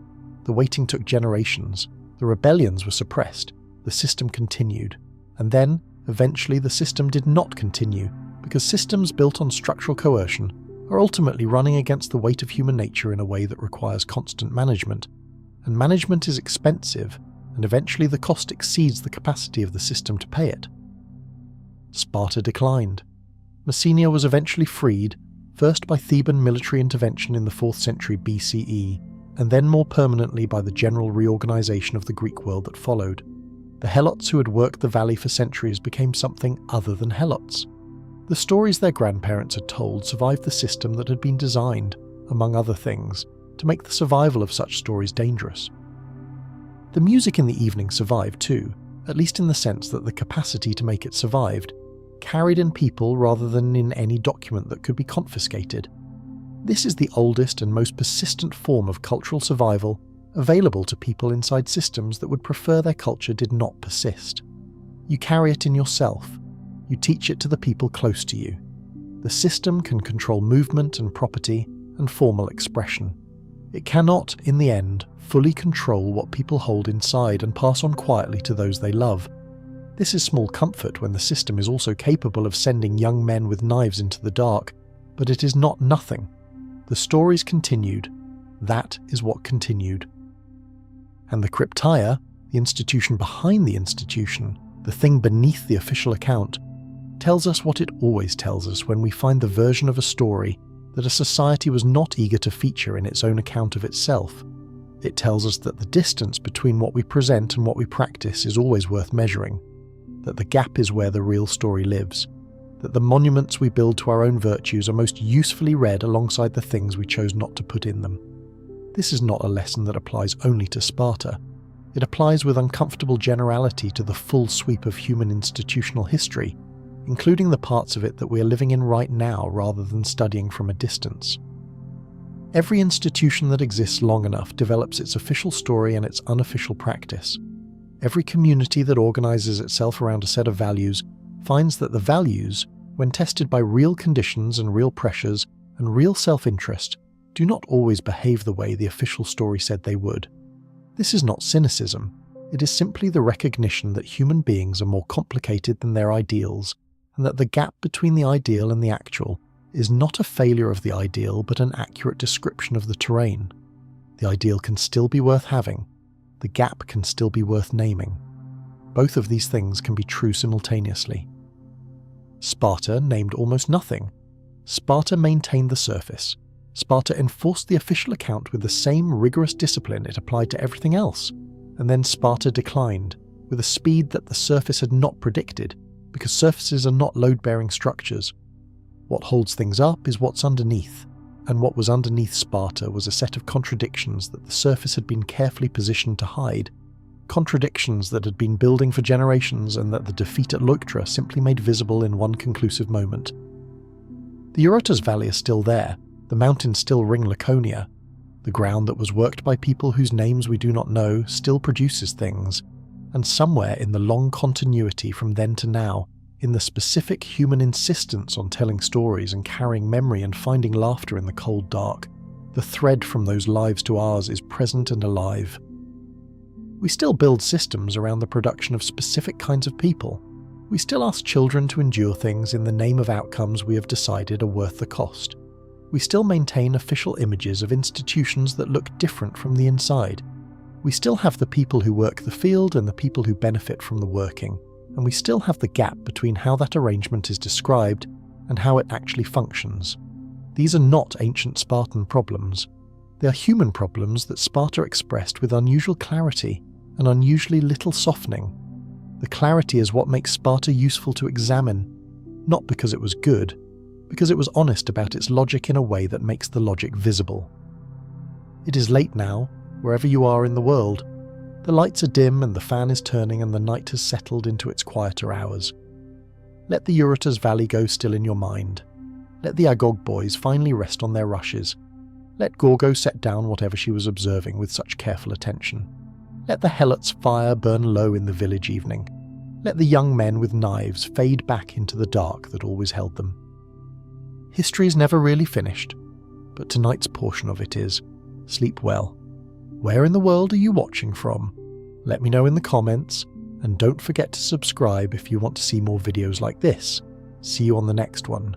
The waiting took generations. The rebellions were suppressed. The system continued. And then, eventually, the system did not continue, because systems built on structural coercion are ultimately running against the weight of human nature in a way that requires constant management. And management is expensive, and eventually the cost exceeds the capacity of the system to pay it. Sparta declined. Messenia was eventually freed, first by Theban military intervention in the 4th century BCE, and then more permanently by the general reorganization of the Greek world that followed. The Helots who had worked the valley for centuries became something other than Helots. The stories their grandparents had told survived the system that had been designed, among other things, to make the survival of such stories dangerous. The music in the evening survived too, at least in the sense that the capacity to make it survived carried in people rather than in any document that could be confiscated. This is the oldest and most persistent form of cultural survival available to people inside systems that would prefer their culture did not persist. You carry it in yourself. You teach it to the people close to you. The system can control movement and property and formal expression. It cannot, in the end, fully control what people hold inside and pass on quietly to those they love. This is small comfort when the system is also capable of sending young men with knives into the dark, but it is not nothing. The stories continued. That is what continued. And the Cryptaia, the institution behind the institution, the thing beneath the official account, tells us what it always tells us when we find the version of a story that a society was not eager to feature in its own account of itself. It tells us that the distance between what we present and what we practice is always worth measuring, that the gap is where the real story lives, that the monuments we build to our own virtues are most usefully read alongside the things we chose not to put in them. This is not a lesson that applies only to Sparta. It applies with uncomfortable generality to the full sweep of human institutional history, including the parts of it that we are living in right now rather than studying from a distance. Every institution that exists long enough develops its official story and its unofficial practice. Every community that organizes itself around a set of values finds that the values, when tested by real conditions and real pressures and real self-interest, do not always behave the way the official story said they would. This is not cynicism. It is simply the recognition that human beings are more complicated than their ideals, and that the gap between the ideal and the actual is not a failure of the ideal but an accurate description of the terrain. The ideal can still be worth having. The gap can still be worth naming. Both of these things can be true simultaneously. Sparta named almost nothing. Sparta maintained the surface. Sparta enforced the official account with the same rigorous discipline it applied to everything else, and then Sparta declined, with a speed that the surface had not predicted, because surfaces are not load-bearing structures. What holds things up is what's underneath, and what was underneath Sparta was a set of contradictions that the surface had been carefully positioned to hide, contradictions that had been building for generations and that the defeat at Leuctra simply made visible in one conclusive moment. The Eurotas Valley is still there, the mountains still ring Laconia, the ground that was worked by people whose names we do not know still produces things, and somewhere in the long continuity from then to now, in the specific human insistence on telling stories and carrying memory and finding laughter in the cold dark, the thread from those lives to ours is present and alive. We still build systems around the production of specific kinds of people. We still ask children to endure things in the name of outcomes we have decided are worth the cost. We still maintain official images of institutions that look different from the inside. We still have the people who work the field and the people who benefit from the working, and we still have the gap between how that arrangement is described and how it actually functions. These are not ancient Spartan problems. They are human problems that Sparta expressed with unusual clarity and unusually little softening. The clarity is what makes Sparta useful to examine, not because it was good, because it was honest about its logic in a way that makes the logic visible. It is late now, wherever you are in the world. The lights are dim and the fan is turning and the night has settled into its quieter hours. Let the Eurotas Valley go still in your mind. Let the Agoge boys finally rest on their rushes. Let Gorgo set down whatever she was observing with such careful attention. Let the Helots' fire burn low in the village evening. Let the young men with knives fade back into the dark that always held them. History is never really finished, but tonight's portion of it is. Sleep well. Where in the world are you watching from? Let me know in the comments, and don't forget to subscribe if you want to see more videos like this. See you on the next one.